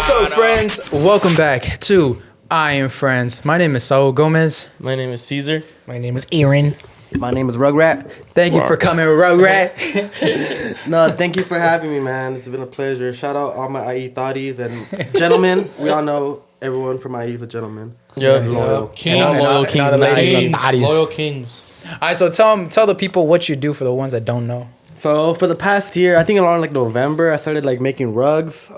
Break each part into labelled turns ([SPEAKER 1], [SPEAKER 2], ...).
[SPEAKER 1] What's up, friends? Welcome back to I In Friends. My name is Saul Gomez.
[SPEAKER 2] My name is Cesar.
[SPEAKER 3] My name is Aaron.
[SPEAKER 4] My name is Wrugratz.
[SPEAKER 1] Thank you for coming, Wrugratz.
[SPEAKER 4] No, thank you for having me, man. It's been a pleasure. Shout out all my I.E thotties and gentlemen. We all know everyone from I.E the gentlemen.
[SPEAKER 2] Yep.
[SPEAKER 4] Loyal.
[SPEAKER 2] Kings.
[SPEAKER 1] Loyal kings, ladies.
[SPEAKER 2] Loyal kings.
[SPEAKER 1] All right, so tell the people what you do for the ones that don't know.
[SPEAKER 4] So for the past year, I think around like November, I started like making rugs.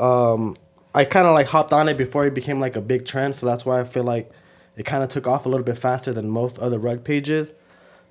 [SPEAKER 4] I kind of like hopped on it before it became like a big trend. So that's why I feel like it kind of took off a little bit faster than most other rug pages.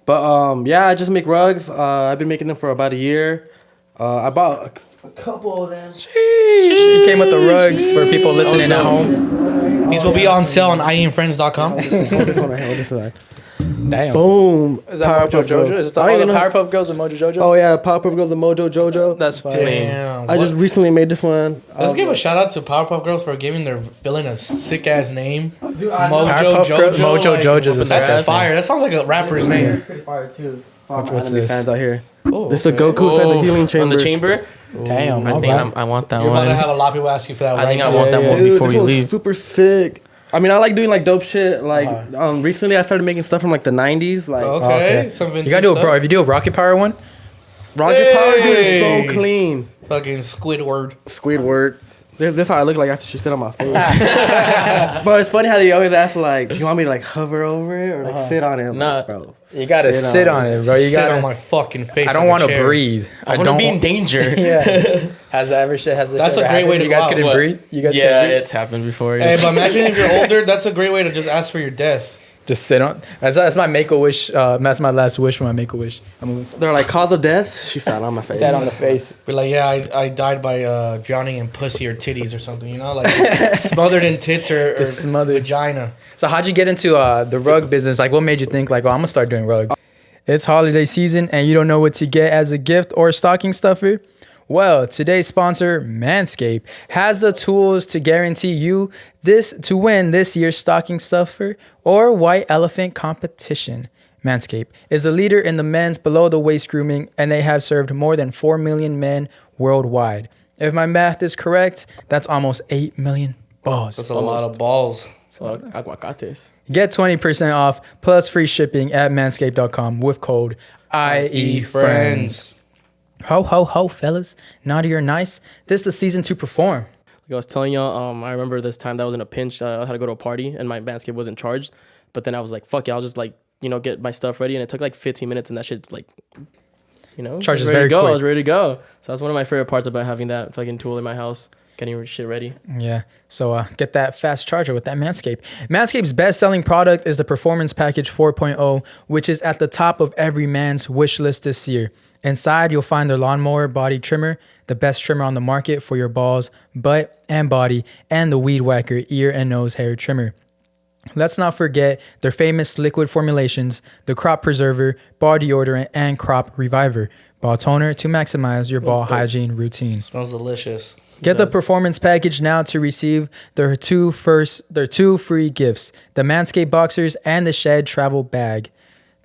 [SPEAKER 4] But yeah, I just make rugs. I've been making them for about a year. I bought a couple of them.
[SPEAKER 1] You came with the rugs for people listening at home.
[SPEAKER 3] These will be on sale on IEinFriends.com.
[SPEAKER 4] Hold this one right here. Hold this one right.
[SPEAKER 1] Damn.
[SPEAKER 4] Boom.
[SPEAKER 1] Is that Mojo Jojo? Is it all the Powerpuff Girls with Mojo Jojo?
[SPEAKER 4] Oh yeah, Powerpuff Girls, the Mojo Jojo.
[SPEAKER 1] That's fine.
[SPEAKER 3] Damn.
[SPEAKER 4] I just recently made this one.
[SPEAKER 3] Let's give a shout out to Powerpuff Girls for giving their villain a sick ass name.
[SPEAKER 4] Dude,
[SPEAKER 1] Powerpuff Girls, Mojo Jojo's a
[SPEAKER 3] That's
[SPEAKER 1] sick
[SPEAKER 3] fire. That sounds like a rapper's name.
[SPEAKER 4] It's pretty fire too.
[SPEAKER 1] What's
[SPEAKER 4] Anime
[SPEAKER 1] this?
[SPEAKER 4] fans out here.
[SPEAKER 3] Oh,
[SPEAKER 4] This is the Goku inside the healing chamber.
[SPEAKER 2] On the chamber?
[SPEAKER 1] Damn.
[SPEAKER 2] I think I want that
[SPEAKER 3] You're about
[SPEAKER 2] one.
[SPEAKER 3] to have a lot of people ask you for that.
[SPEAKER 2] I think I
[SPEAKER 3] now.
[SPEAKER 2] want that one
[SPEAKER 4] Dude,
[SPEAKER 2] before
[SPEAKER 4] this
[SPEAKER 2] we
[SPEAKER 4] one's
[SPEAKER 2] leave.
[SPEAKER 4] super sick. I mean, I like doing like dope shit. Like, recently I started making stuff from like the 90s. Like,
[SPEAKER 3] Okay. Some vintage
[SPEAKER 1] You gotta do it,
[SPEAKER 3] stuff.
[SPEAKER 1] bro. If you do a Rocket Power one,
[SPEAKER 4] Rocket Power, dude, is
[SPEAKER 3] Hey.
[SPEAKER 4] so clean.
[SPEAKER 3] Fucking Squidward.
[SPEAKER 4] Squidward. This how I look like after she sit on my face. But it's funny how they always ask like, do you want me to like hover over it or like sit on it? I'm
[SPEAKER 2] Nah.
[SPEAKER 4] like, bro.
[SPEAKER 1] you gotta sit on it, bro. You
[SPEAKER 3] Sit on
[SPEAKER 1] gotta.
[SPEAKER 3] my fucking face.
[SPEAKER 1] I don't
[SPEAKER 3] want
[SPEAKER 1] want to breathe.
[SPEAKER 2] I want to be in danger.
[SPEAKER 1] Yeah. Has that ever shit? Has this
[SPEAKER 3] That's
[SPEAKER 1] ever
[SPEAKER 3] a great
[SPEAKER 1] happened?
[SPEAKER 3] way to
[SPEAKER 1] You
[SPEAKER 3] go
[SPEAKER 1] guys
[SPEAKER 3] out.
[SPEAKER 1] couldn't
[SPEAKER 3] What?
[SPEAKER 1] breathe. You guys
[SPEAKER 2] Yeah,
[SPEAKER 1] couldn't breathe?
[SPEAKER 2] it's happened before.
[SPEAKER 3] Hey, but imagine if you're older. That's a great way to just ask for your death.
[SPEAKER 1] Just sit on. That's my make a wish. That's my last wish for my make a wish.
[SPEAKER 4] They're like, cause of death? She sat on my face.
[SPEAKER 1] Sat on the face.
[SPEAKER 3] Be like, yeah, I died by drowning in pussy or titties or something. You know, like smothered in tits or
[SPEAKER 1] Just smothered.
[SPEAKER 3] vagina.
[SPEAKER 1] So how'd you get into the rug business? Like, what made you think like, oh, I'm gonna start doing rugs? It's holiday season and you don't know what to get as a gift or stocking stuffer? Well, today's sponsor, Manscaped, has the tools to guarantee you to win this year's stocking stuffer or white elephant competition. Manscaped is a leader in the men's below the waist grooming, and they have served more than 4 million men worldwide. If my math is correct, that's almost 8 million balls.
[SPEAKER 3] That's a lot of balls.
[SPEAKER 4] Aguacates.
[SPEAKER 1] Get 20% off plus free shipping at manscaped.com with code I.E Friends. Ho, ho, ho, fellas. Naughty or nice, this is the season to perform.
[SPEAKER 2] Like I was telling y'all, I remember this time that I was in a pinch. I had to go to a party and my Manscaped wasn't charged. But then I was like, fuck it, I'll just like, get my stuff ready. And it took like 15 minutes and that shit's like,
[SPEAKER 1] Charges
[SPEAKER 2] I was ready
[SPEAKER 1] very
[SPEAKER 2] to go.
[SPEAKER 1] quick.
[SPEAKER 2] I was ready to go. So that's one of my favorite parts about having that fucking tool in my house, getting shit ready.
[SPEAKER 1] Yeah, so get that fast charger with that Manscaped. Manscaped's best-selling product is the Performance Package 4.0, which is at the top of every man's wish list this year. Inside, you'll find their lawnmower body trimmer, the best trimmer on the market for your balls, butt, and body, and the Weed Whacker ear and nose hair trimmer. Let's not forget their famous liquid formulations, the Crop Preserver, Ball Deodorant, and Crop Reviver, ball toner to maximize your ball hygiene routine.
[SPEAKER 3] Smells delicious.
[SPEAKER 1] Get the Performance Package now to receive their two free gifts, the Manscaped Boxers and the Shed Travel Bag.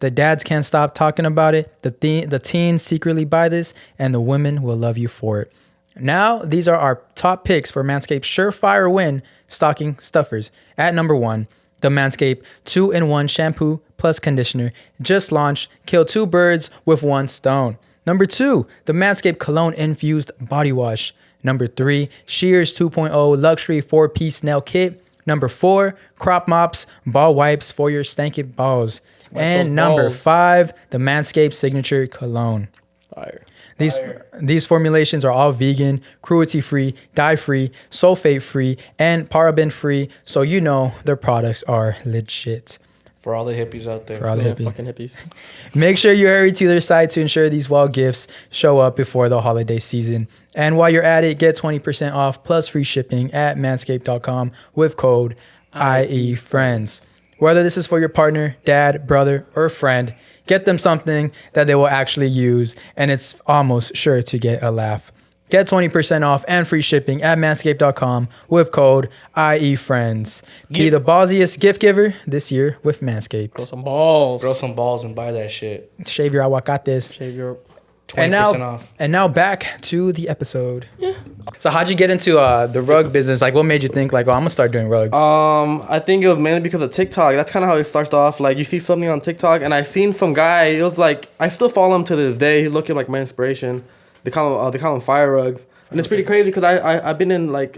[SPEAKER 1] The dads can't stop talking about it, the teens secretly buy this, and the women will love you for it. Now, these are our top picks for Manscaped's surefire win stocking stuffers. At number 1, the Manscaped 2-in-1 shampoo plus conditioner just launched. Kill 2 birds with 1 stone. Number 2, the Manscaped Cologne Infused Body Wash. Number 3, Shears 2.0 Luxury 4-piece nail kit. Number 4, Crop Mops Ball Wipes for your stanky balls. And number
[SPEAKER 3] balls.
[SPEAKER 1] 5, the Manscaped Signature Cologne.
[SPEAKER 2] Fire.
[SPEAKER 1] These formulations are all vegan, cruelty-free, dye-free, sulfate-free, and paraben-free, so you know their products are legit.
[SPEAKER 3] For all the hippies out there.
[SPEAKER 1] For all the
[SPEAKER 2] Yeah,
[SPEAKER 1] hippies.
[SPEAKER 2] fucking hippies.
[SPEAKER 1] Make sure you hurry to their site to ensure these wild gifts show up before the holiday season. And while you're at it, get 20% off plus free shipping at manscaped.com with code I.E Friends. Whether this is for your partner, dad, brother, or friend, get them something that they will actually use, and it's almost sure to get a laugh. Get 20% off and free shipping at manscaped.com with code I.E Friends. Be the ballsiest gift giver this year with Manscaped.
[SPEAKER 2] Grow some balls.
[SPEAKER 3] Grow some balls and buy that shit.
[SPEAKER 1] Shave your aguacates.
[SPEAKER 2] Shave your
[SPEAKER 3] 20% off.
[SPEAKER 1] And now back to the episode. Yeah. So how'd you get into the rug business? Like, what made you think like, oh, I'm gonna start doing rugs?
[SPEAKER 4] I think it was mainly because of TikTok. That's kind of how it starts off. Like, you see something on TikTok, and I seen some guy. It was like, I still follow him to this day. He's looking like my inspiration. They call him Fire Rugs, and it's pretty crazy because I've been in like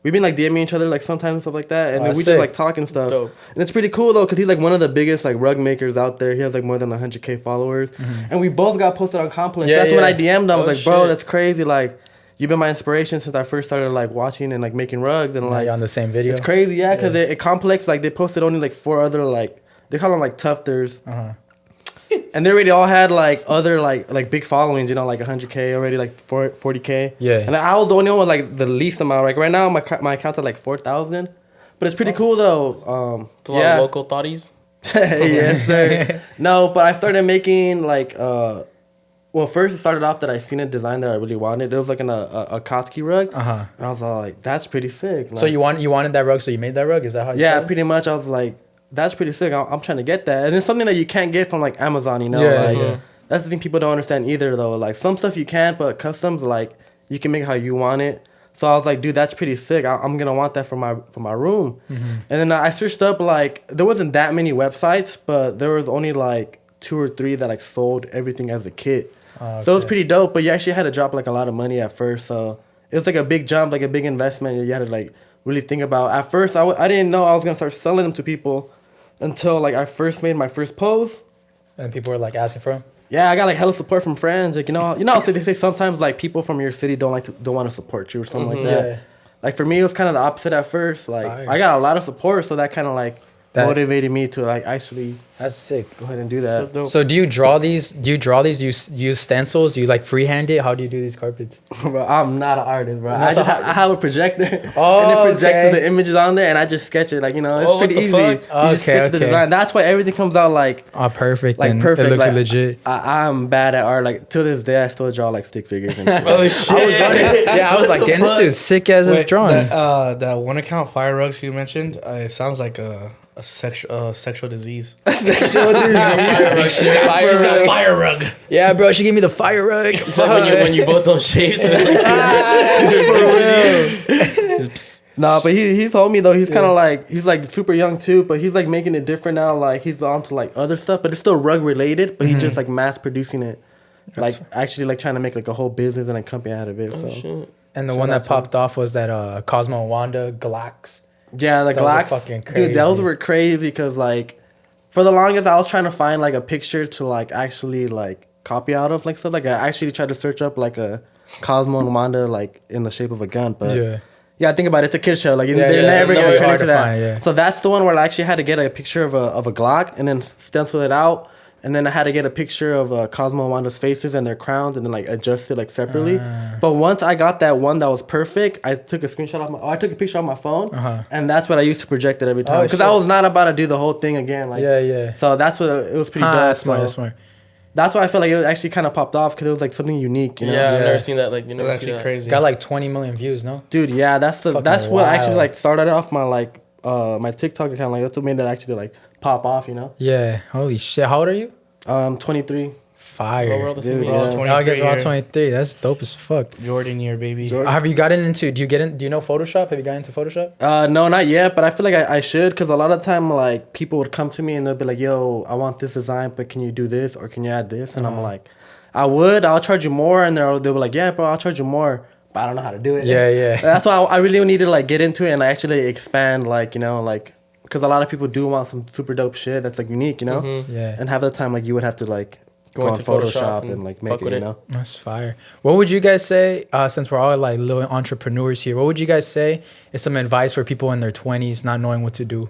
[SPEAKER 4] we've been like DMing each other like sometimes and stuff like that, and then we just like talk and stuff.
[SPEAKER 2] Dope.
[SPEAKER 4] And it's pretty cool though because he's like one of the biggest like rug makers out there. He has like more than 100K followers, and we both got posted on Compliments.
[SPEAKER 1] Yeah,
[SPEAKER 4] That's when I DM'd him. I was like, bro,
[SPEAKER 2] shit.
[SPEAKER 4] that's crazy. Like, you've been my inspiration since I first started like watching and like making rugs, and
[SPEAKER 1] Now
[SPEAKER 4] like
[SPEAKER 1] you're on the same video.
[SPEAKER 4] it's crazy, yeah, because it Complex like they posted only like 4 other like they call them like tufters. And they already all had like other like big followings, you know, like 100K already, like 40K.
[SPEAKER 1] Yeah.
[SPEAKER 4] And I was the only one with like the least amount. Like right now, my account's at like 4,000, but it's pretty cool though.
[SPEAKER 2] It's a lot of local thotties.
[SPEAKER 4] Yes, sir. No, but I started making like well, first it started off that I seen a design that I really wanted. It was like a Kotsky rug, and I was all like, that's pretty sick. Like,
[SPEAKER 1] So you wanted that rug, so you made that rug? Is that how you
[SPEAKER 4] yeah,
[SPEAKER 1] started?
[SPEAKER 4] pretty much. I was like, that's pretty sick. I'm trying to get that. And it's something that you can't get from like Amazon, you know?
[SPEAKER 1] Yeah,
[SPEAKER 4] like,
[SPEAKER 1] yeah.
[SPEAKER 4] That's the thing people don't understand either though. Like some stuff you can't, but customs, like you can make it how you want it. So I was like, dude, that's pretty sick. I'm gonna want that for my room. And then I searched up like there wasn't that many websites, but there was only like 2 or 3 that like sold everything as a kit. So it was pretty dope, but you actually had to drop like a lot of money at first. So it was like a big jump, like a big investment you had to like really think about. At first, I didn't know I was gonna start selling them to people until like I first made my first post.
[SPEAKER 1] And people were like asking for them.
[SPEAKER 4] Yeah, I got like hella support from friends. Like so they say sometimes like people from your city don't want to support you or something like that.
[SPEAKER 1] Yeah.
[SPEAKER 4] Like for me, it was kind of the opposite at first. Like I got a lot of support, so that kind of like motivated me to like actually
[SPEAKER 1] That's sick.
[SPEAKER 4] go ahead and do that.
[SPEAKER 2] That's dope.
[SPEAKER 1] So do you draw these? You use stencils? Do you like freehand it? How do you do these carpets?
[SPEAKER 4] Bro, I'm not an artist, bro.
[SPEAKER 1] Not
[SPEAKER 4] I have a projector,
[SPEAKER 1] Oh,
[SPEAKER 4] and it projects
[SPEAKER 1] okay.
[SPEAKER 4] the images on there, and I just sketch it. Like it's
[SPEAKER 2] Oh,
[SPEAKER 4] pretty
[SPEAKER 2] what
[SPEAKER 4] easy.
[SPEAKER 2] the
[SPEAKER 4] You
[SPEAKER 2] fuck?
[SPEAKER 4] just sketch the design. That's why everything comes out like
[SPEAKER 1] Perfect.
[SPEAKER 4] like
[SPEAKER 1] and
[SPEAKER 4] perfect.
[SPEAKER 1] It looks
[SPEAKER 4] like,
[SPEAKER 1] legit.
[SPEAKER 4] I'm bad at art. Like to this day, I still draw like stick figures. And shit.
[SPEAKER 2] Oh shit!
[SPEAKER 1] I was like, damn, this dude's sick as his drawing.
[SPEAKER 3] That one account, Fire Rugs, you mentioned, it sounds like a sexual disease. Fire rug.
[SPEAKER 1] Yeah, bro, she gave me the fire rug.
[SPEAKER 2] It's like when you both don't shave. So it's like
[SPEAKER 4] Nah, but he told me though he's kind of like he's like super young too, but he's like making it different now. Like he's onto like other stuff, but it's still rug related. But he's just like mass producing it, like actually like trying to make like a whole business and a company out of it. So
[SPEAKER 2] shit.
[SPEAKER 1] And the one that popped off was that Cosmo and Wanda Glax.
[SPEAKER 4] yeah, the
[SPEAKER 1] Those were
[SPEAKER 4] Glocks,
[SPEAKER 1] fucking
[SPEAKER 4] dude, those
[SPEAKER 1] crazy.
[SPEAKER 4] were crazy because like for the longest I was trying to find like a picture to like actually like copy out of like stuff. Like I actually tried to search up like a Cosmo and Wanda like in the shape of a gun, but. Yeah, think about it. It's a kid show. Like they're never gonna
[SPEAKER 1] it's
[SPEAKER 4] turn
[SPEAKER 1] hard
[SPEAKER 4] into
[SPEAKER 1] to
[SPEAKER 4] that.
[SPEAKER 1] find, yeah.
[SPEAKER 4] So that's the one where I actually had to get a picture of a Glock and then stencil it out, and then I had to get a picture of Cosmo and Wanda's faces and their crowns, and then like adjust it like separately. But once I got that one that was perfect, I took a screenshot I took a picture on my phone, and that's what I used to project it every time because I was not about to do the whole thing again. Like
[SPEAKER 1] Yeah.
[SPEAKER 4] So that's what it was pretty dope.
[SPEAKER 1] That's smart.
[SPEAKER 4] So
[SPEAKER 1] That's smart.
[SPEAKER 4] that's why I feel like it actually kind of popped off because it was like something unique. You know?
[SPEAKER 2] Yeah, I've never seen that. Like you
[SPEAKER 3] That's
[SPEAKER 2] never see
[SPEAKER 3] actually
[SPEAKER 2] that.
[SPEAKER 3] crazy.
[SPEAKER 1] Got like 20 million views, no?
[SPEAKER 4] Dude, yeah, that's
[SPEAKER 1] Fucking
[SPEAKER 4] what actually
[SPEAKER 1] wild.
[SPEAKER 4] like started off my like my TikTok account. Like that's what made that actually like pop off, you know.
[SPEAKER 1] Yeah. Holy shit. How old are you?
[SPEAKER 4] 23.
[SPEAKER 1] Fire.
[SPEAKER 2] Oh, we're all the same
[SPEAKER 4] Dude,
[SPEAKER 2] age.
[SPEAKER 4] yeah.
[SPEAKER 1] Oh, I guess we're all
[SPEAKER 3] 23
[SPEAKER 1] 23. That's dope as fuck.
[SPEAKER 3] Jordan year, baby.
[SPEAKER 1] Have you gotten into? Do you know Photoshop? Have you gotten into Photoshop?
[SPEAKER 4] No, not yet, but I feel like I should because a lot of time like people would come to me and they'll be like, "Yo, I want this design, but can you do this or can you add this?" And I'm like, I'll charge you more, and they'll be like, "Yeah, bro, I'll charge you more." But I don't know how to do it.
[SPEAKER 1] Yeah.
[SPEAKER 4] That's why I really need to like get into it and actually expand, like like because a lot of people do want some super dope shit that's like unique, you know.
[SPEAKER 1] Yeah.
[SPEAKER 4] And half the time like you would have to like go on
[SPEAKER 2] into
[SPEAKER 4] Photoshop
[SPEAKER 2] Photoshop
[SPEAKER 4] and like
[SPEAKER 2] and
[SPEAKER 4] make
[SPEAKER 2] fuck
[SPEAKER 4] it,
[SPEAKER 2] with
[SPEAKER 4] you
[SPEAKER 2] it.
[SPEAKER 4] know.
[SPEAKER 1] That's fire. What would you guys say, since we're all like little entrepreneurs here, what would you guys say is some advice for people in their 20s not knowing what to do?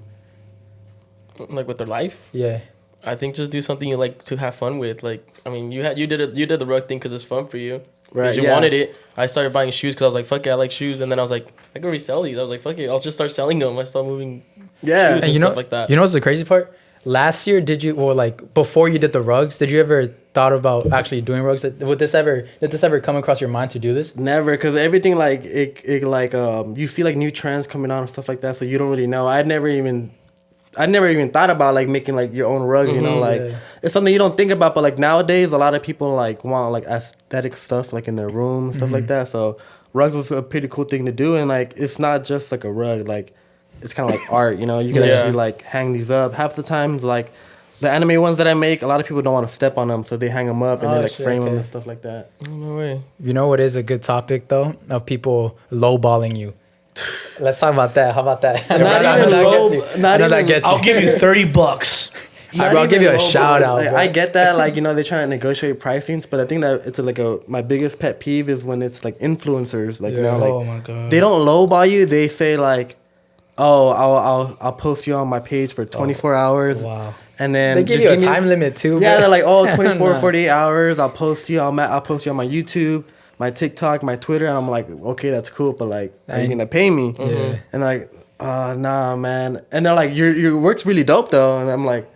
[SPEAKER 2] Like with their life.
[SPEAKER 1] Yeah.
[SPEAKER 2] I think just do something you like to have fun with. Like, I mean, you did the rug thing because it's fun for you.
[SPEAKER 4] Right,
[SPEAKER 2] Because you
[SPEAKER 4] yeah.
[SPEAKER 2] wanted it. I started buying shoes because I was like, fuck it, I like shoes. And then I was like, I can resell these. I was like, fuck it, I'll just start selling them. I started moving
[SPEAKER 4] Yeah.
[SPEAKER 2] shoes and stuff like that.
[SPEAKER 1] You know what's the crazy part? Last year, before you did the rugs, did you ever thought about actually doing rugs? Did this ever come across your mind to do this?
[SPEAKER 4] Never, because everything like it like you see like new trends coming on and stuff like that, so you don't really know. I'd never even I never even thought about like making like your own rugs, you know, like it's something you don't think about, but like nowadays a lot of people like want like aesthetic stuff like in their room and stuff like that. So rugs was a pretty cool thing to do, and like it's not just like a rug, like it's kind of like art, you know. You can actually like hang these up. Half the times like the anime ones that I make, a lot of people don't want to step on them, so they hang them up and they like frame them and stuff like that.
[SPEAKER 2] No way.
[SPEAKER 1] You know what is a good topic though? Of people lowballing you. Let's talk about that. How about that?
[SPEAKER 3] I'll give you $30.
[SPEAKER 1] I'll give you a shout out.
[SPEAKER 4] Like,
[SPEAKER 1] bro.
[SPEAKER 4] I get that, like, you know, they're trying to negotiate pricings, but I think that it's like my biggest pet peeve is when it's like influencers, like you know, like
[SPEAKER 3] oh my God.
[SPEAKER 4] they don't lowball you. They say like, oh, I'll post you on my page for 24 hours.
[SPEAKER 3] Wow.
[SPEAKER 4] And then
[SPEAKER 1] they give you a time limit too.
[SPEAKER 4] Yeah,
[SPEAKER 1] bro.
[SPEAKER 4] they're like, oh, 24, 48 hours. I'll post you. I'll post you on my YouTube, my TikTok, my Twitter. And I'm like, okay, that's cool, but like, are you gonna pay me?
[SPEAKER 1] Yeah.
[SPEAKER 4] And like, nah, man. And they're like, your work's really dope though. And I'm like,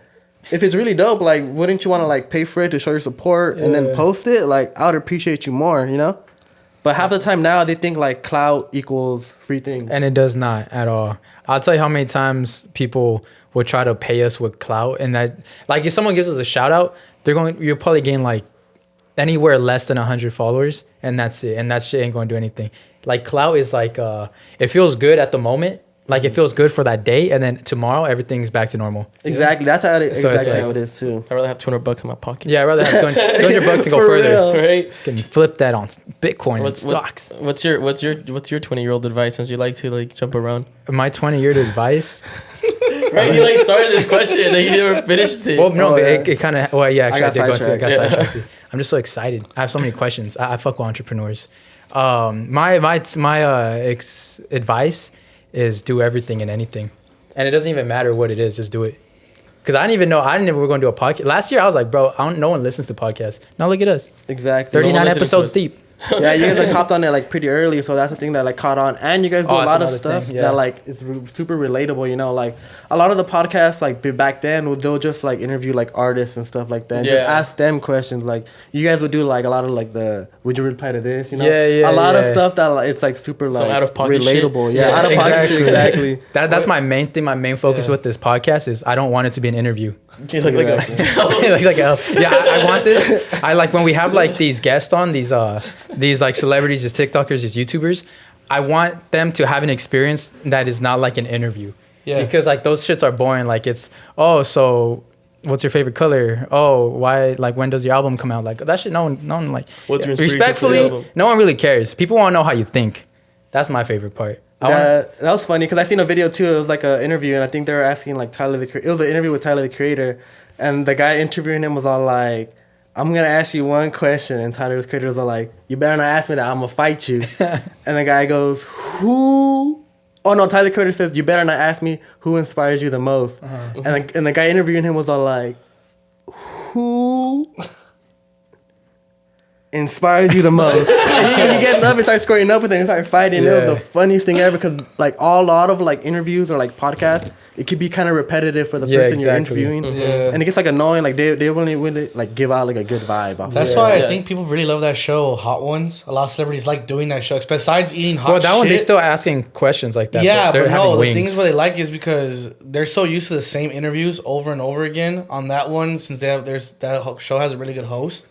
[SPEAKER 4] if it's really dope, like, wouldn't you want to like pay for it to show your support and then post it? Like, I would appreciate you more, you know. But half the time now they think like clout equals free things,
[SPEAKER 1] And it does not at all. I'll tell you how many times people will try to pay us with clout, and that, like, if someone gives us a shout out, you'll probably gain like anywhere less than 100 followers, and that's it. And that shit ain't going to do anything. Like, clout is like, it feels good at the moment. Like, it feels good for that day, and then tomorrow everything's back to normal.
[SPEAKER 4] Exactly. That's how it,
[SPEAKER 1] So it's
[SPEAKER 4] exactly
[SPEAKER 1] like-
[SPEAKER 4] how it is too.
[SPEAKER 2] I'd rather have $200 in my pocket.
[SPEAKER 1] Yeah, I'd rather have 200 bucks and go
[SPEAKER 4] For
[SPEAKER 1] further.
[SPEAKER 4] real.
[SPEAKER 2] Right.
[SPEAKER 1] Can flip that on Bitcoin and stocks.
[SPEAKER 2] What's your 20-year-old advice, since you like to like jump around?
[SPEAKER 1] My 20-year advice.
[SPEAKER 2] Right, you like started this question and then you never finished it.
[SPEAKER 1] Well, no,
[SPEAKER 4] Oh, yeah.
[SPEAKER 1] it kind of. Well, yeah, actually, I
[SPEAKER 4] got
[SPEAKER 1] did go into it. I got
[SPEAKER 2] sidetracked.
[SPEAKER 1] sidetracked. I'm just so excited. I have so many questions. I fuck with entrepreneurs. My advice is do everything and anything, and it doesn't even matter what it is. Just do it. Because I didn't know we were going to do a podcast. Last year, I was like, bro, no one listens to podcasts. Now look at us.
[SPEAKER 4] Exactly.
[SPEAKER 1] 39
[SPEAKER 2] listening to
[SPEAKER 1] episodes
[SPEAKER 2] us.
[SPEAKER 1] deep.
[SPEAKER 4] Yeah, you guys like hopped on it like pretty early, so that's the thing that like caught on. And you guys do
[SPEAKER 1] Oh,
[SPEAKER 4] a
[SPEAKER 1] that's
[SPEAKER 4] lot of
[SPEAKER 1] another
[SPEAKER 4] stuff
[SPEAKER 1] thing, yeah.
[SPEAKER 4] that like is super relatable. You know, like a lot of the podcasts like back then they'll just like interview like artists and stuff like that. And
[SPEAKER 2] Yeah.
[SPEAKER 4] just ask them questions. Like you guys would do like a lot of like the would you reply to this? You know,
[SPEAKER 1] Yeah,
[SPEAKER 4] a lot of
[SPEAKER 1] yeah.
[SPEAKER 4] stuff that like, it's like super like
[SPEAKER 2] Some out-of-pocket shit.
[SPEAKER 4] relatable. Yeah,
[SPEAKER 1] Yeah,
[SPEAKER 4] out of pocket
[SPEAKER 1] exactly.
[SPEAKER 4] shit, exactly.
[SPEAKER 1] That's my main thing. My main focus with this podcast is I don't want it to be an interview.
[SPEAKER 2] You look like
[SPEAKER 1] Yeah, I want this. I like when we have like these guests on, these like celebrities, these TikTokers, these YouTubers. I want them to have an experience that is not like an interview.
[SPEAKER 3] Yeah.
[SPEAKER 1] Because like those shits are boring. Like it's, oh, so what's your favorite color? Oh, why? Like when does your album come out? Like that shit. No one like.
[SPEAKER 2] What's your inspiration for the
[SPEAKER 1] respectfully?
[SPEAKER 2] album?
[SPEAKER 1] No one really cares. People want to know how you think. That's my favorite part.
[SPEAKER 4] That was funny because I seen a video too. It was like an interview, and I think they were asking like Tyler it was an interview with Tyler the Creator, and the guy interviewing him was all like, "I'm gonna ask you one question," and Tyler the Creator was all like, "You better not ask me that. I'm gonna fight you." And the guy goes, "Who?" Oh no, Tyler the Creator says, "You better not ask me who inspires you the most." And the guy interviewing him was all like, "Who?" inspires you the most. And he gets up and starts squaring up with it and starts fighting.
[SPEAKER 1] Yeah.
[SPEAKER 4] It was the funniest thing ever because like a lot of like interviews or like podcasts, it could be kind of repetitive for the
[SPEAKER 1] Yeah,
[SPEAKER 4] person
[SPEAKER 1] exactly.
[SPEAKER 4] you're interviewing.
[SPEAKER 3] Yeah.
[SPEAKER 4] And it gets like annoying. Like they really like give out like a good vibe. Off
[SPEAKER 3] That's
[SPEAKER 4] of it.
[SPEAKER 3] why I
[SPEAKER 2] Yeah.
[SPEAKER 3] think people really love that show, Hot Ones. A lot of celebrities like doing that show. Besides eating hot
[SPEAKER 1] Well, that
[SPEAKER 3] shit.
[SPEAKER 1] one they still asking questions like that.
[SPEAKER 3] Yeah,
[SPEAKER 1] they're
[SPEAKER 3] but
[SPEAKER 1] having
[SPEAKER 3] no, the
[SPEAKER 1] wings.
[SPEAKER 3] things what they like is because they're so used to the same interviews over and over again on that one. Since that show has a really good host,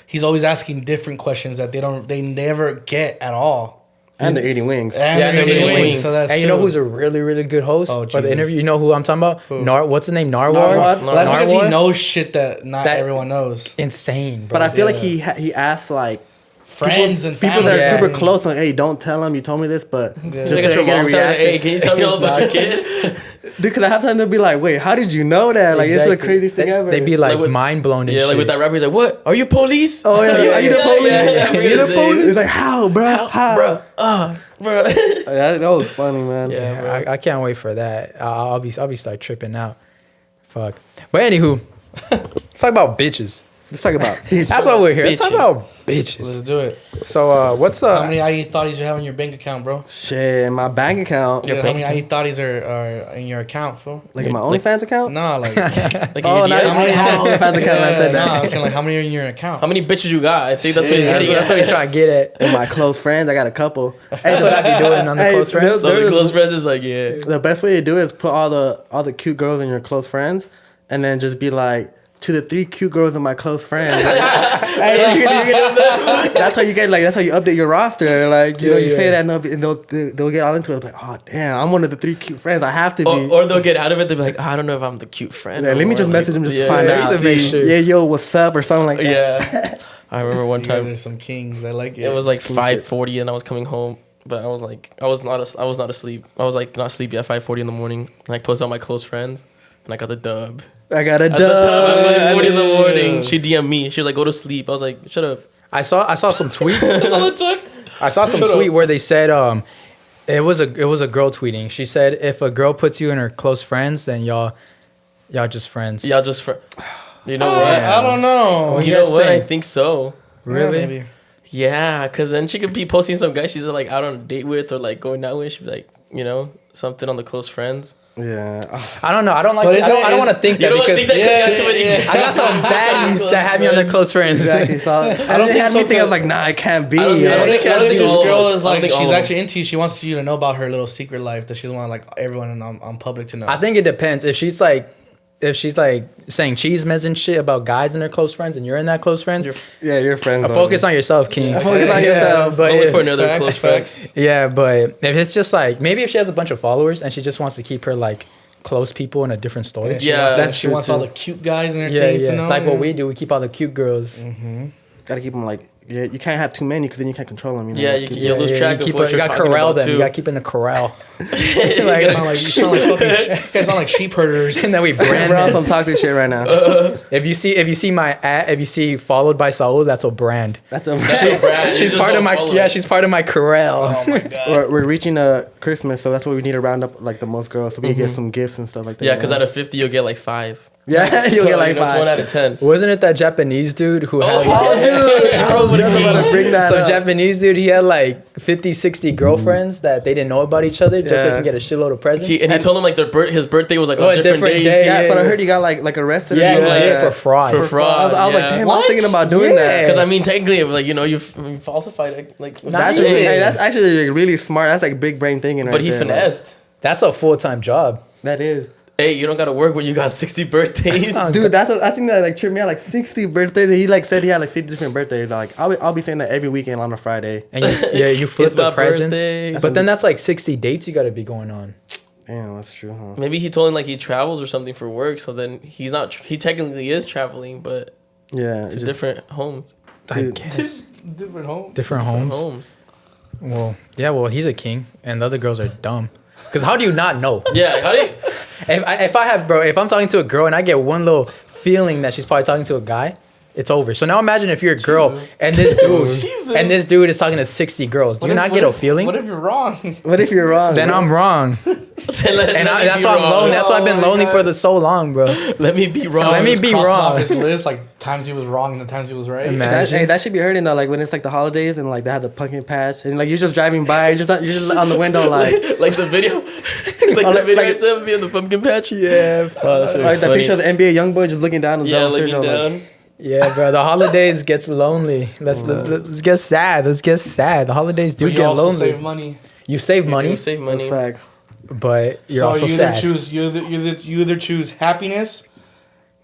[SPEAKER 3] he's always asking different questions that they never get at all.
[SPEAKER 4] And they're eating wings.
[SPEAKER 3] And
[SPEAKER 1] Yeah,
[SPEAKER 3] they're
[SPEAKER 1] they're
[SPEAKER 3] eating
[SPEAKER 1] eating
[SPEAKER 3] wings. So that's
[SPEAKER 1] And you know
[SPEAKER 3] true.
[SPEAKER 1] who's a really, really good host
[SPEAKER 3] Oh,
[SPEAKER 1] for the
[SPEAKER 3] Jesus.
[SPEAKER 1] interview? You know who I'm talking about? What's the name? Narwhal?
[SPEAKER 4] Narwhal?
[SPEAKER 3] Well, that's because he
[SPEAKER 1] Narwhal?
[SPEAKER 3] knows shit that not
[SPEAKER 1] That-
[SPEAKER 3] everyone knows.
[SPEAKER 1] Insane, bro.
[SPEAKER 4] But I feel
[SPEAKER 3] Yeah.
[SPEAKER 4] like he asked like
[SPEAKER 3] Friends and
[SPEAKER 4] people that
[SPEAKER 3] family.
[SPEAKER 4] are
[SPEAKER 1] Yeah.
[SPEAKER 4] super close. Like, hey, don't tell them you told me this, but
[SPEAKER 3] Yeah.
[SPEAKER 4] just
[SPEAKER 2] Look at
[SPEAKER 4] so
[SPEAKER 2] your
[SPEAKER 4] you get a
[SPEAKER 2] mom saying,
[SPEAKER 4] reaction.
[SPEAKER 2] "Hey, can you tell me all about your kid?"
[SPEAKER 4] Dude, because I have time to be like, wait, how did you know that? Like, it's the craziest thing ever.
[SPEAKER 1] They'd be like,
[SPEAKER 2] Like with-
[SPEAKER 1] mind blown and
[SPEAKER 2] Yeah,
[SPEAKER 1] shit.
[SPEAKER 2] like with that rapper, he's like, "What? Are you police?"
[SPEAKER 4] Oh yeah, are you the police?
[SPEAKER 2] yeah,
[SPEAKER 4] Are you the
[SPEAKER 2] yeah.
[SPEAKER 4] police? It's like how, bro? How?
[SPEAKER 2] bro. Bro.
[SPEAKER 4] That was funny, man.
[SPEAKER 2] Yeah, bro.
[SPEAKER 1] I can't wait for that. I'll be start tripping out. Fuck. But anywho, let's talk about bitches.
[SPEAKER 4] Let's talk about
[SPEAKER 1] That's what we're here. Let's talk
[SPEAKER 2] Bitches.
[SPEAKER 1] about bitches.
[SPEAKER 3] Let's do it.
[SPEAKER 1] So what's the?
[SPEAKER 3] How many IE thotties you have in your bank account, bro?
[SPEAKER 4] Shit, my bank account.
[SPEAKER 3] Yeah, how many IE thotties are in your account, fool?
[SPEAKER 4] Like in my OnlyFans account?
[SPEAKER 3] Nah, like.
[SPEAKER 2] Like
[SPEAKER 4] Oh, not
[SPEAKER 2] idiots.
[SPEAKER 4] my OnlyFans account. I said
[SPEAKER 3] Nah, I
[SPEAKER 4] that.
[SPEAKER 3] was saying like how many are in your account?
[SPEAKER 2] How many bitches you got? I think that's what he's
[SPEAKER 1] That's,
[SPEAKER 2] getting
[SPEAKER 1] that's
[SPEAKER 2] at.
[SPEAKER 1] what he's trying to get at.
[SPEAKER 4] And my close friends, I got a couple.
[SPEAKER 1] That's what I be doing on the
[SPEAKER 4] Hey,
[SPEAKER 1] close friends.
[SPEAKER 2] So the close friends is like, yeah.
[SPEAKER 4] The best way to do it is put all the cute girls in your close friends, and then just be like, to the 3 cute girls in my close friends. Hey, that's how you get that's how you update your roster. Like you know, you say that and they'll get all into it. Like, oh damn, I'm one of the 3 cute friends. I have to be.
[SPEAKER 2] Or they'll get out of it. They'll be like, I don't know if I'm the cute friend.
[SPEAKER 4] Yeah, let me just message them just to find out.
[SPEAKER 1] to make sure.
[SPEAKER 4] Yeah, yo, what's up or something like that.
[SPEAKER 2] Yeah. I remember one
[SPEAKER 3] You guys
[SPEAKER 2] time
[SPEAKER 3] are some kings. I like it.
[SPEAKER 2] it was like
[SPEAKER 4] Cool shit.
[SPEAKER 2] 5:40 and I was coming home, but I was not asleep. I was like not sleepy at 5:40 in the morning. And I posted on my close friends, and I got the dub.
[SPEAKER 4] I got a
[SPEAKER 2] At the time,
[SPEAKER 4] dub.
[SPEAKER 2] at 5:40 in the morning, she DM'd me. She was like, "Go to sleep." I was like, "Shut up."
[SPEAKER 1] I saw some tweet.
[SPEAKER 2] That's all it took.
[SPEAKER 1] I saw some
[SPEAKER 2] Shut
[SPEAKER 1] tweet
[SPEAKER 2] up.
[SPEAKER 1] where they said it was a girl tweeting. She said if a girl puts you in her close friends, then y'all just friends.
[SPEAKER 2] Y'all just you know what?
[SPEAKER 3] I don't know.
[SPEAKER 1] What do
[SPEAKER 2] You
[SPEAKER 1] you
[SPEAKER 2] know
[SPEAKER 1] guys
[SPEAKER 2] what? I
[SPEAKER 1] think?
[SPEAKER 2] think so.
[SPEAKER 1] Really?
[SPEAKER 3] Yeah, maybe.
[SPEAKER 2] Yeah, cause then she could be posting some guy she's like out on a date with or like going out with. She'd be like, you know, something on the close friends.
[SPEAKER 4] Yeah.
[SPEAKER 1] I don't know. I don't like.
[SPEAKER 3] But
[SPEAKER 1] I don't want to think
[SPEAKER 2] You
[SPEAKER 1] that
[SPEAKER 2] don't wanna
[SPEAKER 1] because
[SPEAKER 2] think that
[SPEAKER 3] Yeah,
[SPEAKER 2] because you got too many.
[SPEAKER 3] yeah.
[SPEAKER 1] I got some baddies that have me on their close friends.
[SPEAKER 4] Exactly. So I don't
[SPEAKER 3] think
[SPEAKER 4] think
[SPEAKER 3] so,
[SPEAKER 4] I was
[SPEAKER 3] cause-
[SPEAKER 4] like, nah, it can't be.
[SPEAKER 2] I don't-
[SPEAKER 4] Yeah.
[SPEAKER 2] I
[SPEAKER 3] What
[SPEAKER 2] don't
[SPEAKER 3] if,
[SPEAKER 2] think-
[SPEAKER 3] what if
[SPEAKER 2] think
[SPEAKER 3] this
[SPEAKER 2] all of
[SPEAKER 3] girl
[SPEAKER 2] them.
[SPEAKER 3] is
[SPEAKER 2] I don't
[SPEAKER 3] like
[SPEAKER 2] think all
[SPEAKER 3] she's
[SPEAKER 2] of them.
[SPEAKER 3] actually into you? She wants you to know about her little secret life that she doesn't want like everyone on public to know.
[SPEAKER 1] I think it depends. If she's like saying cheese and shit about guys and their close friends, and you're in that close friends,
[SPEAKER 4] Yeah, you're friends.
[SPEAKER 1] focus on yourself, King.
[SPEAKER 4] Focus on yourself.
[SPEAKER 1] But
[SPEAKER 2] Only for
[SPEAKER 1] if,
[SPEAKER 2] another
[SPEAKER 3] Facts,
[SPEAKER 2] close
[SPEAKER 3] facts.
[SPEAKER 2] friends.
[SPEAKER 1] yeah, but if it's just like maybe if she has a bunch of followers and she just wants to keep her like close people in a different story.
[SPEAKER 3] She
[SPEAKER 2] Yeah,
[SPEAKER 3] wants,
[SPEAKER 2] that's
[SPEAKER 3] she
[SPEAKER 4] true,
[SPEAKER 3] wants all
[SPEAKER 4] too.
[SPEAKER 3] the cute guys and her
[SPEAKER 1] Yeah,
[SPEAKER 3] things
[SPEAKER 1] yeah.
[SPEAKER 3] to know.
[SPEAKER 1] Like what we do, we keep all the cute girls.
[SPEAKER 4] Gotta keep them like, yeah, you can't have too many because then you can't control them. You know?
[SPEAKER 2] Yeah,
[SPEAKER 4] Like,
[SPEAKER 2] you lose track of
[SPEAKER 1] keep
[SPEAKER 2] what
[SPEAKER 1] you
[SPEAKER 2] you're
[SPEAKER 1] got
[SPEAKER 2] talking
[SPEAKER 1] corral
[SPEAKER 2] about
[SPEAKER 1] them.
[SPEAKER 2] too.
[SPEAKER 1] You got to keep in the corral.
[SPEAKER 3] You sound like fucking. You guys sound like sheep herders.
[SPEAKER 1] And then we brand
[SPEAKER 4] We're on
[SPEAKER 1] them.
[SPEAKER 4] some toxic shit right now.
[SPEAKER 1] If you see my ad, if you see followed by Saul, that's a brand.
[SPEAKER 4] That's a
[SPEAKER 2] Brad,
[SPEAKER 1] She's
[SPEAKER 2] just
[SPEAKER 1] part of
[SPEAKER 2] don't
[SPEAKER 1] my
[SPEAKER 2] follow
[SPEAKER 1] yeah.
[SPEAKER 2] it.
[SPEAKER 1] She's part of my corral.
[SPEAKER 3] Oh my god.
[SPEAKER 4] we're reaching Christmas, so that's why we need to round up like the most girls so we can get some gifts and stuff like that.
[SPEAKER 2] Yeah, because out of 50 you'll get like 5.
[SPEAKER 4] yeah, you'll
[SPEAKER 2] So,
[SPEAKER 4] get like
[SPEAKER 2] you know, it's
[SPEAKER 4] 5.
[SPEAKER 2] 1 out of 10.
[SPEAKER 1] Wasn't it that Japanese dude who had?
[SPEAKER 4] Oh, dude, I was just about to bring that
[SPEAKER 1] So
[SPEAKER 4] up.
[SPEAKER 1] Japanese dude, he had like 50, 60 girlfriends that they didn't know about each other, just so they
[SPEAKER 4] Yeah.
[SPEAKER 1] can get a shitload of presents.
[SPEAKER 2] He told him like his birthday was like
[SPEAKER 1] Oh,
[SPEAKER 2] on
[SPEAKER 1] a
[SPEAKER 2] different
[SPEAKER 1] different
[SPEAKER 2] days.
[SPEAKER 1] day.
[SPEAKER 4] yeah,
[SPEAKER 1] yeah,
[SPEAKER 4] but I
[SPEAKER 1] yeah.
[SPEAKER 4] heard he got like arrested. or
[SPEAKER 1] yeah,
[SPEAKER 4] something like
[SPEAKER 1] yeah,
[SPEAKER 4] that.
[SPEAKER 1] for fraud.
[SPEAKER 2] For fraud.
[SPEAKER 4] I was like,
[SPEAKER 2] yeah.
[SPEAKER 4] damn, I was thinking about doing
[SPEAKER 1] Yeah.
[SPEAKER 4] that.
[SPEAKER 2] Because I mean, technically, like you know, you falsified it, like.
[SPEAKER 4] That's,
[SPEAKER 1] Yeah.
[SPEAKER 4] hey, that's actually like, really smart. That's like big brain thinking.
[SPEAKER 2] But
[SPEAKER 4] right
[SPEAKER 2] he
[SPEAKER 4] there,
[SPEAKER 2] finessed.
[SPEAKER 1] That's a full time job.
[SPEAKER 4] Like, that is.
[SPEAKER 2] Hey, you don't gotta work when you got 60 birthdays.
[SPEAKER 4] Dude, I think that like tripped me out. Like 60 birthdays. He like said he had like 60 different birthdays. Like I'll be saying that every weekend on a Friday.
[SPEAKER 1] And you flip
[SPEAKER 2] It's
[SPEAKER 1] the
[SPEAKER 2] my
[SPEAKER 1] presents.
[SPEAKER 2] birthday.
[SPEAKER 1] But then that's like 60 dates you got to be going on.
[SPEAKER 4] Damn, that's true, huh?
[SPEAKER 2] Maybe he told him like he travels or something for work, so then he's not. He technically is traveling, but
[SPEAKER 4] Yeah,
[SPEAKER 2] to
[SPEAKER 4] it's just,
[SPEAKER 2] different homes.
[SPEAKER 1] I
[SPEAKER 4] Dude.
[SPEAKER 1] guess.
[SPEAKER 3] Different home.
[SPEAKER 1] Different homes.
[SPEAKER 2] Homes.
[SPEAKER 1] Well, yeah, well, he's a king, and the other girls are dumb. Because how do you not know?
[SPEAKER 2] Yeah. How do you?
[SPEAKER 1] If I'm talking to a girl and I get one little feeling that she's probably talking to a guy, it's over. So now imagine if you're a girl and this dude is talking to 60 girls. Do you not get a feeling?
[SPEAKER 3] What if you're wrong?
[SPEAKER 4] what if you're wrong?
[SPEAKER 1] Then
[SPEAKER 4] bro?
[SPEAKER 1] I'm wrong. And that's why I'm lonely. That's why I've been
[SPEAKER 3] Oh my
[SPEAKER 1] lonely
[SPEAKER 3] God.
[SPEAKER 1] for so long, bro.
[SPEAKER 2] Let me be wrong.
[SPEAKER 1] let me
[SPEAKER 3] Just
[SPEAKER 1] be
[SPEAKER 3] cross
[SPEAKER 1] wrong.
[SPEAKER 3] Off his list, like times he was wrong and the times he was right.
[SPEAKER 1] Imagine.
[SPEAKER 4] That should be hurting though. Like when it's like the holidays and like they have the pumpkin patch and like you're just driving by, you're just on the window like
[SPEAKER 2] like the video, like the video I sent of me in the pumpkin patch. Yeah. Oh, that shit was
[SPEAKER 4] like the
[SPEAKER 2] funny.
[SPEAKER 4] picture of the NBA young boy just looking down the
[SPEAKER 2] Yeah,
[SPEAKER 4] downstairs.
[SPEAKER 2] looking
[SPEAKER 4] I'm like,
[SPEAKER 2] down.
[SPEAKER 1] Yeah, bro. The holidays gets lonely. Let's get sad. Let's get sad. The holidays do
[SPEAKER 3] But you
[SPEAKER 1] get
[SPEAKER 3] also
[SPEAKER 1] lonely.
[SPEAKER 3] save money.
[SPEAKER 1] You save money,
[SPEAKER 2] You save
[SPEAKER 4] That's
[SPEAKER 2] money.
[SPEAKER 4] facts.
[SPEAKER 1] but you're
[SPEAKER 3] So
[SPEAKER 1] also
[SPEAKER 3] you either
[SPEAKER 1] sad.
[SPEAKER 3] choose you either choose happiness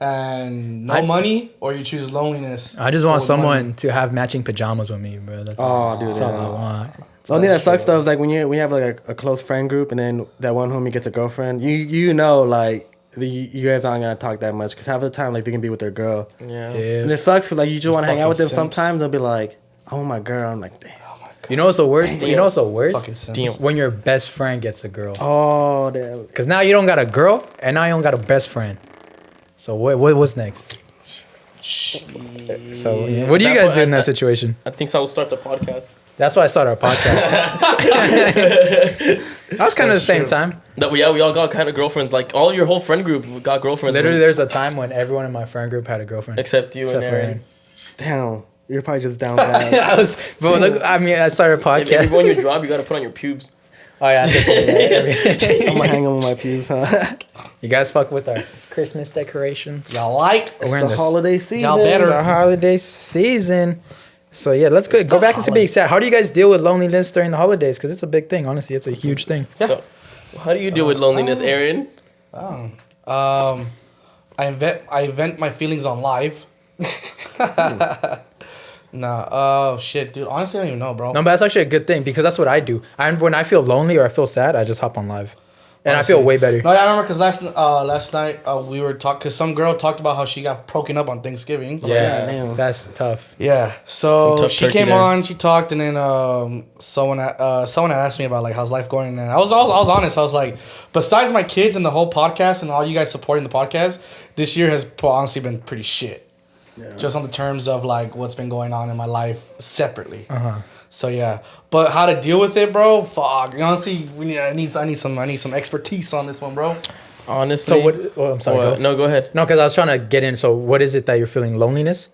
[SPEAKER 3] and no money, or you choose loneliness.
[SPEAKER 1] I just want
[SPEAKER 3] with
[SPEAKER 1] someone
[SPEAKER 3] money.
[SPEAKER 1] to have matching pajamas with me, bro. That's
[SPEAKER 4] Oh, dude,
[SPEAKER 1] that's all
[SPEAKER 4] yeah.
[SPEAKER 1] I want.
[SPEAKER 4] The only thing that sucks though is like when you have like a close friend group and then that one homie gets a girlfriend, you know like you guys aren't gonna talk that much because half the time like they can be with their girl
[SPEAKER 2] Yeah.
[SPEAKER 1] Yeah.
[SPEAKER 4] and it sucks because like you just want to hang out with them.
[SPEAKER 3] fucking simps.
[SPEAKER 4] Sometimes they'll be like, "I want my girl." I'm like, "Damn."
[SPEAKER 1] You know what's the worst? You know what's the worst?
[SPEAKER 3] Fucking simps.
[SPEAKER 2] Damn.
[SPEAKER 1] When your best friend gets a girl.
[SPEAKER 4] Oh, damn.
[SPEAKER 1] Because now you don't got a girl, and now you don't got a best friend. So what's next? So what do you guys do in that situation?
[SPEAKER 2] I think so. I'll start the podcast.
[SPEAKER 1] That's why I started our podcast. That was kind of the same time.
[SPEAKER 2] That we all got kind of girlfriends. Like all your whole friend group got girlfriends.
[SPEAKER 1] Literally, there's a time when everyone in my friend group had a girlfriend.
[SPEAKER 2] except you
[SPEAKER 1] Except
[SPEAKER 2] and
[SPEAKER 1] for
[SPEAKER 2] Aaron.
[SPEAKER 1] Aaron.
[SPEAKER 4] Damn. You're probably just down bad.
[SPEAKER 1] But look, I mean, I started a podcast.
[SPEAKER 2] Maybe when you drop, you gotta put on your pubes.
[SPEAKER 1] Oh yeah,
[SPEAKER 4] I'm gonna hang them on my pubes, huh?
[SPEAKER 1] you guys fuck with our Christmas decorations.
[SPEAKER 3] Y'all like?
[SPEAKER 4] It's the holiday season.
[SPEAKER 3] Y'all better.
[SPEAKER 1] It's the holiday season. So yeah, let's go back into being sad. How do you guys deal with loneliness during the holidays? Because it's a big thing. Honestly, it's a huge thing.
[SPEAKER 2] So, how do you deal with loneliness, Aaron?
[SPEAKER 3] I vent my feelings on live. Nah, shit, dude. Honestly, I don't even know, bro.
[SPEAKER 1] No, but that's actually a good thing because that's what I do. When I feel lonely or I feel sad, I just hop on live, and
[SPEAKER 3] Honestly.
[SPEAKER 1] I feel way better.
[SPEAKER 3] No, I remember because last night we were talking because some girl talked about how she got broken up on Thanksgiving.
[SPEAKER 1] Yeah,
[SPEAKER 4] damn.
[SPEAKER 1] that's tough.
[SPEAKER 3] Yeah.
[SPEAKER 2] Some
[SPEAKER 3] So
[SPEAKER 2] tough
[SPEAKER 3] she
[SPEAKER 2] turkey
[SPEAKER 3] came
[SPEAKER 2] there.
[SPEAKER 3] on, she talked, and then someone had asked me about like how's life going, and I was honest. I was like, besides my kids and the whole podcast and all you guys supporting the podcast, this year has honestly been pretty shit. Yeah. Just on the terms of like what's been going on in my life separately. So yeah, but how to deal with it, bro? Fuck. Honestly, I need some expertise on this one, bro.
[SPEAKER 2] Honestly.
[SPEAKER 1] So what? Oh, I'm sorry.
[SPEAKER 2] No, go ahead.
[SPEAKER 1] No, because I was trying to get in. So what is it that you're feeling? Loneliness?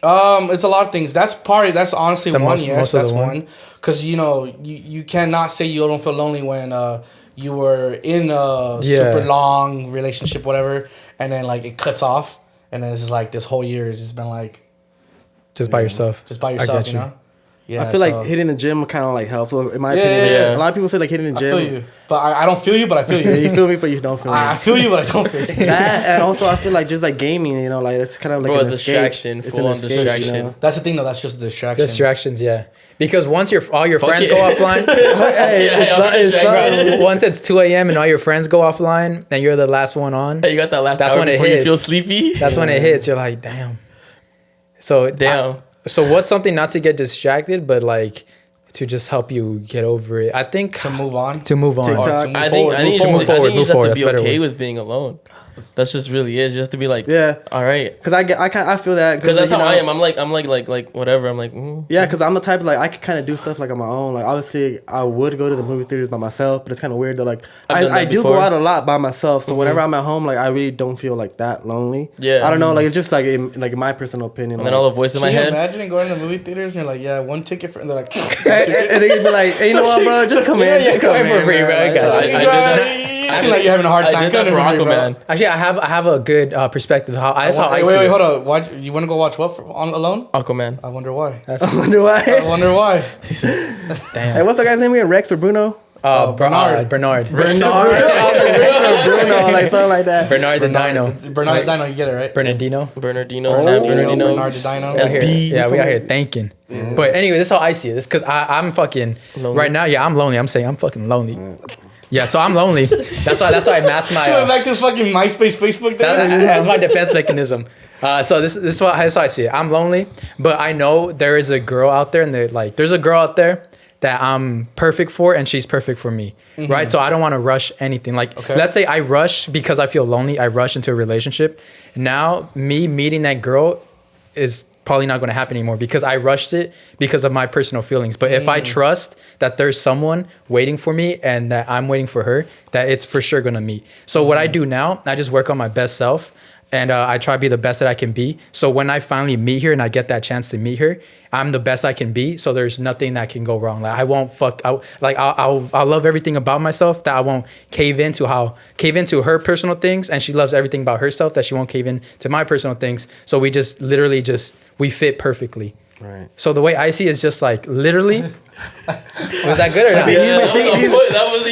[SPEAKER 3] It's a lot of things. That's honestly one.
[SPEAKER 1] Most
[SPEAKER 3] Yes,
[SPEAKER 1] of
[SPEAKER 3] that's
[SPEAKER 1] the one.
[SPEAKER 3] one. Because you cannot say you don't feel lonely when you were in a super long relationship, whatever, and then like it cuts off, and then it's just like this whole year has just been like
[SPEAKER 1] Just by yourself.
[SPEAKER 3] just by
[SPEAKER 1] I
[SPEAKER 3] yourself,
[SPEAKER 1] get
[SPEAKER 3] you know. Yeah,
[SPEAKER 4] I feel like hitting the gym kind of like helps. Well, in my opinion,
[SPEAKER 3] yeah.
[SPEAKER 4] a lot of people say like hitting the
[SPEAKER 3] I
[SPEAKER 4] gym.
[SPEAKER 3] feel you, but I don't feel you, but I feel
[SPEAKER 4] Yeah,
[SPEAKER 3] you.
[SPEAKER 4] you feel me, but you don't feel me.
[SPEAKER 3] I feel you, but I don't feel you.
[SPEAKER 4] That and also I feel like just like gaming, you know, like it's kind of like
[SPEAKER 2] Bro,
[SPEAKER 4] an
[SPEAKER 2] distraction,
[SPEAKER 4] escape. It's
[SPEAKER 2] full
[SPEAKER 4] an
[SPEAKER 2] on
[SPEAKER 4] escape,
[SPEAKER 2] distraction.
[SPEAKER 4] You know?
[SPEAKER 3] That's the thing, though. That's just a distraction.
[SPEAKER 1] Distractions, yeah. Because once all your friends
[SPEAKER 2] it.
[SPEAKER 1] go offline, once it's 2 a.m. and all your friends go offline, and you're the last one on.
[SPEAKER 2] Hey, you got that last
[SPEAKER 1] That's
[SPEAKER 2] hour
[SPEAKER 1] when it
[SPEAKER 2] before you
[SPEAKER 1] hits.
[SPEAKER 2] feel sleepy?
[SPEAKER 1] That's when it hits. You're like, damn. So
[SPEAKER 2] Damn.
[SPEAKER 1] So what's something not to get distracted, but like to just help you get over it? I think
[SPEAKER 3] To move on.
[SPEAKER 1] To move on.
[SPEAKER 4] TikTok.
[SPEAKER 3] Or to move
[SPEAKER 2] I think
[SPEAKER 3] forward.
[SPEAKER 2] you
[SPEAKER 1] move
[SPEAKER 2] just,
[SPEAKER 1] forward,
[SPEAKER 2] I think you
[SPEAKER 1] move
[SPEAKER 2] just
[SPEAKER 1] forward.
[SPEAKER 2] have to
[SPEAKER 1] That's
[SPEAKER 2] be
[SPEAKER 1] better
[SPEAKER 2] okay
[SPEAKER 1] word.
[SPEAKER 2] with being alone. That's just really it. Just to be like,
[SPEAKER 4] Yeah,
[SPEAKER 2] all right.
[SPEAKER 4] because I feel that
[SPEAKER 2] Because that's
[SPEAKER 4] you
[SPEAKER 2] how
[SPEAKER 4] know,
[SPEAKER 2] I am. I'm like whatever. I'm like,
[SPEAKER 4] Yeah, because I'm the type of like I could kind of do stuff like on my own. Like obviously I would go to the movie theaters by myself, but it's kind of weird that like
[SPEAKER 2] I've done
[SPEAKER 4] I
[SPEAKER 2] that
[SPEAKER 4] do
[SPEAKER 2] before.
[SPEAKER 4] go out a lot by myself. So whenever I'm at home, like I really don't feel like that lonely.
[SPEAKER 2] Yeah.
[SPEAKER 4] I don't know. Like it's just like in my personal opinion.
[SPEAKER 2] and then all the voice in my
[SPEAKER 3] Can you
[SPEAKER 2] head.
[SPEAKER 3] imagine going to the movie theaters and you're like, yeah, one ticket for, and they're like,
[SPEAKER 4] and then you'd be like, hey, you know what, bro? Just come in. Just come in
[SPEAKER 1] for free, bro. I got you.
[SPEAKER 2] I did that.
[SPEAKER 3] You seem like you're having a hard time.
[SPEAKER 2] I did that for Aquaman.
[SPEAKER 1] Actually, I have a good perspective how that's how I see
[SPEAKER 3] Wait,
[SPEAKER 1] it.
[SPEAKER 3] hold on. Why you want to go watch what on Alone?
[SPEAKER 2] Aquaman.
[SPEAKER 3] I wonder why.
[SPEAKER 1] That's
[SPEAKER 4] I wonder why.
[SPEAKER 3] I wonder why.
[SPEAKER 1] damn.
[SPEAKER 4] Hey, what's the guy's name again? Rex or Bruno?
[SPEAKER 1] Bernard.
[SPEAKER 4] Bernard. Rex or Bruno, like something like that.
[SPEAKER 1] Bernard the Dino.
[SPEAKER 3] Bernard the Dino, you get it, right?
[SPEAKER 1] Bernardino.
[SPEAKER 2] Bernardino. Sam Bernardino.
[SPEAKER 3] Bernard the Dino.
[SPEAKER 2] That's
[SPEAKER 1] Here-
[SPEAKER 2] B.
[SPEAKER 1] Yeah, we out here thinking. But anyway, this is how I see it. This because I'm fucking
[SPEAKER 2] Lonely?
[SPEAKER 1] right now. Yeah, I'm lonely. I'm saying I'm fucking lonely. Yeah, so I'm lonely. That's why I mask my.
[SPEAKER 3] Going back to fucking MySpace, Facebook days.
[SPEAKER 1] That's my defense mechanism. So this is how I see it. I'm lonely, but I know there is a girl out there, and there's a girl out there that I'm perfect for, and she's perfect for me, right? So I don't want to rush anything. Like, let's say I rush because I feel lonely. I rush into a relationship. Now, me meeting that girl is probably not going to happen anymore because I rushed it because of my personal feelings. But if I trust that there's someone waiting for me and that I'm waiting for her, that it's for sure going to meet. So what I do now, I just work on my best self. And I try to be the best that I can be. So when I finally meet her and I get that chance to meet her, I'm the best I can be. So there's nothing that can go wrong. Like I won't I'll love everything about myself that I won't cave into her personal things. And she loves everything about herself that she won't cave in to my personal things. So we just literally we fit perfectly.
[SPEAKER 4] Right.
[SPEAKER 1] So the way I see it is just like literally. Was that good or not?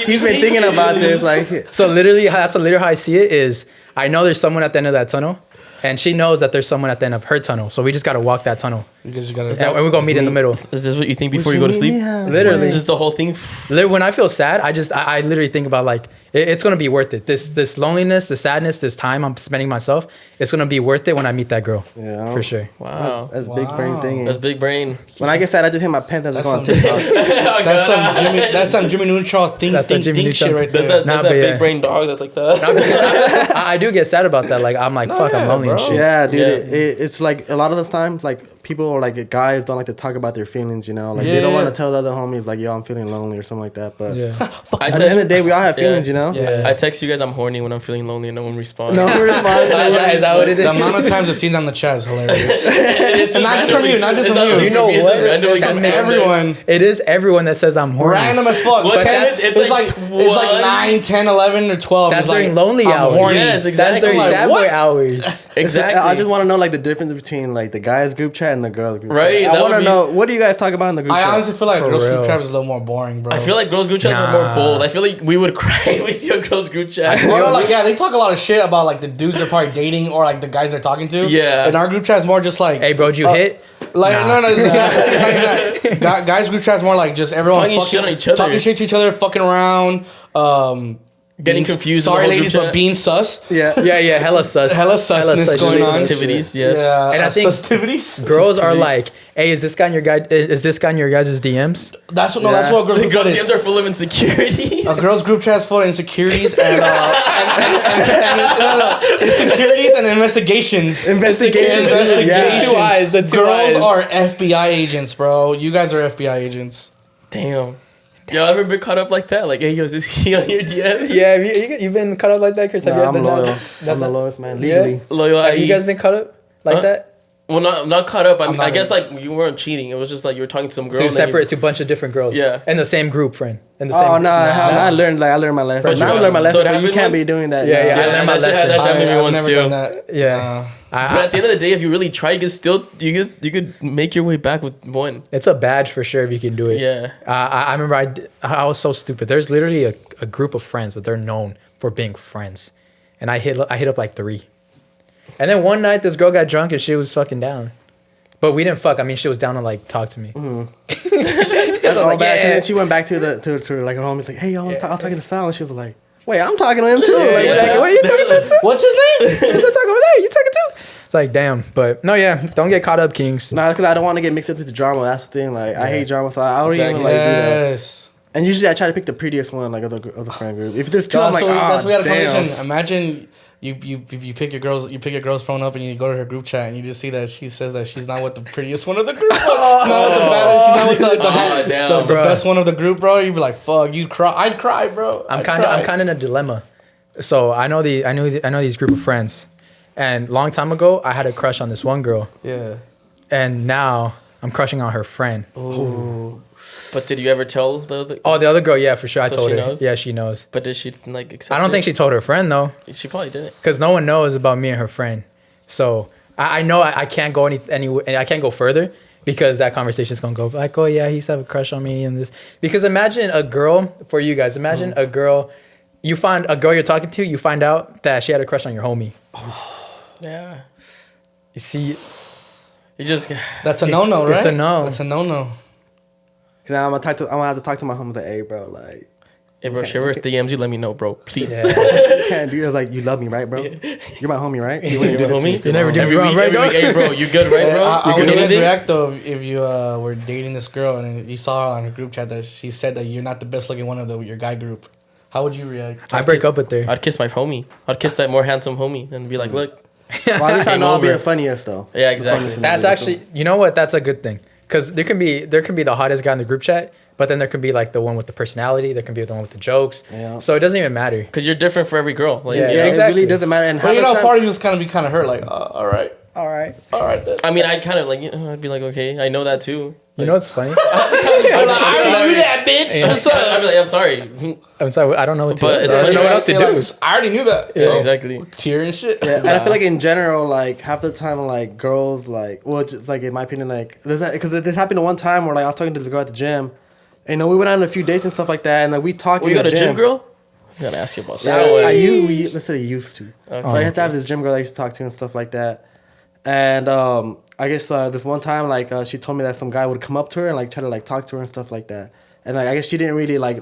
[SPEAKER 4] He's been thinking about this. Like,
[SPEAKER 1] So literally, that's literally how I see it is I know there's someone at the end of that tunnel, and she knows that there's someone at the end of her tunnel. So we just got to walk that tunnel.
[SPEAKER 3] Because you gotta.
[SPEAKER 1] And we're going to meet in the middle.
[SPEAKER 2] Is this what you think before you go to sleep?
[SPEAKER 1] Literally.
[SPEAKER 2] Just the whole thing.
[SPEAKER 1] When I feel sad, I literally think about like, it's going to be worth it. This loneliness, the sadness, this time I'm spending myself, it's going to be worth it when I meet that girl.
[SPEAKER 4] Yeah.
[SPEAKER 1] For sure.
[SPEAKER 2] Wow.
[SPEAKER 4] That's big brain thing.
[SPEAKER 2] That's big brain.
[SPEAKER 4] When I get sad, I just hit my pen and just go on
[SPEAKER 3] That's
[SPEAKER 4] TikTok.
[SPEAKER 3] That's some Jimmy Neutron thing.
[SPEAKER 1] That's that Jimmy
[SPEAKER 3] shit
[SPEAKER 1] Neutron.
[SPEAKER 3] right
[SPEAKER 2] That's
[SPEAKER 3] there.
[SPEAKER 2] that,
[SPEAKER 1] Nah,
[SPEAKER 2] that's that
[SPEAKER 1] but
[SPEAKER 2] big
[SPEAKER 1] yeah.
[SPEAKER 2] brain dog that's like that.
[SPEAKER 1] No, because I do get sad about that. Like I'm like, fuck, I'm lonely and shit.
[SPEAKER 4] Yeah, dude.
[SPEAKER 2] Yeah.
[SPEAKER 4] It's like a lot of those times, like people like guys don't like to talk about their feelings, you know, like they don't want to tell the other homies like, yo, I'm feeling lonely or something like that. But
[SPEAKER 2] I
[SPEAKER 4] at the end of the day, we all have feelings, you know.
[SPEAKER 3] Yeah.
[SPEAKER 2] I text you guys I'm horny when I'm feeling lonely and no one responds.
[SPEAKER 4] No one responds.
[SPEAKER 1] Is that what it is?
[SPEAKER 3] The amount of times I've seen that on the chat is hilarious. It's not just from you, not just from you.
[SPEAKER 1] You know what?
[SPEAKER 3] It's from everyone.
[SPEAKER 1] It is everyone that says I'm horny.
[SPEAKER 3] Random as fuck.
[SPEAKER 2] What's
[SPEAKER 3] But
[SPEAKER 2] that?
[SPEAKER 3] it's like 9, 10, 11, or 12.
[SPEAKER 1] That's
[SPEAKER 3] It's
[SPEAKER 1] during
[SPEAKER 3] like,
[SPEAKER 1] lonely
[SPEAKER 3] I'm
[SPEAKER 1] hours.
[SPEAKER 3] horny.
[SPEAKER 2] Yes,
[SPEAKER 1] That's
[SPEAKER 2] exactly.
[SPEAKER 1] during
[SPEAKER 3] Like,
[SPEAKER 1] sad
[SPEAKER 3] what?
[SPEAKER 1] boy hours.
[SPEAKER 2] Exactly.
[SPEAKER 4] I just want to know like the difference between like the guys group chat and the girls group
[SPEAKER 2] Right,
[SPEAKER 4] chat.
[SPEAKER 2] that
[SPEAKER 4] I want
[SPEAKER 2] would
[SPEAKER 4] to
[SPEAKER 2] be-
[SPEAKER 4] know, what do you guys talk about in the group
[SPEAKER 3] I
[SPEAKER 4] chat?
[SPEAKER 3] honestly feel like
[SPEAKER 1] For
[SPEAKER 3] girls
[SPEAKER 1] real.
[SPEAKER 3] group chat is a little more boring, bro.
[SPEAKER 2] I feel like girls group chats are more
[SPEAKER 1] Nah.
[SPEAKER 2] bold. I feel like we would cry if we see a girls group chat.
[SPEAKER 3] Bro, like, yeah, they talk a lot of shit about like the dudes they're probably dating or like the guys they're talking to.
[SPEAKER 2] Yeah.
[SPEAKER 3] And our group chat is more just like,
[SPEAKER 1] Hey, bro, did you hit?
[SPEAKER 3] like
[SPEAKER 1] Nah.
[SPEAKER 3] no, it's not. Guys group chat is more like just everyone
[SPEAKER 2] Talking shit on each other.
[SPEAKER 3] talking shit to each other, fucking around,
[SPEAKER 2] Getting
[SPEAKER 3] being-
[SPEAKER 2] confused. in the
[SPEAKER 3] Sorry,
[SPEAKER 2] whole
[SPEAKER 3] ladies,
[SPEAKER 2] group
[SPEAKER 3] but
[SPEAKER 2] chat.
[SPEAKER 3] being sus.
[SPEAKER 4] Yeah.
[SPEAKER 1] Yeah, hella sus.
[SPEAKER 3] Hella susness going on.
[SPEAKER 2] Sensitivities, yes.
[SPEAKER 3] Yeah,
[SPEAKER 1] And I think
[SPEAKER 3] sensitivities.
[SPEAKER 1] Girls are like, hey, is this guy in your guy? Is this guy in your guys' DMs?
[SPEAKER 3] That's what that's what a girls
[SPEAKER 2] The
[SPEAKER 3] group
[SPEAKER 2] girls'
[SPEAKER 3] chat
[SPEAKER 2] DMs
[SPEAKER 3] is.
[SPEAKER 2] are full of insecurities.
[SPEAKER 3] A girls group chat is full of insecurities and insecurities and investigations.
[SPEAKER 4] Investigations.
[SPEAKER 3] Investigations.
[SPEAKER 1] Two eyes, the two
[SPEAKER 3] Girls
[SPEAKER 1] eyes.
[SPEAKER 3] are FBI agents, bro. You guys are FBI agents.
[SPEAKER 2] Damn. Yo, ever been caught up like that? Like, hey, yo, is this he on your DMs?
[SPEAKER 1] Yeah, you've been caught up like that, Chris? Have you
[SPEAKER 4] Nah,
[SPEAKER 1] ever
[SPEAKER 4] I'm
[SPEAKER 1] been
[SPEAKER 4] loyal.
[SPEAKER 1] down?
[SPEAKER 4] I'm the lowest man
[SPEAKER 1] Yeah.
[SPEAKER 4] legally.
[SPEAKER 2] Loyal
[SPEAKER 1] Have
[SPEAKER 2] I.E.
[SPEAKER 1] you guys been caught up like
[SPEAKER 2] Huh?
[SPEAKER 1] that?
[SPEAKER 2] Well, not caught up.
[SPEAKER 3] I'm
[SPEAKER 2] I
[SPEAKER 3] not
[SPEAKER 2] guess
[SPEAKER 3] in-
[SPEAKER 2] like you weren't cheating. It was just like you were talking to some girl.
[SPEAKER 1] Two
[SPEAKER 2] and then
[SPEAKER 1] separate, to a bunch of different girls.
[SPEAKER 2] Yeah.
[SPEAKER 1] In the same group, friend. In the same
[SPEAKER 4] Oh
[SPEAKER 1] group.
[SPEAKER 4] no, I learned my lesson.
[SPEAKER 2] But
[SPEAKER 4] Now I
[SPEAKER 2] you-
[SPEAKER 4] learned my
[SPEAKER 2] so
[SPEAKER 4] lesson.
[SPEAKER 2] it
[SPEAKER 4] But you
[SPEAKER 2] happened
[SPEAKER 4] can't be
[SPEAKER 2] once?
[SPEAKER 4] doing that.
[SPEAKER 1] Yeah,
[SPEAKER 2] Yeah,
[SPEAKER 1] I learned my
[SPEAKER 2] that shit
[SPEAKER 1] lesson.
[SPEAKER 2] happened to me
[SPEAKER 3] I've
[SPEAKER 2] once
[SPEAKER 3] never
[SPEAKER 2] too.
[SPEAKER 3] done that.
[SPEAKER 1] Yeah.
[SPEAKER 2] But at the end of the day, if you really try, you can still you could make your way back with one.
[SPEAKER 1] It's a badge for sure if you can do it.
[SPEAKER 2] Yeah.
[SPEAKER 1] I remember I was so stupid. There's literally a group of friends that they're known for being friends. And I hit up like 3. And then one night this girl got drunk and she was fucking down. But we didn't fuck. I mean, she was down to like talk to me.
[SPEAKER 4] That's all
[SPEAKER 1] like,
[SPEAKER 4] back.
[SPEAKER 1] yeah.
[SPEAKER 4] And then she went back to like her homies, like, hey, yo, I was talking to Sal, and she was like, wait, I'm talking to him too. Like,
[SPEAKER 1] Like, what are you talking to? Too?
[SPEAKER 3] What's his name?
[SPEAKER 1] Who's that talking over there? You talking to? It's like, damn. But no, yeah, don't get caught up, Kings.
[SPEAKER 4] Nah, because I don't want to get mixed up with the drama. That's the thing. Like, I hate drama, so I don't even
[SPEAKER 2] Exactly.
[SPEAKER 4] like do that.
[SPEAKER 3] Yes.
[SPEAKER 4] And usually I try to pick the prettiest one, like of the friend group. If there's two, I'm like,
[SPEAKER 3] That's what we had a
[SPEAKER 4] damn.
[SPEAKER 3] conversation. Imagine you pick your girl's phone up and you go to her group chat and you just see that she says that she's not with the prettiest one of the group. She's not with the baddest. She's not with
[SPEAKER 2] damn,
[SPEAKER 3] the
[SPEAKER 1] bro.
[SPEAKER 3] best one of the group, bro. You'd be like, fuck, you'd cry. I'd cry, bro.
[SPEAKER 1] I'm kind of in a dilemma. So I know these group of friends, and long time ago I had a crush on this one girl,
[SPEAKER 3] Yeah.
[SPEAKER 1] and now I'm crushing on her friend.
[SPEAKER 2] But did you ever tell the other?
[SPEAKER 1] Oh, the other girl, yeah, for sure. I
[SPEAKER 2] So
[SPEAKER 1] told
[SPEAKER 2] she
[SPEAKER 1] her.
[SPEAKER 2] knows?
[SPEAKER 1] Yeah, she knows.
[SPEAKER 2] But did she like accept?
[SPEAKER 1] I don't think she told her friend though,
[SPEAKER 2] She probably didn't.
[SPEAKER 1] because no one knows about me and her friend. So I know I can't go any I can't go further because that conversation is gonna go like, oh yeah, he used to have a crush on me and this. Because imagine a girl for you guys. Imagine a girl. You find a girl you're talking to. You find out that she had a crush on your homie.
[SPEAKER 2] Yeah.
[SPEAKER 1] You see,
[SPEAKER 2] You just.
[SPEAKER 3] That's a no-no, right?
[SPEAKER 1] It's a no.
[SPEAKER 3] That's a no-no.
[SPEAKER 4] Cause now I'm gonna have to talk to my homies like, hey, bro, like,
[SPEAKER 2] Hey, bro, if she ever DMs you, let me know, bro. Please.
[SPEAKER 1] Yeah.
[SPEAKER 4] you can't do it. Like, you love me, right, bro? You're my homie, right? You wouldn't do
[SPEAKER 2] You're my
[SPEAKER 4] this to
[SPEAKER 2] homie?
[SPEAKER 4] me.
[SPEAKER 1] You never do
[SPEAKER 2] Every
[SPEAKER 1] me wrong,
[SPEAKER 2] week,
[SPEAKER 1] right,
[SPEAKER 2] every week, hey, bro, you good, right, bro?
[SPEAKER 3] How
[SPEAKER 2] You
[SPEAKER 3] would
[SPEAKER 2] good
[SPEAKER 3] you
[SPEAKER 2] with
[SPEAKER 3] guys
[SPEAKER 2] it?
[SPEAKER 3] react though if you were dating this girl and you saw her on her group chat that she said that you're not the best looking one of your guy group? How would you react?
[SPEAKER 1] I break up with her.
[SPEAKER 2] I'd kiss my homie. I'd kiss that more handsome homie and be like, look.
[SPEAKER 4] Well, at least I
[SPEAKER 2] Game
[SPEAKER 4] know I'll be
[SPEAKER 2] over.
[SPEAKER 4] the funniest though.
[SPEAKER 2] Yeah, exactly.
[SPEAKER 1] That's actually, you know what? That's a good thing. Because there can be the hottest guy in the group chat, but then there can be like the one with the personality. There can be the one with the jokes.
[SPEAKER 4] Yeah.
[SPEAKER 1] So it doesn't even matter.
[SPEAKER 2] Because you're different for every girl. Like,
[SPEAKER 1] Yeah,
[SPEAKER 2] you
[SPEAKER 4] Yeah,
[SPEAKER 2] know?
[SPEAKER 1] exactly.
[SPEAKER 4] it really doesn't matter. And
[SPEAKER 3] Well, you
[SPEAKER 4] half
[SPEAKER 3] know,
[SPEAKER 4] the
[SPEAKER 3] part of you was kind of hurt. Like, all right, then.
[SPEAKER 2] I mean, I kind of like, I'd be like, okay, I know that too.
[SPEAKER 1] You know what's funny?
[SPEAKER 3] I already knew that, bitch. What's up?
[SPEAKER 2] I'd be like, I'm sorry.
[SPEAKER 1] I'm sorry, I don't know what to
[SPEAKER 2] But
[SPEAKER 1] do.
[SPEAKER 2] it's
[SPEAKER 1] I don't
[SPEAKER 2] funny,
[SPEAKER 1] know what else to
[SPEAKER 3] You're
[SPEAKER 1] do.
[SPEAKER 3] like, I already knew that.
[SPEAKER 2] Yeah,
[SPEAKER 3] So,
[SPEAKER 2] exactly.
[SPEAKER 3] Tear and shit.
[SPEAKER 4] Yeah, and I feel like in general, like half the time, like girls, like, well, just like in my opinion, like, because this happened one time where like I was talking to this girl at the gym, and you know, we went on a few dates and stuff like that, and like we talked.
[SPEAKER 2] Oh,
[SPEAKER 4] in
[SPEAKER 2] you
[SPEAKER 4] the
[SPEAKER 2] got a gym girl? I gotta ask you about that
[SPEAKER 4] Yeah,
[SPEAKER 2] one.
[SPEAKER 4] let's say I used to.
[SPEAKER 2] Okay.
[SPEAKER 4] So I had to have this gym girl I used to talk to and stuff like that. And I guess this one time, like she told me that some guy would come up to her and like try to like talk to her and stuff like that. And like I guess she didn't really like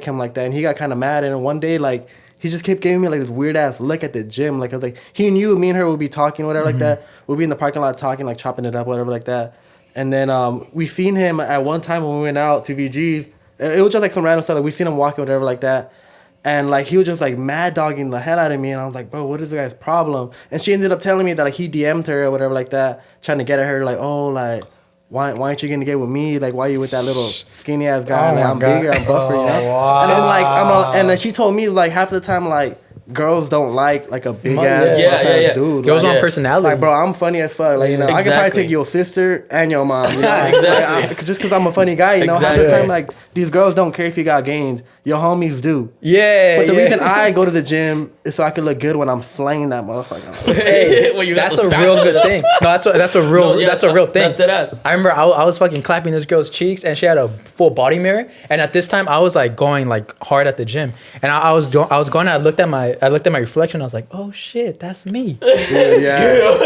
[SPEAKER 4] him like that, and he got kind of mad. And one day, like he just kept giving me like this weird ass look at the gym. Like I was like, he knew me and her would be talking, whatever like that. We'd be in the parking lot talking, like chopping it up, whatever like that. And then we seen him at one time when we went out to VG. It was just like some random stuff. Like we seen him walking, whatever like that. And like he was just like mad dogging the hell out of me, and I was like, bro, what is the guy's problem? And she ended up telling me that like he DM'd her or whatever like that, trying to get at her like, oh, like why aren't you gonna get with me? Like why are you with that little skinny ass guy?
[SPEAKER 1] Oh
[SPEAKER 4] Like
[SPEAKER 1] my
[SPEAKER 4] I'm
[SPEAKER 1] God.
[SPEAKER 4] bigger, I'm buffer, you know.
[SPEAKER 1] Wow.
[SPEAKER 4] And then like and then she told me like half the time like girls don't like a big ass dude.
[SPEAKER 1] Girls
[SPEAKER 4] Like,
[SPEAKER 1] want personality.
[SPEAKER 4] like, bro, I'm funny as fuck. Like, you know, I could probably take your sister and your mom. You know?
[SPEAKER 2] Exactly.
[SPEAKER 4] Just because I'm a funny guy, you know, half the
[SPEAKER 2] Exactly.
[SPEAKER 4] time, like, these girls don't care if you got gains. Your homies do.
[SPEAKER 1] Yeah.
[SPEAKER 4] But the
[SPEAKER 1] yeah.
[SPEAKER 4] reason I go to the gym is so I can look good when I'm slaying that motherfucker.
[SPEAKER 1] Hey,
[SPEAKER 2] When you got
[SPEAKER 1] that's
[SPEAKER 2] the
[SPEAKER 1] a real
[SPEAKER 2] spatula.
[SPEAKER 1] good thing. No, that's a real that's a real thing.
[SPEAKER 2] That's dead ass.
[SPEAKER 1] I remember I was fucking clapping this girl's cheeks, and she had a full body mirror. And at this time, I was like going like hard at the gym, and I was going. I looked at my reflection. I was like, oh shit, that's me. And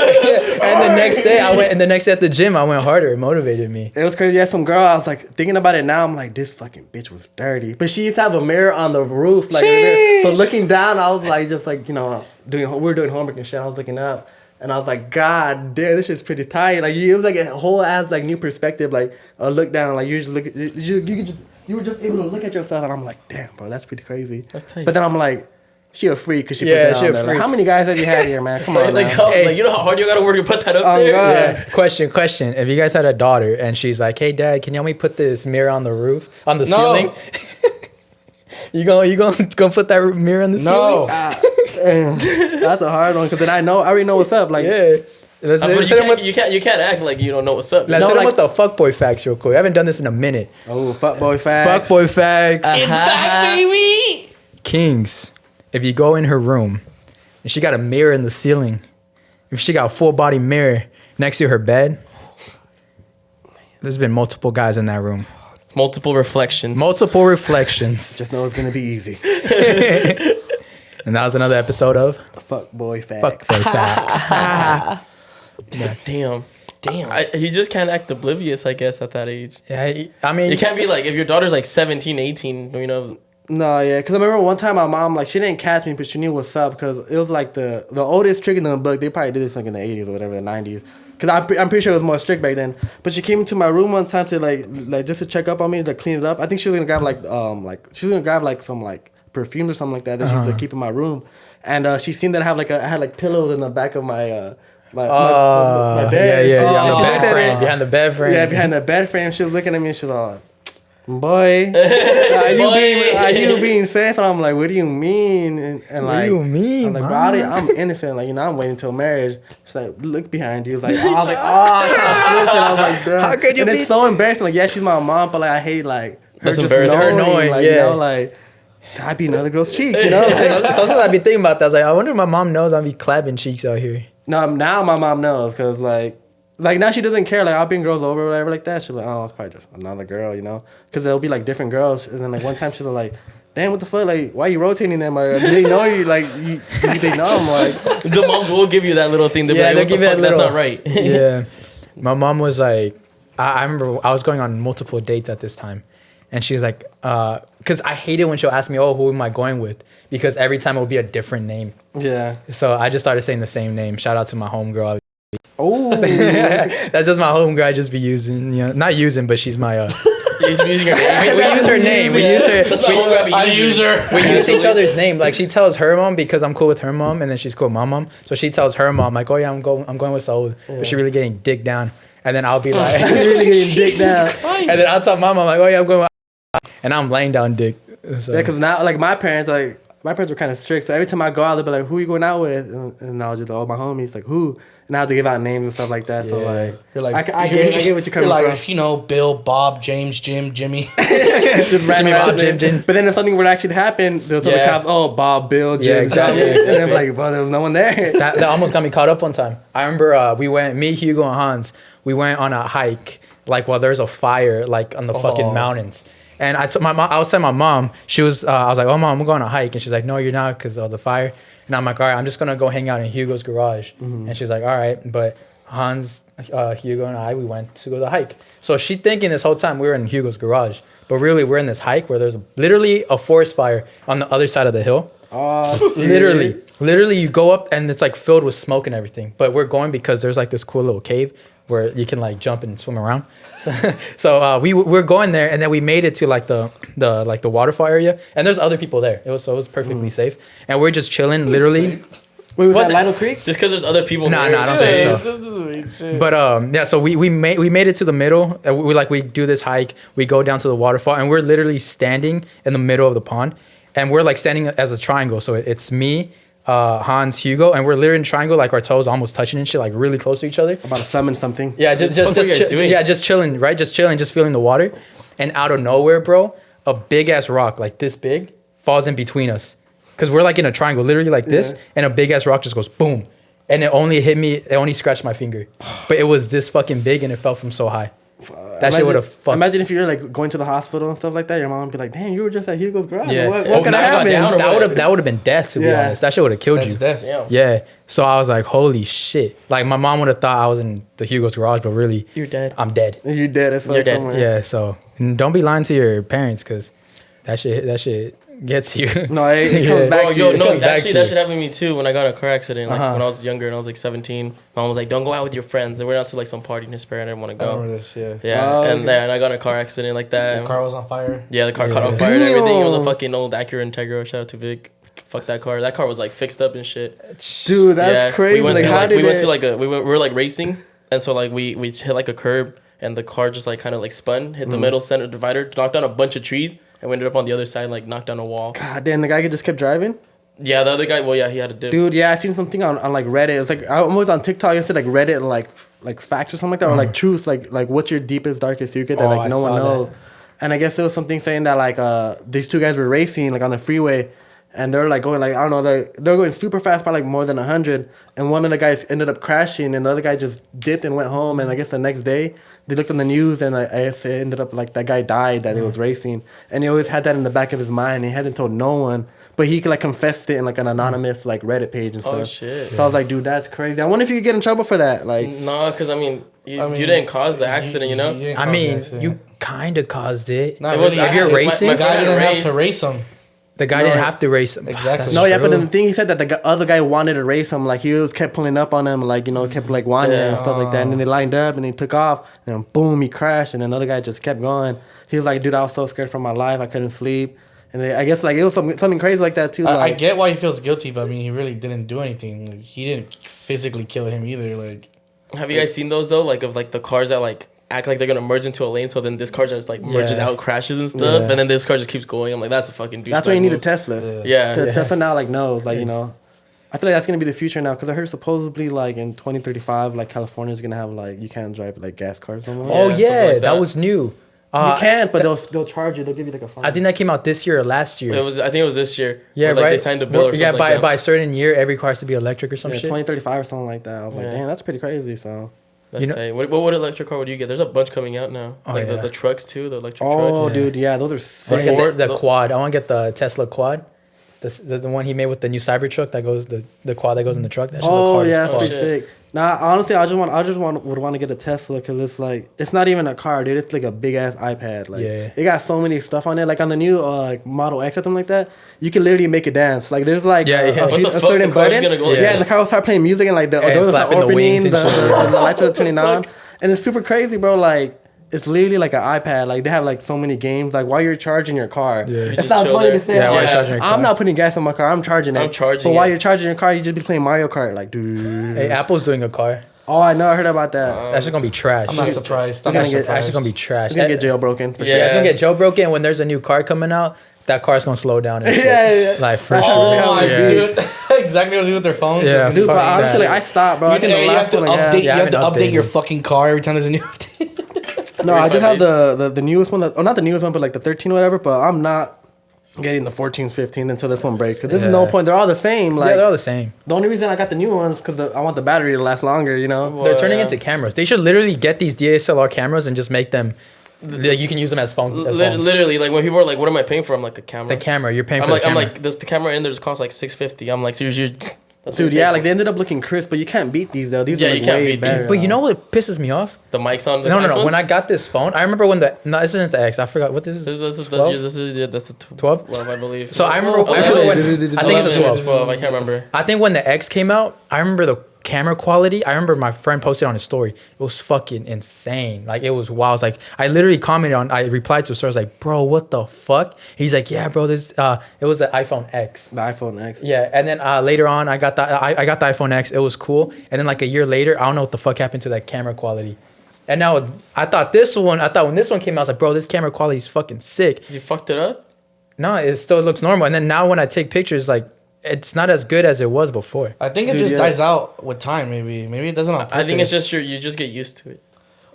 [SPEAKER 1] the next day at the gym, I went harder. It motivated me.
[SPEAKER 4] It was crazy. Yeah, some girl, I was like thinking about it now. I'm like, this fucking bitch was dirty. But she used to have a mirror on the roof, like so looking down, I was like, just like, you know, we were doing homework and shit. I was looking up, and I was like, God damn, this shit's pretty tight. Like it was like a whole ass like new perspective, like a look down. Like you just look, you were just able to look at yourself, and I'm like, damn, bro, that's pretty crazy.
[SPEAKER 2] That's tight.
[SPEAKER 4] But then I'm like, she a freak because she
[SPEAKER 1] Yeah,
[SPEAKER 4] put that
[SPEAKER 1] she
[SPEAKER 4] on
[SPEAKER 1] a
[SPEAKER 4] there. Like,
[SPEAKER 1] freak.
[SPEAKER 4] how many guys have you had here, man? Come on,
[SPEAKER 2] Like,
[SPEAKER 4] now.
[SPEAKER 2] how, like, you know how hard you gotta work to put that up
[SPEAKER 4] Oh,
[SPEAKER 2] there?
[SPEAKER 4] God.
[SPEAKER 1] Yeah. Question. If you guys had a daughter and she's like, hey dad, can you help me put this mirror on the roof, on the ceiling? You gonna put that mirror on the ceiling?
[SPEAKER 4] That's a hard one because then I already know what's up. Like,
[SPEAKER 1] Yeah. Let's
[SPEAKER 2] But
[SPEAKER 1] hit him with,
[SPEAKER 2] you can't act like you don't know what's up.
[SPEAKER 1] let's
[SPEAKER 4] No,
[SPEAKER 1] hit him
[SPEAKER 4] like-
[SPEAKER 1] with the Fuqq Boi Faxxx real quick. I haven't done this in a minute.
[SPEAKER 4] oh, Fuqq Boi Faxxx.
[SPEAKER 1] Fuqq Boi Faxxx.
[SPEAKER 2] It's back, baby.
[SPEAKER 1] Kings. If you go in her room and she got a mirror in the ceiling, if she got a full body mirror next to her bed, there's been multiple guys in that room.
[SPEAKER 2] Multiple reflections.
[SPEAKER 1] Multiple reflections.
[SPEAKER 4] Just know it's gonna be easy.
[SPEAKER 1] And that was another episode of
[SPEAKER 4] Fuqq Boi Faxxx.
[SPEAKER 1] Fuqq Boi Faxxx.
[SPEAKER 2] Damn. You just can't act oblivious, I guess, at that age.
[SPEAKER 1] Yeah, I mean,
[SPEAKER 2] You can't be like, if your daughter's like 17, 18, you know.
[SPEAKER 4] No, yeah, because I remember one time my mom, like, she didn't catch me, but she knew what's up because it was like the oldest trick in the book. They probably did this like in the 80s or whatever, the 90s. Because I'm pretty sure it was more strict back then. But she came into my room one time to like just to check up on me, to clean it up. I think she was gonna grab she was gonna grab like some like perfume or something like that she was gonna keep in my room. And she seen that I had like pillows in the back of my my bed.
[SPEAKER 1] Yeah,
[SPEAKER 4] And
[SPEAKER 1] on the
[SPEAKER 4] she
[SPEAKER 1] bed
[SPEAKER 4] looked at
[SPEAKER 1] frame,
[SPEAKER 4] it.
[SPEAKER 1] behind the bed frame.
[SPEAKER 4] Yeah, behind the bed frame. She was looking at me and she was like, boy, are you being safe? And I'm like, what do you mean? And
[SPEAKER 1] What
[SPEAKER 4] like,
[SPEAKER 1] do you mean,
[SPEAKER 4] I'm like,
[SPEAKER 1] Ma?
[SPEAKER 4] bro, I'm innocent. Like, you know, I'm waiting until marriage. She's like, look behind you. It's like, I was like, I kind of flipped it. I was like, bro.
[SPEAKER 1] How could you
[SPEAKER 4] and
[SPEAKER 1] be-
[SPEAKER 4] it's so embarrassing. Like, yeah, she's my mom, but like, I hate like her
[SPEAKER 2] That's
[SPEAKER 4] just
[SPEAKER 2] embarrassing.
[SPEAKER 1] Her knowing,
[SPEAKER 4] like,
[SPEAKER 1] yeah.
[SPEAKER 4] you know, like, I'd be another girl's cheeks, you know? Like,
[SPEAKER 1] Sometimes I be thinking about that. I was like, I wonder if my mom knows I be clapping cheeks out here.
[SPEAKER 4] no, now my mom knows because like now she doesn't care. Like I'll bring girls over or whatever like that. She's like, oh, it's probably just another girl, you know? Because there'll be like different girls, and then like one time she's like, damn, what the fuck? Like, why are you rotating them? Like, do they know you? Like, do they know I'm like,
[SPEAKER 2] The moms will give you that little thing. They'll
[SPEAKER 1] Yeah,
[SPEAKER 2] be like,
[SPEAKER 1] they'll
[SPEAKER 2] what
[SPEAKER 1] give
[SPEAKER 2] the
[SPEAKER 1] you
[SPEAKER 2] fuck?
[SPEAKER 1] that
[SPEAKER 2] That's
[SPEAKER 1] little-
[SPEAKER 2] not right.
[SPEAKER 1] Yeah. My mom was like, I remember I was going on multiple dates at this time. And she was like, because I hated when she'll ask me, oh, who am I going with? Because every time it would be a different name.
[SPEAKER 4] yeah.
[SPEAKER 1] So I just started saying the same name. Shout out to my homegirl.
[SPEAKER 4] Oh,
[SPEAKER 1] That's just my homegirl I just be using. You know, not using, but she's my.
[SPEAKER 2] You're just using her name.
[SPEAKER 1] We use her name. We use her.
[SPEAKER 2] That's the whole grab
[SPEAKER 3] I
[SPEAKER 2] you
[SPEAKER 3] use her.
[SPEAKER 1] We use each other's name. Like she tells her mom because I'm cool with her mom, and then she's cool with my mom. So she tells her mom like, "Oh yeah, I'm going with Saul," but she really getting dick down. And then I'll be like,
[SPEAKER 4] really getting dick down.
[SPEAKER 1] and then I'll tell my mom like, "Oh yeah, I'm going with," and I'm laying down dick. So.
[SPEAKER 4] Yeah, because now like my parents were kind of strict. So every time I go out, they'll be like, who you going out with? And I'll just all my homies like who. And I have to give out names and stuff like that. So like,
[SPEAKER 3] You're like,
[SPEAKER 4] I get what you're coming
[SPEAKER 3] you're like,
[SPEAKER 4] from.
[SPEAKER 3] you know, Bill, Bob, James, Jim, Jimmy.
[SPEAKER 4] Just random
[SPEAKER 1] Jimmy, Bob,
[SPEAKER 4] ass
[SPEAKER 1] Jim,
[SPEAKER 4] names.
[SPEAKER 1] Jim.
[SPEAKER 4] But then if something were to actually happen, they'll tell the
[SPEAKER 1] Yeah.
[SPEAKER 4] cops, oh, Bob, Bill, Jim,
[SPEAKER 1] Yeah, exactly,
[SPEAKER 4] John.
[SPEAKER 1] exactly.
[SPEAKER 4] And I'm like, well, there was no one there.
[SPEAKER 1] that almost got me caught up one time. I remember we went, me, Hugo, and Hans. We went on a hike, like while there's a fire, like on the fucking mountains. And I took my mom. I was telling my mom. She was. I was like, "Oh, mom, I'm going on a hike," and she's like, "No, you're not, because of the fire." And I'm like, "All right, I'm just gonna go hang out in Hugo's garage." And she's like, "All right," but Hans, Hugo, and I, we went to go to the hike. So she thinking this whole time we were in Hugo's garage, but really we're in this hike where there's literally a forest fire on the other side of the hill.
[SPEAKER 4] Oh,
[SPEAKER 1] Literally you go up and it's like filled with smoke and everything. But we're going because there's like this cool little cave where you can like jump and swim around. So we're going there, and then we made it to like the waterfall area, and there's other people there. It was perfectly safe, and we're just chilling, literally.
[SPEAKER 4] Wait, was that Lytle Creek?
[SPEAKER 2] Just because there's other people.
[SPEAKER 1] Nah, I don't think so. But yeah, so we made it to the middle. We do this hike. We go down to the waterfall, and we're literally standing in the middle of the pond, and we're like standing as a triangle. So it's me, Hans, Hugo, and we're literally in a triangle, like our toes almost touching and shit, like really close to each other.
[SPEAKER 4] About to summon something.
[SPEAKER 1] Yeah, just chilling, right? Just chilling, just feeling the water, and out of nowhere, bro, a big ass rock like this big falls in between us. Because we're like in a triangle, literally like this, and a big ass rock just goes boom. And it only hit me, it only scratched my finger. But it was this fucking big and it fell from so high. That shit would have fucked.
[SPEAKER 4] Imagine if you're like going to the hospital and stuff like that, your mom would be like, damn, you were just at Hugo's garage.
[SPEAKER 1] Yeah.
[SPEAKER 4] What could have happened?
[SPEAKER 1] That would have been death, to be honest. That shit would have killed you.
[SPEAKER 3] That's death.
[SPEAKER 1] Yeah. So I was like, holy shit. Like my mom would have thought I was in the Hugo's garage, but really,
[SPEAKER 2] You're dead.
[SPEAKER 1] I'm dead.
[SPEAKER 4] You're dead as fuck.
[SPEAKER 2] You're dead.
[SPEAKER 4] Somewhere.
[SPEAKER 1] Yeah, so don't be lying to your parents, because that shit gets you.
[SPEAKER 4] No, it comes back to you.
[SPEAKER 2] No,
[SPEAKER 1] comes back
[SPEAKER 2] actually,
[SPEAKER 1] to
[SPEAKER 2] that
[SPEAKER 1] you.
[SPEAKER 2] shit happened to me too when I got in a car accident. Like
[SPEAKER 1] Uh-huh.
[SPEAKER 2] when I was younger and I was like 17. My mom was like, "Don't go out with your friends." They went out to like some party in Hesperia and I didn't want to
[SPEAKER 3] I
[SPEAKER 2] go.
[SPEAKER 3] remember this. Yeah.
[SPEAKER 2] Yeah,
[SPEAKER 4] Oh,
[SPEAKER 2] and
[SPEAKER 4] okay.
[SPEAKER 2] then I got in a car accident like that.
[SPEAKER 3] The car was on fire.
[SPEAKER 2] Yeah, the car caught on
[SPEAKER 1] Yeah.
[SPEAKER 2] fire and everything. It was a
[SPEAKER 4] Damn.
[SPEAKER 2] fucking old Acura Integra. Shout out to Vic. Fuck that car. That car was like fixed up and shit.
[SPEAKER 4] Dude, that's
[SPEAKER 2] Yeah,
[SPEAKER 4] crazy.
[SPEAKER 2] We went
[SPEAKER 4] Like,
[SPEAKER 2] to
[SPEAKER 4] how
[SPEAKER 2] like
[SPEAKER 4] did
[SPEAKER 2] we went
[SPEAKER 4] it-
[SPEAKER 2] to like we were like racing, and so like we hit like a curb, and the car just like kind of like spun, hit the middle center divider, knocked down a bunch of trees, and we ended up on the other side, like knocked down a wall.
[SPEAKER 4] God damn, the guy just kept driving?
[SPEAKER 2] Yeah, the other guy. Well, yeah, he had a dip.
[SPEAKER 4] Dude, yeah, I seen something on like Reddit. It's like I was on TikTok yesterday, like Reddit, like facts or something like that, or like truth, like what's your deepest, darkest secret that
[SPEAKER 1] Oh,
[SPEAKER 4] like no
[SPEAKER 1] I
[SPEAKER 4] one
[SPEAKER 1] saw
[SPEAKER 4] knows.
[SPEAKER 1] that.
[SPEAKER 4] And I guess there was something saying that like these two guys were racing like on the freeway, and they're like going like I don't know, they're going super fast by like more than 100, and one of the guys ended up crashing, and the other guy just dipped and went home. And I guess the next day they looked on the news, and I guess it ended up like that guy died that he was racing, and he always had that in the back of his mind. He hadn't told no one. But he like confessed it in like an anonymous like Reddit page and stuff.
[SPEAKER 2] Oh shit.
[SPEAKER 4] So I was like, dude, that's crazy. I wonder if you could get in trouble for that. Like,
[SPEAKER 2] No, because I mean, you didn't cause the accident, you know.
[SPEAKER 3] didn't
[SPEAKER 1] I
[SPEAKER 3] cause the
[SPEAKER 1] mean,
[SPEAKER 3] accident.
[SPEAKER 1] you kind of caused it.
[SPEAKER 3] Not
[SPEAKER 2] It was-
[SPEAKER 3] really.
[SPEAKER 1] if you're
[SPEAKER 2] my-
[SPEAKER 1] racing,
[SPEAKER 2] my
[SPEAKER 3] The guy
[SPEAKER 2] friend
[SPEAKER 3] didn't have
[SPEAKER 2] raced.
[SPEAKER 3] to race him.
[SPEAKER 1] the guy
[SPEAKER 3] No,
[SPEAKER 1] didn't have to race.
[SPEAKER 3] exactly.
[SPEAKER 1] That's
[SPEAKER 4] no, yeah, but
[SPEAKER 1] true.
[SPEAKER 4] the thing he said that the other guy wanted to race him. Like he was kept pulling up on him, like kept like wanting it and stuff like that. And then they lined up and he took off, and then boom, he crashed, and another guy just kept going. He was like, dude, I was so scared for my life, I couldn't sleep. And I guess like it was something crazy like that too.
[SPEAKER 3] I
[SPEAKER 4] Like,
[SPEAKER 3] get why he feels guilty, but I mean, he really didn't do anything. Like, he didn't physically kill him either. Like,
[SPEAKER 2] Have you guys seen those though? Like of like the cars that like act like they're gonna merge into a lane, so then this car just like merges
[SPEAKER 1] Yeah.
[SPEAKER 2] out, crashes and stuff,
[SPEAKER 4] Yeah.
[SPEAKER 2] and then this car just keeps going. I'm like, that's a fucking douchebag.
[SPEAKER 4] that's why you need a
[SPEAKER 2] move.
[SPEAKER 4] Tesla.
[SPEAKER 2] Yeah.
[SPEAKER 4] Cause Tesla now like knows like I feel like that's gonna be the future now because I heard supposedly like in 2035 like California's gonna have like you can't drive like gas cars no more.
[SPEAKER 1] Oh
[SPEAKER 2] Yeah,
[SPEAKER 1] yeah,
[SPEAKER 2] something like
[SPEAKER 1] that
[SPEAKER 2] that.
[SPEAKER 1] was new.
[SPEAKER 4] You can't, but they'll charge you. They'll give you like a fine.
[SPEAKER 1] I think that came out this year or last year.
[SPEAKER 2] I think it was this year.
[SPEAKER 1] Yeah,
[SPEAKER 2] where, like,
[SPEAKER 1] right.
[SPEAKER 2] They signed a bill or something.
[SPEAKER 1] Yeah,
[SPEAKER 2] like
[SPEAKER 1] by
[SPEAKER 2] that.
[SPEAKER 1] by a certain year, every car has to be electric or some shit.
[SPEAKER 4] 2035 or something like that. I was like,
[SPEAKER 2] Yeah.
[SPEAKER 4] damn, that's pretty crazy. So.
[SPEAKER 2] That's
[SPEAKER 1] You know-
[SPEAKER 2] tight. What electric car would you get? There's a bunch coming out now.
[SPEAKER 1] Oh,
[SPEAKER 2] Like
[SPEAKER 1] yeah.
[SPEAKER 2] the trucks too, the electric trucks.
[SPEAKER 4] Oh,
[SPEAKER 1] yeah.
[SPEAKER 4] dude, yeah, those are
[SPEAKER 1] I
[SPEAKER 4] sick.
[SPEAKER 1] want to get
[SPEAKER 2] Ford,
[SPEAKER 1] the
[SPEAKER 2] the-
[SPEAKER 1] quad. I want to get the Tesla quad. The one he made with the new Cybertruck that goes the quad that goes in the truck. That shit look
[SPEAKER 4] Oh
[SPEAKER 1] hard as
[SPEAKER 4] yeah, that's
[SPEAKER 1] fuck.
[SPEAKER 4] pretty
[SPEAKER 2] shit.
[SPEAKER 4] sick. Nah, honestly, would want to get a Tesla because it's like it's not even a car, dude. It's like a big ass iPad. Like
[SPEAKER 1] Yeah.
[SPEAKER 4] it got so many stuff on it. Like on the new like Model X or something like that, you can literally make it dance. Like there's like
[SPEAKER 1] Yeah, yeah.
[SPEAKER 2] What the
[SPEAKER 4] a
[SPEAKER 2] fuck?
[SPEAKER 4] certain
[SPEAKER 2] The car's
[SPEAKER 4] button.
[SPEAKER 2] gonna go
[SPEAKER 4] Yeah,
[SPEAKER 2] like
[SPEAKER 4] and the
[SPEAKER 2] this?
[SPEAKER 4] car will start playing music and like the
[SPEAKER 1] Yeah,
[SPEAKER 4] doors start
[SPEAKER 1] flapping the
[SPEAKER 4] opening,
[SPEAKER 1] wings
[SPEAKER 4] the
[SPEAKER 1] and shit.
[SPEAKER 4] lights are turning on, and it's super crazy, bro. Like. It's literally like an iPad. Like they have like so many games. Like while you're charging your car,
[SPEAKER 1] Yeah. You
[SPEAKER 4] it
[SPEAKER 2] just
[SPEAKER 4] sounds
[SPEAKER 2] chill
[SPEAKER 4] funny
[SPEAKER 2] there.
[SPEAKER 4] to say.
[SPEAKER 1] Yeah, while
[SPEAKER 4] like,
[SPEAKER 1] you're charging your car.
[SPEAKER 4] I'm not putting gas in my car. I'm charging it.
[SPEAKER 2] I'm charging
[SPEAKER 4] But while
[SPEAKER 2] it.
[SPEAKER 4] you're charging your car, you just be playing Mario Kart. Like, dude.
[SPEAKER 1] Hey, Apple's doing a car.
[SPEAKER 4] Oh, I know. I heard about that.
[SPEAKER 1] That's just gonna be trash.
[SPEAKER 3] I'm not surprised. I'm
[SPEAKER 4] gonna
[SPEAKER 3] not
[SPEAKER 4] get-
[SPEAKER 1] That's
[SPEAKER 3] surprised.
[SPEAKER 1] just gonna be trash.
[SPEAKER 4] It's gonna get jailbroken for
[SPEAKER 2] Yeah.
[SPEAKER 4] sure.
[SPEAKER 1] Yeah, it's gonna get jailbroken. When there's a new car coming out, that car's gonna slow down. And shit.
[SPEAKER 4] Yeah.
[SPEAKER 1] Like for
[SPEAKER 4] That's
[SPEAKER 1] sure.
[SPEAKER 3] Oh, I
[SPEAKER 1] yeah.
[SPEAKER 3] do exactly what they do with their phones.
[SPEAKER 1] Yeah,
[SPEAKER 3] It's
[SPEAKER 4] Dude,
[SPEAKER 3] gonna
[SPEAKER 4] but
[SPEAKER 3] be
[SPEAKER 1] fuck
[SPEAKER 4] honestly,
[SPEAKER 1] that.
[SPEAKER 4] like, I stopped, bro. I think the
[SPEAKER 3] you have
[SPEAKER 4] last
[SPEAKER 3] to
[SPEAKER 4] one, like,
[SPEAKER 3] update.
[SPEAKER 1] Yeah, I
[SPEAKER 3] You have to
[SPEAKER 1] haven't
[SPEAKER 3] update your
[SPEAKER 1] updated.
[SPEAKER 3] fucking car every time there's a new update.
[SPEAKER 4] No, I just
[SPEAKER 2] 35
[SPEAKER 4] have the newest one. Or not the newest one, but like the 13 or whatever. But I'm not getting the 14, 15 until this one breaks. Because there's no
[SPEAKER 1] Yeah.
[SPEAKER 4] point. They're all the same. Like
[SPEAKER 1] Yeah, they're all the same.
[SPEAKER 4] the only reason I got the new ones because I want the battery to last longer. You know.
[SPEAKER 1] They're turning
[SPEAKER 2] yeah.
[SPEAKER 1] into cameras. They should literally get these DSLR cameras and just make them. Like, you can use them as phone. As phones.
[SPEAKER 2] Literally, like when people are like, "What am I paying for?" I'm like, "A camera."
[SPEAKER 1] The camera. You're paying
[SPEAKER 2] I'm
[SPEAKER 1] for
[SPEAKER 2] like,
[SPEAKER 1] the camera.
[SPEAKER 2] the camera in there just costs like $650. I'm like, seriously, that's what
[SPEAKER 4] Dude,
[SPEAKER 2] you're
[SPEAKER 4] yeah,
[SPEAKER 2] paying
[SPEAKER 4] like
[SPEAKER 2] for.
[SPEAKER 4] they ended up looking crisp, but you can't beat these though. These
[SPEAKER 2] Yeah,
[SPEAKER 4] are like
[SPEAKER 2] you can't
[SPEAKER 4] way
[SPEAKER 2] beat these.
[SPEAKER 4] better.
[SPEAKER 1] But you know what pisses me off?
[SPEAKER 2] the mics on the
[SPEAKER 1] No.
[SPEAKER 2] iPhones?
[SPEAKER 1] When I got this phone, I remember when this isn't the X. I forgot what this is.
[SPEAKER 2] This
[SPEAKER 1] 12?
[SPEAKER 2] is that's a
[SPEAKER 1] 12?
[SPEAKER 2] 12, I believe.
[SPEAKER 1] So I remember when I think it's a 12.
[SPEAKER 2] I can't remember.
[SPEAKER 1] I think when the X came out, I remember the camera quality. I remember my friend posted on his story. It was fucking insane. Like, it was wild. I was like, I literally commented on, I replied to the story. I was like, bro, what the fuck? He's like, yeah, bro, this, it was the iPhone X.
[SPEAKER 4] The iPhone X.
[SPEAKER 1] Yeah, and then later on, I got I got the iPhone X. It was cool. And then like a year later, I don't know what the fuck happened to that camera quality. And now I thought when this one came out, I was like, bro, this camera quality is fucking sick.
[SPEAKER 2] You fucked it up?
[SPEAKER 1] No, it still looks normal. And then now when I take pictures, like, it's not as good as it was before.
[SPEAKER 3] I think it just dies out with time. Maybe it doesn't.
[SPEAKER 2] I think it's just you just get used to it.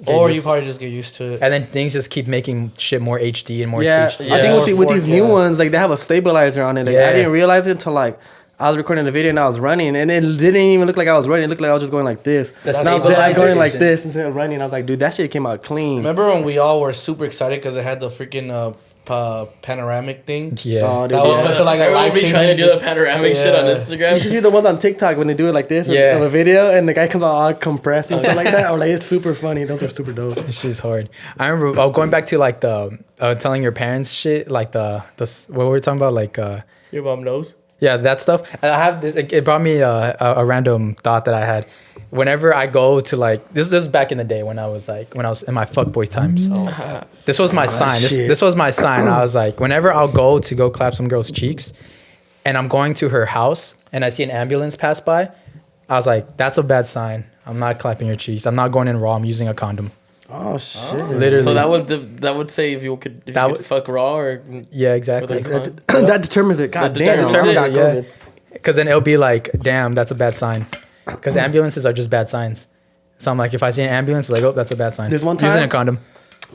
[SPEAKER 3] You probably just get used to it.
[SPEAKER 1] And then things just keep making shit more HD and more
[SPEAKER 4] Yeah,
[SPEAKER 1] HD.
[SPEAKER 4] I think with these new
[SPEAKER 3] yeah.
[SPEAKER 4] ones, like they have a stabilizer on it. Like, I didn't realize it until like I was recording the video and I was running, and it didn't even look like I was running. It looked like I was just going like this. And I was going like this instead of running. I was like, dude, that shit came out clean.
[SPEAKER 3] Remember when we all were super excited because it had the freaking panoramic thing?
[SPEAKER 1] Yeah.
[SPEAKER 4] Oh, dude,
[SPEAKER 3] That was such a like a
[SPEAKER 2] Everyone be
[SPEAKER 3] life
[SPEAKER 2] trying to do the panoramic shit on Instagram.
[SPEAKER 4] You should see the ones on TikTok when they do it like this in the video, and the guy comes out all compressed and stuff like that. I'm like, it's super funny. Those are super dope.
[SPEAKER 1] It's just hard. I remember going back to like the telling your parents shit, like the what were we talking about, like
[SPEAKER 2] Your mom knows.
[SPEAKER 1] yeah, that stuff. I have this. It brought me a random thought that I had. Whenever I go to like this is back in the day when I was in my fuckboy times. This was my sign. This was my sign. I was like, whenever I'll go clap some girl's cheeks, and I'm going to her house and I see an ambulance pass by, I was like, that's a bad sign. I'm not clapping your cheeks. I'm not going in raw. I'm using a condom.
[SPEAKER 4] Oh shit!
[SPEAKER 1] Literally.
[SPEAKER 2] So that would say if you could fuck raw or
[SPEAKER 1] Yeah, exactly.
[SPEAKER 4] That determines it. God damn.
[SPEAKER 1] Determines it, yeah. Because then it'll be like, damn, that's a bad sign. Because ambulances are just bad signs. So I'm like, if I see an ambulance, like, oh, that's a bad sign.
[SPEAKER 4] There's one time
[SPEAKER 1] using a condom.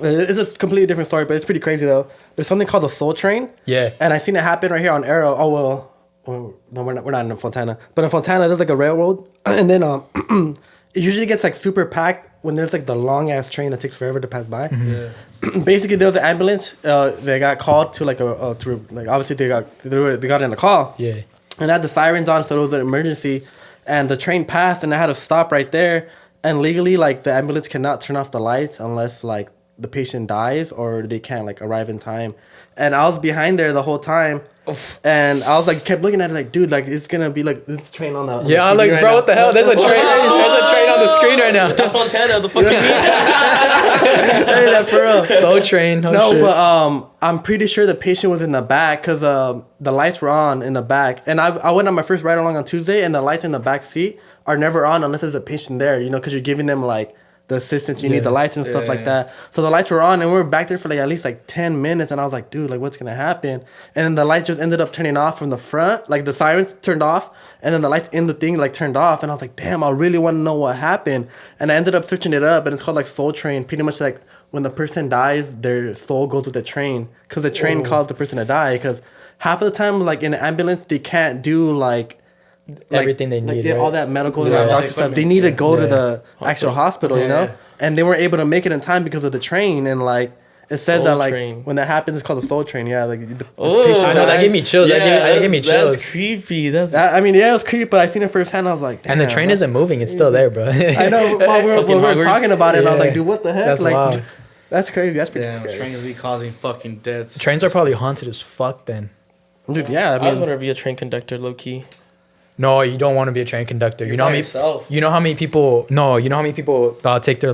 [SPEAKER 4] It's a completely different story, but it's pretty crazy though. There's something called the Soul Train.
[SPEAKER 1] Yeah.
[SPEAKER 4] And I seen it happen right here on Arrow. Oh well, no, we're not in Fontana, but in Fontana there's like a railroad, and then it usually gets like super packed when there's like the long ass train that takes forever to pass by.
[SPEAKER 1] Mm-hmm.
[SPEAKER 4] Yeah. Basically, there was an ambulance. They got called to like obviously they got in a call.
[SPEAKER 1] Yeah.
[SPEAKER 4] And it had the sirens on, so it was an emergency. And the train passed, and I had to stop right there. And legally, like, the ambulance cannot turn off the lights unless, like, the patient dies or they can't, like, arrive in time. And I was behind there the whole time. Oof. And I was, like, kept looking at it, like, dude, like, it's gonna be, like, this train on the
[SPEAKER 1] Yeah, I'm like,
[SPEAKER 4] right
[SPEAKER 1] bro,
[SPEAKER 4] now.
[SPEAKER 1] what the hell? There's a train. There's a train on the screen right now.
[SPEAKER 2] That's Fontana, the fucking
[SPEAKER 4] Hey, that for real.
[SPEAKER 1] Soul Train. Oh,
[SPEAKER 4] No,
[SPEAKER 1] shit.
[SPEAKER 4] but I'm pretty sure the patient was in the back because the lights were on in the back. And I went on my first ride along on Tuesday, and the lights in the back seat are never on unless there's a patient there, you know, because you're giving them, like, the assistance, you need the lights and stuff like that. So the lights were on, and we were back there for, like, at least, like, 10 minutes, and I was like, dude, like, what's going to happen? And then the lights just ended up turning off from the front. Like, the sirens turned off, and then the lights in the thing, like, turned off, and I was like, damn, I really want to know what happened. And I ended up searching it up, and it's called, like, Soul Train. Pretty much, like, when the person dies, their soul goes with the train, because the train caused the person to die, because half of the time, like, in an ambulance, they can't do, like
[SPEAKER 1] everything they need, right?
[SPEAKER 4] all that medical and
[SPEAKER 3] Yeah,
[SPEAKER 4] doctor stuff. They need to go to the actual hospital, you know?
[SPEAKER 3] Yeah.
[SPEAKER 4] And they weren't able to make it in time because of the train. And like it says
[SPEAKER 2] Soul
[SPEAKER 4] that like
[SPEAKER 2] Train.
[SPEAKER 4] when that happens, it's called the Soul Train. Yeah, like the
[SPEAKER 2] Oh,
[SPEAKER 1] I know, that gave me chills. That gave me chills.
[SPEAKER 2] That's creepy. That's
[SPEAKER 4] I mean, yeah, it was creepy, but I seen it firsthand. I was like,
[SPEAKER 1] And the
[SPEAKER 4] damn,
[SPEAKER 1] train
[SPEAKER 4] that's-
[SPEAKER 1] isn't moving. It's still there, bro.
[SPEAKER 4] I know. While we
[SPEAKER 2] Fucking
[SPEAKER 4] were
[SPEAKER 2] Hogwarts.
[SPEAKER 4] talking about it, and I was
[SPEAKER 1] Yeah.
[SPEAKER 4] like, dude, what the heck?
[SPEAKER 1] That's
[SPEAKER 4] like,
[SPEAKER 1] wild.
[SPEAKER 4] that's crazy. That's pretty
[SPEAKER 3] Damn,
[SPEAKER 4] scary.
[SPEAKER 3] trains be causing fucking deaths.
[SPEAKER 1] Trains are probably haunted as fuck then.
[SPEAKER 4] Dude, yeah. I
[SPEAKER 2] I was
[SPEAKER 4] mean,
[SPEAKER 2] want to be a train conductor, low key.
[SPEAKER 1] No, you don't want to be a train conductor. You know how many?
[SPEAKER 3] yourself.
[SPEAKER 1] You know how many people? No, you know how many people take their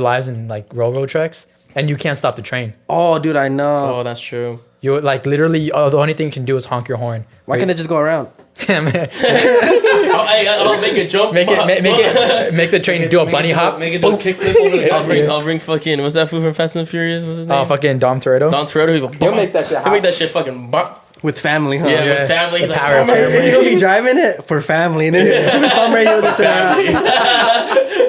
[SPEAKER 1] lives in like railroad tracks, and you can't stop the train.
[SPEAKER 4] oh, dude, I know.
[SPEAKER 2] Oh, that's true.
[SPEAKER 1] You like literally the only thing you can do is honk your horn.
[SPEAKER 4] Why can't it just go around?
[SPEAKER 2] I'll make a jump.
[SPEAKER 1] make the train do a bunny hop.
[SPEAKER 3] Make it do a kickflip over the
[SPEAKER 2] I'll bring fucking. What's that food from Fast and Furious? What's his name?
[SPEAKER 1] Oh, fucking Dom Toretto.
[SPEAKER 2] Don Toretto.
[SPEAKER 1] He'll make that shit
[SPEAKER 2] He'll make that shit fucking.
[SPEAKER 4] With family, huh?
[SPEAKER 2] Yeah,
[SPEAKER 1] Yeah.
[SPEAKER 2] with family. He's
[SPEAKER 1] The
[SPEAKER 2] like,
[SPEAKER 1] power of
[SPEAKER 2] "Oh,
[SPEAKER 1] family."
[SPEAKER 4] He'll be driving it for family, and then for some reason, he'll turn around.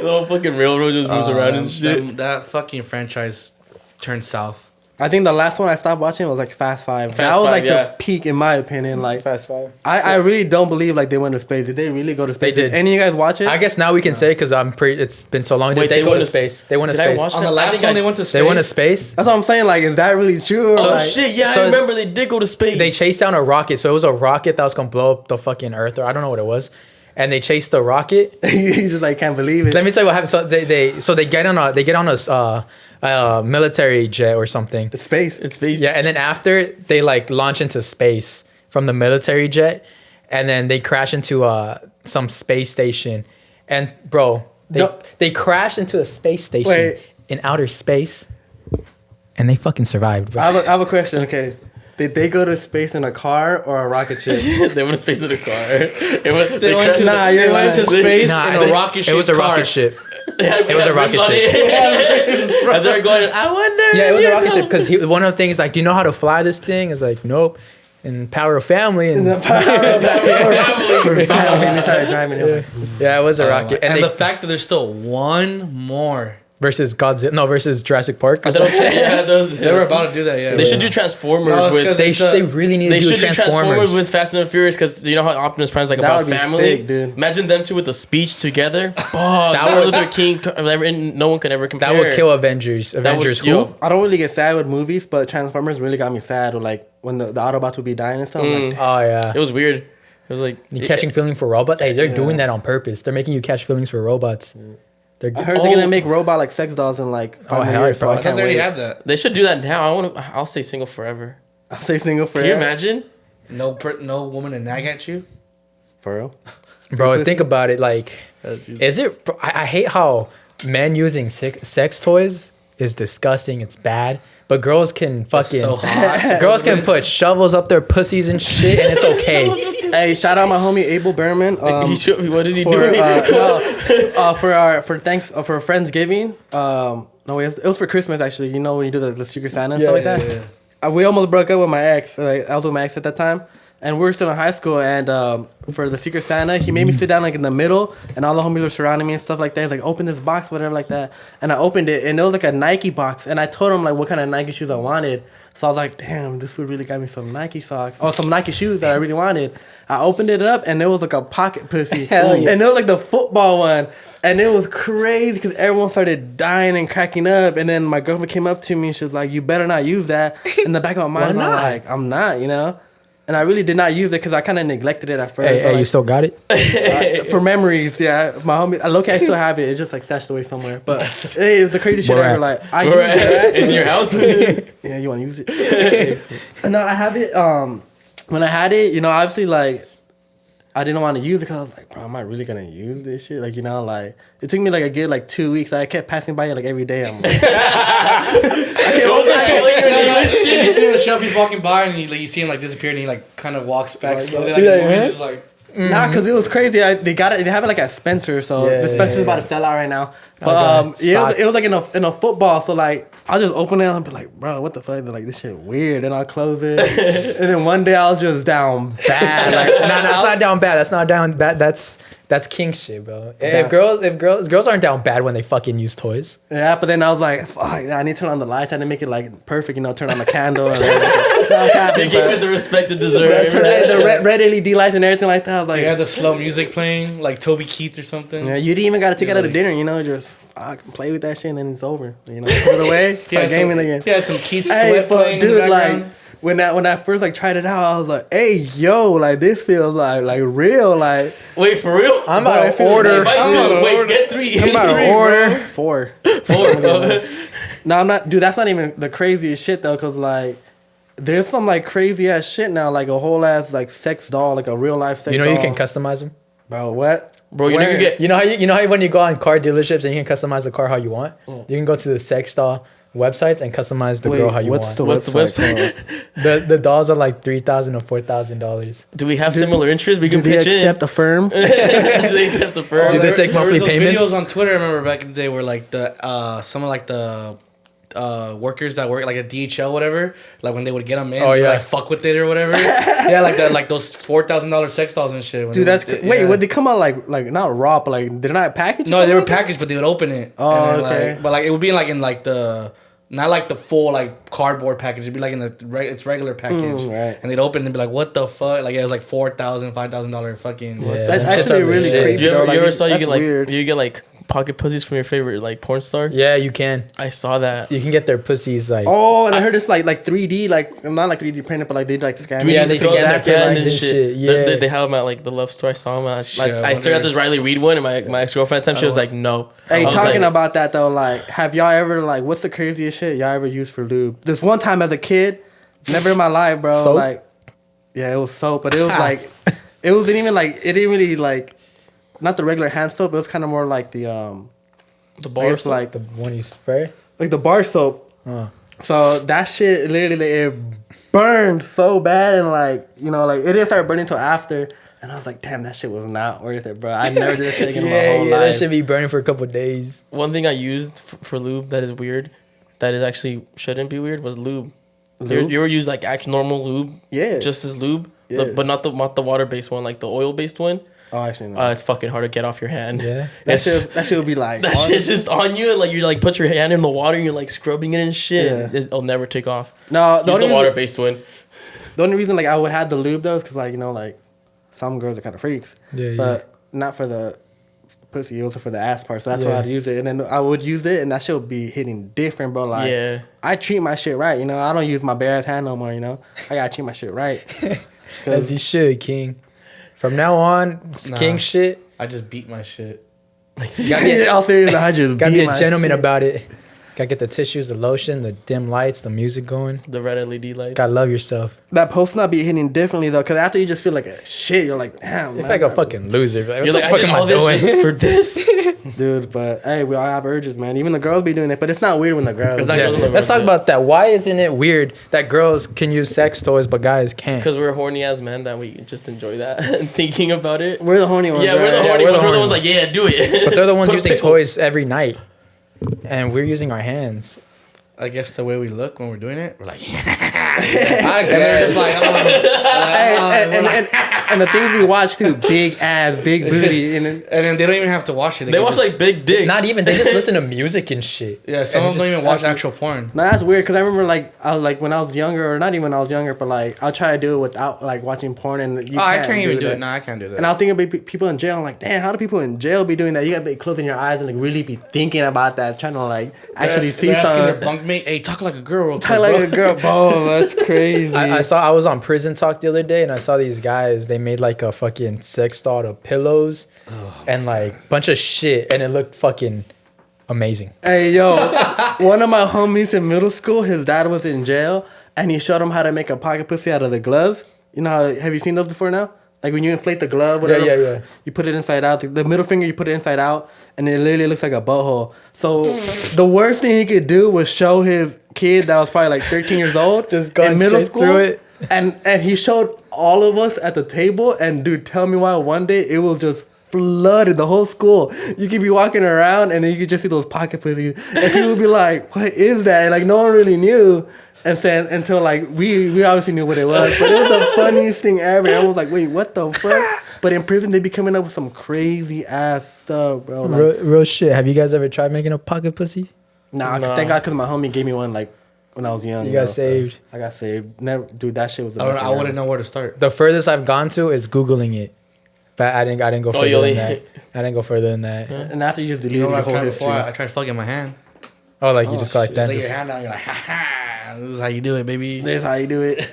[SPEAKER 2] the whole fucking railroad just moves around and shit.
[SPEAKER 3] That fucking franchise turned south.
[SPEAKER 4] I think the last one I stopped watching was like Fast Five.
[SPEAKER 2] Fast
[SPEAKER 4] That was
[SPEAKER 2] Five,
[SPEAKER 4] like
[SPEAKER 2] yeah.
[SPEAKER 4] the peak in my opinion. Like
[SPEAKER 1] Fast Five.
[SPEAKER 4] I really don't believe like they went to space. Did they really go to space?
[SPEAKER 1] They did.
[SPEAKER 4] Any of you guys watch it?
[SPEAKER 1] I guess now we can say because I'm pretty. It's been so long.
[SPEAKER 2] Wait,
[SPEAKER 1] Did they go
[SPEAKER 2] went
[SPEAKER 1] to space? They went to
[SPEAKER 2] Did I
[SPEAKER 1] space.
[SPEAKER 2] watch
[SPEAKER 3] On
[SPEAKER 2] that?
[SPEAKER 3] the
[SPEAKER 2] I
[SPEAKER 3] last
[SPEAKER 2] think
[SPEAKER 3] one,
[SPEAKER 2] I-
[SPEAKER 3] they went to space.
[SPEAKER 1] They went to space.
[SPEAKER 4] That's what I'm saying. Like, is that really true? Or,
[SPEAKER 2] Oh
[SPEAKER 4] like,
[SPEAKER 2] shit! Yeah,
[SPEAKER 1] So
[SPEAKER 2] I remember they did go to space.
[SPEAKER 1] They chased down a rocket. So it was a rocket that was gonna blow up the fucking Earth, or I don't know what it was. And they chased the rocket.
[SPEAKER 4] you just like can't believe it.
[SPEAKER 1] Let me tell you what happened. So they get on a military jet or something.
[SPEAKER 4] It's space.
[SPEAKER 2] It's space.
[SPEAKER 1] Yeah, and then after they like launch into space from the military jet, and then they crash into some space station, and bro, they crashed into a space station in outer space, and they fucking survived, bro.
[SPEAKER 4] I have a question. Okay, did they go to space in a car or a rocket ship?
[SPEAKER 2] They went to space in a car.
[SPEAKER 3] They went to space in a rocket ship.
[SPEAKER 1] It was a rocket ship. It was a rocket ship.
[SPEAKER 2] As they're going, I wonder.
[SPEAKER 1] Yeah, it was a rocket ship because one of the things like, do you know how to fly this thing? It's like, nope. And power of family and
[SPEAKER 4] We started driving.
[SPEAKER 1] yeah, it was a rocket.
[SPEAKER 3] And the fact that there's still one more
[SPEAKER 1] versus Godzilla, versus Jurassic Park.
[SPEAKER 3] they were about to do that. Yeah,
[SPEAKER 2] They should do Transformers with.
[SPEAKER 1] They really need to do Transformers
[SPEAKER 2] with Fast and Furious because you know how Optimus Prime's like about family.
[SPEAKER 4] Sick, dude.
[SPEAKER 2] Imagine them two with a speech together. Oh, Martin Luther King. No one could ever compare.
[SPEAKER 1] That would kill Avengers. Cool.
[SPEAKER 4] I don't really get sad with movies, but Transformers really got me sad with like when the Autobots would be dying and stuff. Like,
[SPEAKER 1] oh yeah,
[SPEAKER 2] it was weird. It was like
[SPEAKER 1] you catching feeling for robots. Hey, they're doing that on purpose. They're making you catch feelings for robots.
[SPEAKER 4] I heard they're gonna make robot like sex dolls in like 5 years. So
[SPEAKER 3] I thought they already had that.
[SPEAKER 2] They should do that now. I'll say single forever.
[SPEAKER 4] I'll say single forever.
[SPEAKER 2] Can you imagine?
[SPEAKER 3] No woman to nag at you.
[SPEAKER 4] For real,
[SPEAKER 1] bro. Think about it. Like, is it? I hate how men using sex toys is disgusting. It's bad. But girls can fucking
[SPEAKER 3] so hot.
[SPEAKER 1] girls can put shovels up their pussies and shit, and it's okay.
[SPEAKER 4] Hey, shout out my homie Abel Behrman.
[SPEAKER 2] What is he doing?
[SPEAKER 4] For Friendsgiving. No, it was for Christmas actually. You know when you do the Secret Santa and stuff like that. Yeah. We almost broke up with my ex. Like, I was with my ex at that time, and we were still in high school. And for the Secret Santa, he made me sit down like in the middle, and all the homies were surrounding me and stuff like that. He's like, open this box, whatever, like that. And I opened it, and it was like a Nike box. And I told him like what kind of Nike shoes I wanted. So I was like, damn, this food really got me some Nike socks. Oh, some Nike shoes that I really wanted. I opened it up, and it was like a pocket pussy.
[SPEAKER 1] Hell yeah.
[SPEAKER 4] And it was like the football one. And it was crazy because everyone started dying and cracking up. And then my girlfriend came up to me, and she was like, you better not use that. In the back of my mind, I'm like, I'm not, you know? And I really did not use it because I kind of neglected it at first.
[SPEAKER 1] Hey,
[SPEAKER 4] like,
[SPEAKER 1] you still got it?
[SPEAKER 4] for memories, yeah. My homie, low-key, I still have it. It's just like stashed away somewhere. But hey, it was the crazy shit ever. Like, I use it.
[SPEAKER 2] It's in your house.
[SPEAKER 4] Yeah, you want to use it? No, I have it. When I had it, you know, obviously, like, I didn't want to use it because I was like, bro, am I really going to use this shit? Like, you know, like, it took me like a good, like, 2 weeks. I kept passing by it, like, every day. I'm like,
[SPEAKER 3] You see him in the shop, he's walking by, and you see him, like, disappear, and he, like, kind of walks back slowly. Like, he's just like...
[SPEAKER 4] Nah, because it was crazy. They got it. They have it like at Spencer, so the Spencer's about to sell out right now. But it was like in a football. So like I'll just open it and be like, bro, what the fuck? They're like, this shit weird, and I'll close it. And then one day I was just down bad. Like,
[SPEAKER 1] no, that's not down bad. That's not down bad. That's king shit, bro. If girls aren't down bad when they fucking use toys.
[SPEAKER 4] Yeah, but then I was like, fuck, I need to turn on the lights. I need to make it like perfect, you know, turn on the candle. They
[SPEAKER 2] give it the respect it deserves.
[SPEAKER 4] The red LED lights and everything like that. I was like,
[SPEAKER 3] you had the slow music playing, like Toby Keith or something.
[SPEAKER 4] Yeah, you didn't even got to take it out of dinner, you know, just I can play with that shit and then it's over. You know, put it away. Start gaming again.
[SPEAKER 3] Yeah, some Keith Sweat playing
[SPEAKER 4] dude,
[SPEAKER 3] in the background.
[SPEAKER 4] Like when I first like tried it out, I was like, hey, yo, like this feels like real. Like,
[SPEAKER 2] wait, for real?
[SPEAKER 1] I'm about to order.
[SPEAKER 2] Wait, get 3.
[SPEAKER 1] I'm about to order
[SPEAKER 4] 4.
[SPEAKER 2] 4.
[SPEAKER 4] No, I'm not, dude. That's not even the craziest shit though, cause like there's some like crazy ass shit now, like a whole ass like sex doll, like a real life sex doll.
[SPEAKER 1] You know you can customize them,
[SPEAKER 4] bro. What?
[SPEAKER 2] Bro, you can get.
[SPEAKER 1] You know how when you go on car dealerships and you can customize the car how you want. You can go to the sex doll websites and customize the girl how you want.
[SPEAKER 2] What's the website?
[SPEAKER 1] the dolls are like $3,000 or $$4,000.
[SPEAKER 2] Do we have similar interests? We can
[SPEAKER 4] do they
[SPEAKER 2] pitch
[SPEAKER 4] accept the firm?
[SPEAKER 2] Do they accept the firm?
[SPEAKER 1] Do they take monthly payments?
[SPEAKER 3] Videos on Twitter, I remember back in the day, were like some of like the workers that work like at DHL, whatever. Like when they would get them in, like fuck with it or whatever. Yeah, like those $4,000 sex dolls and shit.
[SPEAKER 4] Dude, that's wait. Would they come out like not raw, but like they're not packaged?
[SPEAKER 3] No, they were packaged, but they would open it.
[SPEAKER 4] Oh,
[SPEAKER 3] and then,
[SPEAKER 4] okay.
[SPEAKER 3] Like, but like it would be like in like the. Not like the full like cardboard package. It'd be like in its regular package,
[SPEAKER 4] right?
[SPEAKER 3] And they'd open it and be like, "What the fuck?" Like it was like $4,000, $5,000 fucking.
[SPEAKER 1] Yeah,
[SPEAKER 4] that's actually really creepy.
[SPEAKER 2] You
[SPEAKER 4] Like,
[SPEAKER 2] ever saw you get like
[SPEAKER 4] weird.
[SPEAKER 2] you get like pocket pussies from your favorite like porn star?
[SPEAKER 1] Yeah, you can.
[SPEAKER 2] I saw that.
[SPEAKER 1] You can get their pussies like.
[SPEAKER 4] Oh, and I heard it's like 3D, like not like 3D printed, but like they like scan.
[SPEAKER 1] Yeah, they scan their pussies and shit. Yeah,
[SPEAKER 2] they have them at like the love store. I saw them. I stared at this Riley Reid one, and my ex girlfriend at the time she was like, "No."
[SPEAKER 4] Hey, talking about that though, like, have y'all ever like, what's the craziest shit y'all ever used for lube? This one time as a kid, never in my life, bro.
[SPEAKER 1] Soap?
[SPEAKER 4] Like, yeah, it was soap, but it was like, it wasn't even like it didn't really like, not the regular hand soap. It was kind of more like the
[SPEAKER 2] bar soap?
[SPEAKER 4] like
[SPEAKER 1] The one you spray.
[SPEAKER 4] like the bar soap.
[SPEAKER 1] Oh.
[SPEAKER 4] So that shit literally it burned so bad and like you know like it didn't start burning until after. And I was like, damn, that shit was not worth it, bro. I never did that shit again in my whole life.
[SPEAKER 1] That should be burning for a couple days.
[SPEAKER 2] One thing I used for lube that is weird, that is actually shouldn't be weird, was lube. You ever use like actual normal lube?
[SPEAKER 4] Yeah.
[SPEAKER 2] Just as lube,
[SPEAKER 4] Yeah.
[SPEAKER 2] but not the water based one, like the oil based one.
[SPEAKER 4] Oh, actually, no.
[SPEAKER 2] It's fucking hard to get off your hand.
[SPEAKER 1] Yeah.
[SPEAKER 4] that shit would be like
[SPEAKER 2] That shit's just on you, and like you like put your hand in the water and you're like scrubbing it and shit.
[SPEAKER 4] Yeah.
[SPEAKER 2] It'll never take off.
[SPEAKER 4] No,
[SPEAKER 2] Use the water based one.
[SPEAKER 4] The only reason like I would have the lube though is because like you know like some girls are kind of freaks.
[SPEAKER 1] Yeah,
[SPEAKER 4] But not for the pussy, also for the ass part. So that's
[SPEAKER 1] Yeah.
[SPEAKER 4] why I'd use it, and then I would use it, and that shit would be hitting different, bro. Like
[SPEAKER 2] Yeah.
[SPEAKER 4] I treat my shit right, you know. I don't use my bare ass hand no more, you know. I gotta treat my shit right.
[SPEAKER 1] As you should, King. From now on, it's King shit.
[SPEAKER 3] I just beat my shit.
[SPEAKER 1] You gotta get,
[SPEAKER 4] All serious, I just
[SPEAKER 1] gotta
[SPEAKER 4] beat
[SPEAKER 1] be a
[SPEAKER 4] my
[SPEAKER 1] gentleman
[SPEAKER 4] shit.
[SPEAKER 1] about it. Gotta get the tissues, the lotion, the dim lights, the music going.
[SPEAKER 2] The red LED lights.
[SPEAKER 1] Gotta love yourself.
[SPEAKER 4] That post not be hitting differently though, because after you just feel like a shit, you're like, damn.
[SPEAKER 1] You're
[SPEAKER 4] man,
[SPEAKER 1] like a fucking loser. Like,
[SPEAKER 2] You're
[SPEAKER 1] what
[SPEAKER 2] like,
[SPEAKER 1] the
[SPEAKER 2] I
[SPEAKER 1] fuck
[SPEAKER 2] did
[SPEAKER 1] am
[SPEAKER 2] all
[SPEAKER 1] I
[SPEAKER 2] this
[SPEAKER 1] doing?
[SPEAKER 2] just for this.
[SPEAKER 4] dude. But hey, we all have urges, man. Even the girls be doing it, but it's not weird when the girls.
[SPEAKER 2] It's not
[SPEAKER 1] Yeah,
[SPEAKER 2] girls on the
[SPEAKER 1] let's
[SPEAKER 2] road,
[SPEAKER 1] talk
[SPEAKER 2] yeah.
[SPEAKER 1] about that. Why isn't it weird that girls can use sex toys but guys can't?
[SPEAKER 2] Because we're horny ass men that we just enjoy that and thinking about it.
[SPEAKER 4] We're the horny ones.
[SPEAKER 2] Yeah, we're
[SPEAKER 4] right?
[SPEAKER 2] the horny
[SPEAKER 1] we're
[SPEAKER 2] ones.
[SPEAKER 1] the
[SPEAKER 2] We're the
[SPEAKER 1] horny
[SPEAKER 2] ones like, yeah, do it.
[SPEAKER 1] But they're the ones
[SPEAKER 2] Put a
[SPEAKER 1] using
[SPEAKER 2] pickle.
[SPEAKER 1] toys every night, and we're using our hands.
[SPEAKER 3] I guess the way we look when we're doing it, we're like,
[SPEAKER 1] I
[SPEAKER 3] and they're just like,
[SPEAKER 4] And the things we watch too, big ass, big booty, and then,
[SPEAKER 3] and then they don't even have to watch it.
[SPEAKER 2] They
[SPEAKER 3] can
[SPEAKER 2] watch
[SPEAKER 3] just-
[SPEAKER 2] like big dick.
[SPEAKER 1] not even. They just listen to music and shit.
[SPEAKER 3] yeah. Some
[SPEAKER 1] and
[SPEAKER 3] of them don't
[SPEAKER 1] just
[SPEAKER 3] even watch
[SPEAKER 1] actually-
[SPEAKER 3] actual porn.
[SPEAKER 4] no, that's weird. Cause I remember like I was like when I was younger, or not even when I was younger, but like I'll try to do it without like watching porn, and you
[SPEAKER 3] I can't even do
[SPEAKER 4] that.
[SPEAKER 3] it. No, I can't do that.
[SPEAKER 4] And I'll think about people in jail. I'm like, damn, how do people in jail be doing that? You gotta be closing your eyes and like really be thinking about that, trying to like actually see
[SPEAKER 3] they're asking their
[SPEAKER 4] something.
[SPEAKER 3] bunkmate, "Hey, talk like a girl." Real
[SPEAKER 4] Talk
[SPEAKER 3] quick,
[SPEAKER 4] like
[SPEAKER 3] bro."
[SPEAKER 4] a girl, bro. That's crazy.
[SPEAKER 1] I was on Prison Talk the other day, and I saw these guys. They made like a fucking sex doll of pillows and like bunch of shit, and it looked fucking amazing.
[SPEAKER 4] Hey, yo, one of my homies in middle school, his dad was in jail, and he showed him how to make a pocket pussy out of the gloves. You know, have you seen those before now? Like when you inflate the glove, whatever,
[SPEAKER 1] yeah.
[SPEAKER 4] you put it inside out. The middle finger, you put it inside out, and it literally looks like a butthole. So the worst thing he could do was show his kid that was probably like 13 years old
[SPEAKER 1] Just going
[SPEAKER 4] in middle
[SPEAKER 1] straight
[SPEAKER 4] school.
[SPEAKER 1] through it.
[SPEAKER 4] And he showed all of us at the table, and dude, tell me why one day it was just flooded the whole school. You could be walking around and then you could just see those pocket pussies, and people would be like, "What is that?" And like no one really knew, and then until like we obviously knew what it was, but it was the funniest thing ever. I was like, "Wait, what the fuck?" But in prison, they be coming up with some crazy ass stuff, bro. Like,
[SPEAKER 1] Real shit. Have you guys ever tried making a pocket pussy?
[SPEAKER 4] nah,
[SPEAKER 2] Nah.
[SPEAKER 4] thank God, because my homie gave me one like when I was young.
[SPEAKER 1] You got
[SPEAKER 4] know,
[SPEAKER 1] saved.
[SPEAKER 4] I got saved. Never, dude. That shit was the
[SPEAKER 3] I
[SPEAKER 4] best.
[SPEAKER 3] wouldn't- I wouldn't know where to start.
[SPEAKER 1] The furthest I've gone to is Googling it, but I didn't go further
[SPEAKER 2] you
[SPEAKER 1] than
[SPEAKER 2] only-
[SPEAKER 1] that. I didn't go further than that.
[SPEAKER 4] And after you just
[SPEAKER 3] You
[SPEAKER 4] deleted
[SPEAKER 3] know
[SPEAKER 4] your
[SPEAKER 3] what I've
[SPEAKER 4] whole
[SPEAKER 3] tried
[SPEAKER 4] history.
[SPEAKER 3] before? I tried fucking my hand.
[SPEAKER 1] Oh, like you just go like
[SPEAKER 3] Just
[SPEAKER 1] that.
[SPEAKER 3] lay your
[SPEAKER 1] Just-
[SPEAKER 3] hand down. You're like, ha ha. This is how you do it, baby.
[SPEAKER 4] That's how you do it.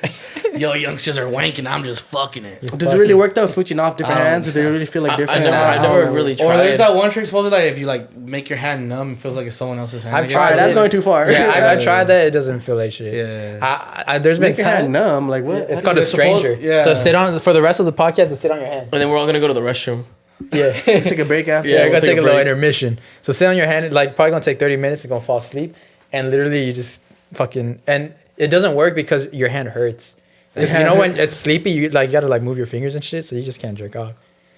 [SPEAKER 3] Yo, youngsters are wanking. I'm just fucking it.
[SPEAKER 4] Does it really work though? Switching off different
[SPEAKER 3] I don't-
[SPEAKER 4] hands? Do they really feel like
[SPEAKER 2] I
[SPEAKER 4] different?
[SPEAKER 2] never really
[SPEAKER 3] Or
[SPEAKER 2] tried.
[SPEAKER 3] there's that one trick supposedly like if you like make your hand numb, it feels like it's someone else's hand.
[SPEAKER 1] I've
[SPEAKER 3] I guess.
[SPEAKER 1] tried
[SPEAKER 4] Alright, that's
[SPEAKER 1] it.
[SPEAKER 4] going too far.
[SPEAKER 1] Yeah, I tried that. It doesn't feel like shit.
[SPEAKER 3] Yeah.
[SPEAKER 1] There's been
[SPEAKER 4] Make your hand
[SPEAKER 1] times.
[SPEAKER 4] numb. Like what?
[SPEAKER 1] It's called a
[SPEAKER 3] It's supposed-
[SPEAKER 1] stranger.
[SPEAKER 3] yeah.
[SPEAKER 1] So sit on for the rest of the podcast. So sit on your hand.
[SPEAKER 2] And then we're all gonna go to the restroom.
[SPEAKER 1] Yeah.
[SPEAKER 4] Take a break after.
[SPEAKER 1] Yeah, I
[SPEAKER 2] we'll
[SPEAKER 1] gotta
[SPEAKER 2] take
[SPEAKER 1] take
[SPEAKER 2] a
[SPEAKER 1] a little
[SPEAKER 2] break.
[SPEAKER 1] intermission. So sit on your hand. Like probably gonna take 30 minutes. You're gonna fall asleep, and literally you just fucking and it doesn't work because your hand hurts. If you know when it's sleepy, you like you gotta like move your fingers and shit, so you just can't jerk off.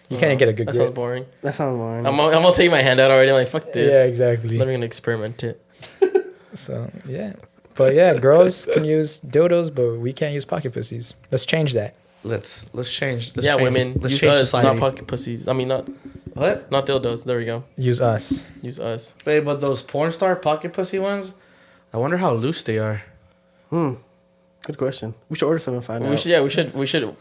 [SPEAKER 1] You can't get a good
[SPEAKER 2] That sounds
[SPEAKER 1] grip.
[SPEAKER 2] boring.
[SPEAKER 4] That sounds boring.
[SPEAKER 2] I'm gonna take my hand out already. I'm like, fuck this.
[SPEAKER 1] Yeah, exactly.
[SPEAKER 2] Let me gonna experiment it.
[SPEAKER 1] So yeah, but yeah, girls can use dildos, but we can't use pocket pussies. Let's change that.
[SPEAKER 3] Let's change. Let's
[SPEAKER 2] Yeah,
[SPEAKER 3] change,
[SPEAKER 2] women.
[SPEAKER 3] Let's
[SPEAKER 2] Use
[SPEAKER 3] change
[SPEAKER 2] us,
[SPEAKER 3] society.
[SPEAKER 2] not pocket pussies. I mean, not
[SPEAKER 3] What?
[SPEAKER 2] dildos. There we go.
[SPEAKER 1] Use us.
[SPEAKER 2] Use us.
[SPEAKER 3] Hey, but those porn star pocket pussy ones, I wonder how loose they are.
[SPEAKER 4] Good question. We should order some and find
[SPEAKER 2] We
[SPEAKER 4] out.
[SPEAKER 2] should. Yeah, we should.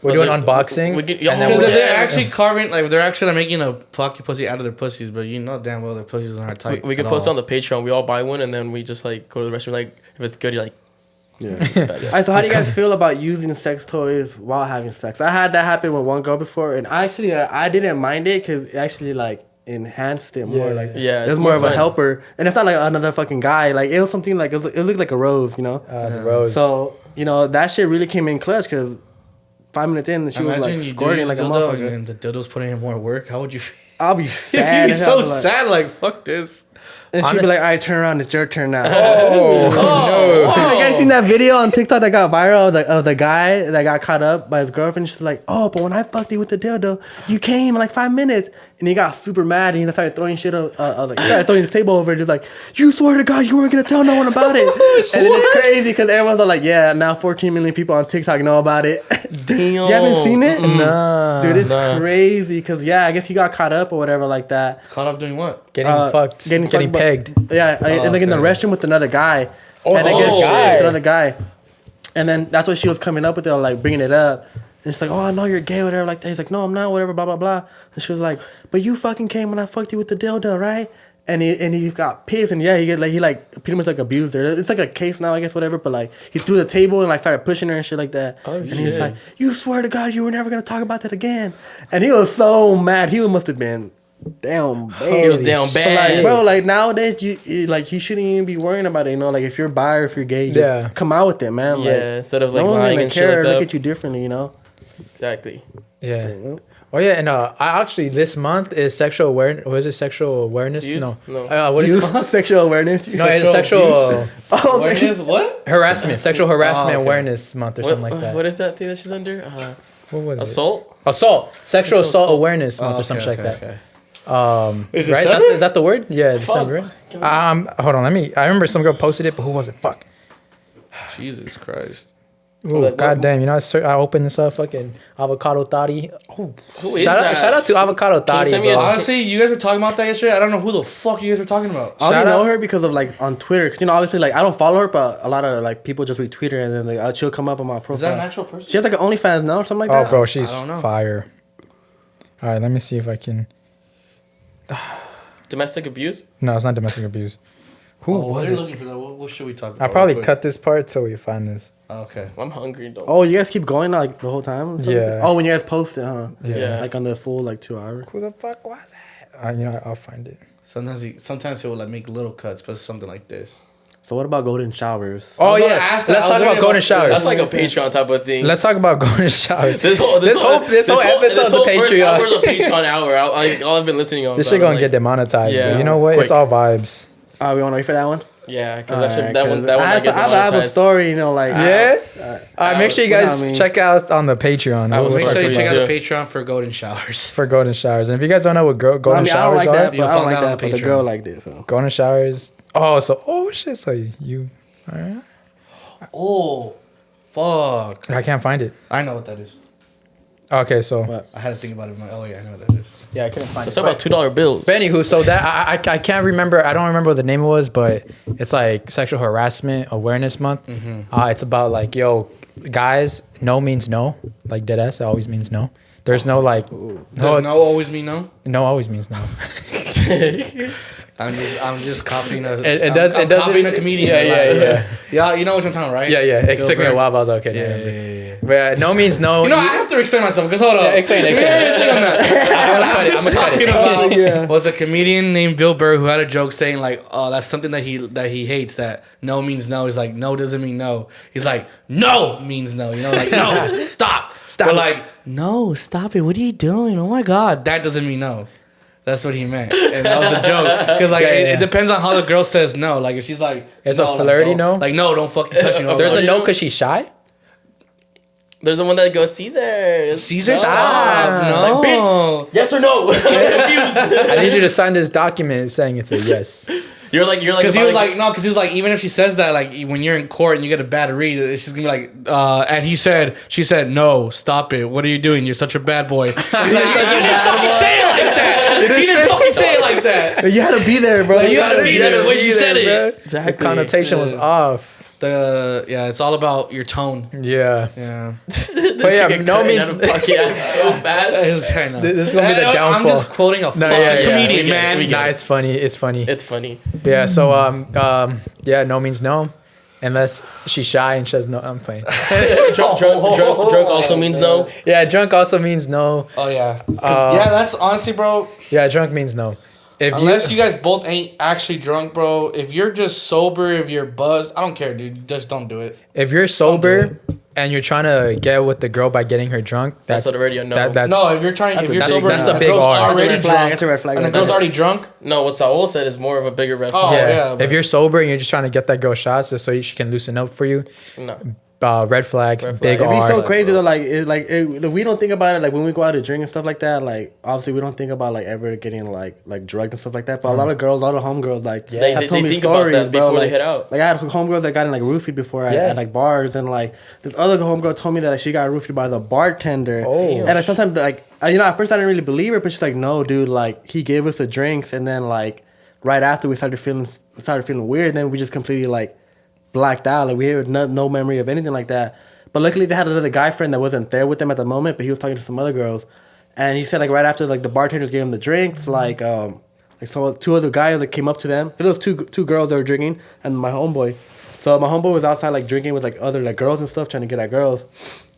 [SPEAKER 1] We're doing unboxing,
[SPEAKER 2] We could,
[SPEAKER 1] and then
[SPEAKER 3] Because
[SPEAKER 1] we'll-
[SPEAKER 3] if they're actually carving, like if they're actually making a pocket pussy out of their pussies, but you know damn well their pussies aren't tight.
[SPEAKER 2] we could
[SPEAKER 3] at
[SPEAKER 2] post
[SPEAKER 3] all.
[SPEAKER 2] on the Patreon. We all buy one, and then we just like go to the restaurant. Like, if it's good, you're like,
[SPEAKER 4] Yeah.
[SPEAKER 2] it's bad. Yeah.
[SPEAKER 4] Alright, so how do you guys feel about using sex toys while having sex? I had that happen with one girl before, and actually I didn't mind it because it actually like enhanced it more.
[SPEAKER 1] Yeah.
[SPEAKER 4] Like
[SPEAKER 2] Yeah,
[SPEAKER 4] it was
[SPEAKER 2] it's
[SPEAKER 4] more
[SPEAKER 2] more
[SPEAKER 4] of a
[SPEAKER 2] fun.
[SPEAKER 4] helper, and it's not like another fucking guy. Like it was something like it looked like a rose, you know.
[SPEAKER 1] the rose.
[SPEAKER 4] So you know that shit really came in clutch because 5 minutes in, and she was
[SPEAKER 3] Imagine
[SPEAKER 4] like
[SPEAKER 3] you
[SPEAKER 4] squirting like a motherfucker.
[SPEAKER 3] and the dildo's putting in more work. How would you feel?
[SPEAKER 4] I'll be sad.
[SPEAKER 3] You'd be so sad. Like fuck this.
[SPEAKER 4] And she'd be like, "All right, turn around. It's your turn now."
[SPEAKER 1] Oh, no.
[SPEAKER 4] You guys seen that video on TikTok that got viral of the guy that got caught up by his girlfriend? She's like, "Oh, but when I fucked you with the dildo, you came in like 5 minutes." And he got super mad and he started throwing shit. He started throwing his table over. Just like, "You swear to God, you weren't gonna tell no one about it." And then it's crazy because everyone's all like, "Yeah, now 14 million people on TikTok know about it."
[SPEAKER 2] Damn.
[SPEAKER 4] You haven't seen it?
[SPEAKER 1] Nah.
[SPEAKER 4] Dude, it's crazy because I guess he got caught up or whatever like that.
[SPEAKER 3] Caught up doing what?
[SPEAKER 1] Getting fucked. Getting
[SPEAKER 4] fucked, but-
[SPEAKER 1] pegged.
[SPEAKER 4] Yeah, and like in the
[SPEAKER 3] okay.
[SPEAKER 4] restroom with another guy.
[SPEAKER 1] Oh,
[SPEAKER 4] and I guess
[SPEAKER 1] guy.
[SPEAKER 4] with another guy. And then that's what she was coming up with, like bringing it up. And it's like, "Oh, I know you're gay, whatever." Like that. He's like, "No, I'm not, whatever, blah blah blah." And she was like, "But you fucking came when I fucked you with the dildo, right?" And he got pissed, and yeah, he pretty much like abused her. It's like a case now, I guess, whatever. But like he threw the table and like started pushing her and shit like that.
[SPEAKER 2] Oh,
[SPEAKER 4] and he was like, "You swear to God, you were never gonna talk about that again." And he was so mad. He must have been down bad.
[SPEAKER 2] He was down
[SPEAKER 4] But
[SPEAKER 2] bad.
[SPEAKER 4] like, bro, like nowadays, you shouldn't even be worrying about it. You know, like if you're bi or if you're gay, just come out with it, man.
[SPEAKER 2] Yeah,
[SPEAKER 4] Like,
[SPEAKER 2] instead of like
[SPEAKER 4] no one's
[SPEAKER 2] lying
[SPEAKER 4] gonna
[SPEAKER 2] and
[SPEAKER 4] care
[SPEAKER 2] shit
[SPEAKER 4] or
[SPEAKER 2] like
[SPEAKER 4] look
[SPEAKER 2] that.
[SPEAKER 4] at you differently. You know.
[SPEAKER 2] Exactly.
[SPEAKER 1] Yeah. Oh yeah, and I actually this month is sexual awareness. Was it sexual awareness?
[SPEAKER 2] Use?
[SPEAKER 1] No.
[SPEAKER 2] No.
[SPEAKER 1] What is it
[SPEAKER 4] Use
[SPEAKER 1] called?
[SPEAKER 4] sexual awareness.
[SPEAKER 1] No, it's sexual
[SPEAKER 4] Oh,
[SPEAKER 3] Awareness? What?
[SPEAKER 1] harassment. Sexual harassment
[SPEAKER 3] okay.
[SPEAKER 1] awareness month or something like that.
[SPEAKER 2] What is that thing that she's under?
[SPEAKER 1] What was
[SPEAKER 2] Assault?
[SPEAKER 1] it? Assault. Sexual assault
[SPEAKER 2] assault.
[SPEAKER 1] awareness month or something like that.
[SPEAKER 3] Okay.
[SPEAKER 1] Right?
[SPEAKER 3] December?
[SPEAKER 1] Is that the word? Yeah, December. Right? Hold on. I remember some girl posted it, but who was it? Fuck.
[SPEAKER 3] Jesus Christ.
[SPEAKER 1] Ooh,
[SPEAKER 2] Like,
[SPEAKER 1] God damn. You know, I opened this up. Fucking avocado thotty. Oh,
[SPEAKER 2] Who is
[SPEAKER 1] shout
[SPEAKER 2] that?
[SPEAKER 1] out to avocado thotty,
[SPEAKER 2] send me
[SPEAKER 1] bro.
[SPEAKER 2] a-
[SPEAKER 3] Honestly, you guys were talking about that yesterday. I don't know who the fuck you guys were talking about.
[SPEAKER 4] I only
[SPEAKER 1] Shout
[SPEAKER 4] know
[SPEAKER 1] out-
[SPEAKER 4] her because of like on Twitter. Cause you know, obviously, like I don't follow her, but a lot of like people just retweet her and then like, she'll come up on my profile.
[SPEAKER 3] Is that an actual person?
[SPEAKER 4] She has like an OnlyFans now or something like
[SPEAKER 1] Oh,
[SPEAKER 4] that.
[SPEAKER 1] bro, she's
[SPEAKER 3] I don't know.
[SPEAKER 1] fire. All right, let me see if I can.
[SPEAKER 2] Domestic abuse?
[SPEAKER 1] No, it's not domestic abuse. Who
[SPEAKER 3] While
[SPEAKER 1] was
[SPEAKER 3] you're
[SPEAKER 1] it?
[SPEAKER 3] looking for that, what should we talk about?
[SPEAKER 1] I'll probably
[SPEAKER 3] real quick?
[SPEAKER 1] cut this part so we find this.
[SPEAKER 3] Okay.
[SPEAKER 2] I'm hungry though.
[SPEAKER 4] Oh, you guys keep going like the whole time?
[SPEAKER 1] Yeah.
[SPEAKER 4] Oh, when you guys post it, huh?
[SPEAKER 2] Yeah.
[SPEAKER 4] Like on the full like 2 hours.
[SPEAKER 1] Who the fuck was it? You know, I'll find it.
[SPEAKER 3] Sometimes he will like make little cuts, but something like this.
[SPEAKER 4] So what about golden showers?
[SPEAKER 1] Oh
[SPEAKER 3] was gonna
[SPEAKER 1] yeah,
[SPEAKER 3] ask that.
[SPEAKER 1] let's
[SPEAKER 3] I was
[SPEAKER 1] talk about
[SPEAKER 3] wondering
[SPEAKER 1] golden
[SPEAKER 3] about-
[SPEAKER 1] showers.
[SPEAKER 2] That's like a Patreon type of thing.
[SPEAKER 1] Let's talk about golden showers.
[SPEAKER 2] This whole
[SPEAKER 1] episode's a
[SPEAKER 2] First hour is a
[SPEAKER 1] Patreon.
[SPEAKER 2] Patreon hour. All I've been listening on.
[SPEAKER 1] This
[SPEAKER 2] so
[SPEAKER 1] shit
[SPEAKER 2] I'm
[SPEAKER 1] gonna
[SPEAKER 2] like,
[SPEAKER 1] get demonetized.
[SPEAKER 2] Yeah,
[SPEAKER 1] but you know what?
[SPEAKER 2] quick.
[SPEAKER 1] It's all vibes.
[SPEAKER 4] We want to wait for that one.
[SPEAKER 2] Yeah, because
[SPEAKER 4] Alright,
[SPEAKER 2] that one
[SPEAKER 4] 'cause
[SPEAKER 2] might
[SPEAKER 4] I
[SPEAKER 2] get
[SPEAKER 4] have a
[SPEAKER 2] demonetized.
[SPEAKER 4] story, you know, like
[SPEAKER 1] Yeah. Make sure you
[SPEAKER 4] what
[SPEAKER 1] guys
[SPEAKER 4] I mean.
[SPEAKER 1] check out on the Patreon.
[SPEAKER 2] I was
[SPEAKER 3] Make sure you
[SPEAKER 2] Sorry,
[SPEAKER 3] check out
[SPEAKER 2] too.
[SPEAKER 3] the Patreon for golden showers.
[SPEAKER 1] for golden showers. And if you guys don't know what golden
[SPEAKER 4] I don't
[SPEAKER 1] showers
[SPEAKER 4] like
[SPEAKER 1] are,
[SPEAKER 4] that, but
[SPEAKER 3] You'll
[SPEAKER 4] I don't
[SPEAKER 3] find
[SPEAKER 4] like
[SPEAKER 3] out on
[SPEAKER 4] that, but the
[SPEAKER 3] Patreon.
[SPEAKER 4] girl liked it. So
[SPEAKER 1] golden showers. Oh shit. So you. All right.
[SPEAKER 3] Oh, fuck.
[SPEAKER 1] I can't find it.
[SPEAKER 3] I know what that is.
[SPEAKER 1] Okay, so
[SPEAKER 4] What?
[SPEAKER 3] I had to think about it. Oh yeah, I know what that is.
[SPEAKER 1] yeah, I couldn't find
[SPEAKER 2] Let's talk about $2 bills.
[SPEAKER 1] But anywho, so that I can't remember. I don't remember what the name was, but it's like Sexual Harassment Awareness Month. It's about like, yo, guys, no means no. Like dead ass, it always means no. There's no like,
[SPEAKER 3] Does no always mean no?
[SPEAKER 1] no always means no.
[SPEAKER 3] I'm just copying a.
[SPEAKER 1] It
[SPEAKER 3] I'm-
[SPEAKER 1] does.
[SPEAKER 3] I'm
[SPEAKER 1] It does.
[SPEAKER 3] copying a comedian.
[SPEAKER 1] Yeah.
[SPEAKER 3] You know what I'm talking about, right?
[SPEAKER 1] Yeah. It
[SPEAKER 3] Bill
[SPEAKER 1] took me a
[SPEAKER 3] Burr.
[SPEAKER 1] while, but I was like, okay.
[SPEAKER 3] Yeah.
[SPEAKER 1] But yeah, no means no.
[SPEAKER 3] You know, I have to explain myself because hold on.
[SPEAKER 1] explain.
[SPEAKER 3] I'm
[SPEAKER 1] I'm gonna cut
[SPEAKER 3] talking
[SPEAKER 1] it.
[SPEAKER 3] about
[SPEAKER 4] Yeah.
[SPEAKER 3] was a comedian named Bill Burr who had a joke saying like, "Oh, that's something that he hates. That no means no." He's like, "No doesn't mean no." He's like, "No means no." You know, like no, stop.
[SPEAKER 1] Stop
[SPEAKER 3] Or
[SPEAKER 1] it.
[SPEAKER 3] like, no, stop it. What are you doing? Oh my god, that doesn't mean no. That's what he meant, and that was a joke. Because like it depends on how the girl says no. Like if she's like,
[SPEAKER 1] It's
[SPEAKER 3] no,
[SPEAKER 1] a
[SPEAKER 3] like,
[SPEAKER 1] flirty
[SPEAKER 3] don't-
[SPEAKER 1] no?
[SPEAKER 3] Like no, don't fucking touch me.
[SPEAKER 1] There's a
[SPEAKER 2] Flirty
[SPEAKER 1] no
[SPEAKER 2] no?
[SPEAKER 1] because she's shy.
[SPEAKER 2] There's the one that goes, Caesar.
[SPEAKER 3] Caesar,
[SPEAKER 1] Stop.
[SPEAKER 3] stop. No,
[SPEAKER 2] Like, bitch. Yes or no? I'm confused.
[SPEAKER 1] I need you to sign this document saying it's a yes.
[SPEAKER 2] You're like.
[SPEAKER 3] Because he was
[SPEAKER 2] about
[SPEAKER 3] like, no, because he was like, even if she says that, like when you're in court and you get a bad read, she's gonna be like, and she said, no, stop it. What are you doing? You're such a bad boy. He's like, you didn't fucking say it like that. She didn't fucking say it like that.
[SPEAKER 4] you had to be there, bro.
[SPEAKER 3] You gotta be there the way she said it.
[SPEAKER 2] Exactly.
[SPEAKER 1] The connotation was off.
[SPEAKER 3] It's all about your tone.
[SPEAKER 1] Yeah.
[SPEAKER 3] Yeah.
[SPEAKER 1] But yeah, no means.
[SPEAKER 2] so fast.
[SPEAKER 3] I know.
[SPEAKER 1] This is gonna be the
[SPEAKER 3] I'm
[SPEAKER 1] downfall.
[SPEAKER 3] just quoting a fucking
[SPEAKER 1] yeah.
[SPEAKER 3] comedian,
[SPEAKER 2] We get it,
[SPEAKER 3] man.
[SPEAKER 2] we get
[SPEAKER 1] Nah, it's funny. It's funny.
[SPEAKER 2] It's funny.
[SPEAKER 1] Yeah. So yeah, no means no, unless she's shy and she says no. I'm playing.
[SPEAKER 2] Drunk also means no.
[SPEAKER 1] Yeah, drunk also means no.
[SPEAKER 3] Oh yeah. Yeah, that's honestly, bro.
[SPEAKER 1] Yeah, drunk means no. If
[SPEAKER 3] Unless you guys both ain't actually drunk, bro. If you're just sober, if you're buzzed, I don't care, dude. Just don't do it.
[SPEAKER 1] if you're sober, and you're trying to get with the girl by getting her drunk,
[SPEAKER 2] That's already a no.
[SPEAKER 1] That's
[SPEAKER 3] No, if you're sober,
[SPEAKER 1] that's a
[SPEAKER 3] and the
[SPEAKER 1] big
[SPEAKER 3] girl's
[SPEAKER 1] R.
[SPEAKER 3] already
[SPEAKER 4] That's a red flag.
[SPEAKER 3] drunk,
[SPEAKER 4] That's a red flag.
[SPEAKER 3] and the girl's already drunk.
[SPEAKER 2] No, what Saul said is more of a bigger red
[SPEAKER 3] Oh,
[SPEAKER 2] flag.
[SPEAKER 3] yeah, but-
[SPEAKER 1] if you're sober and you're just trying to get that girl shots just so she can loosen up for you,
[SPEAKER 2] No.
[SPEAKER 1] red flag,
[SPEAKER 2] Red flag.
[SPEAKER 1] big
[SPEAKER 4] It'd be
[SPEAKER 1] R.
[SPEAKER 4] so crazy though. We don't think about it. Like when we go out to drink and stuff like that. Like obviously we don't think about like ever getting like drugged and stuff like that. But a lot of girls, a lot of homegirls, like
[SPEAKER 2] They
[SPEAKER 4] have told me
[SPEAKER 2] think about
[SPEAKER 4] stories,
[SPEAKER 2] that
[SPEAKER 4] bro.
[SPEAKER 2] before they
[SPEAKER 4] Like,
[SPEAKER 2] head out.
[SPEAKER 4] like I had homegirls that got in like roofied before at like bars, and like this other homegirl told me that like, she got roofied by the bartender.
[SPEAKER 1] Oh.
[SPEAKER 4] And like sometimes like at first I didn't really believe her, but she's like, no, dude, like he gave us the drinks, and then like right after we started feeling weird, and then we just completely like blacked out. Like we had no memory of anything like that. But luckily they had another guy friend that wasn't there with them at the moment, but he was talking to some other girls. And he said like right after like the bartenders gave him the drinks, like so two other guys like came up to them. There was two girls that were drinking and my homeboy. So my homeboy was outside like drinking with like other like girls and stuff, trying to get at girls.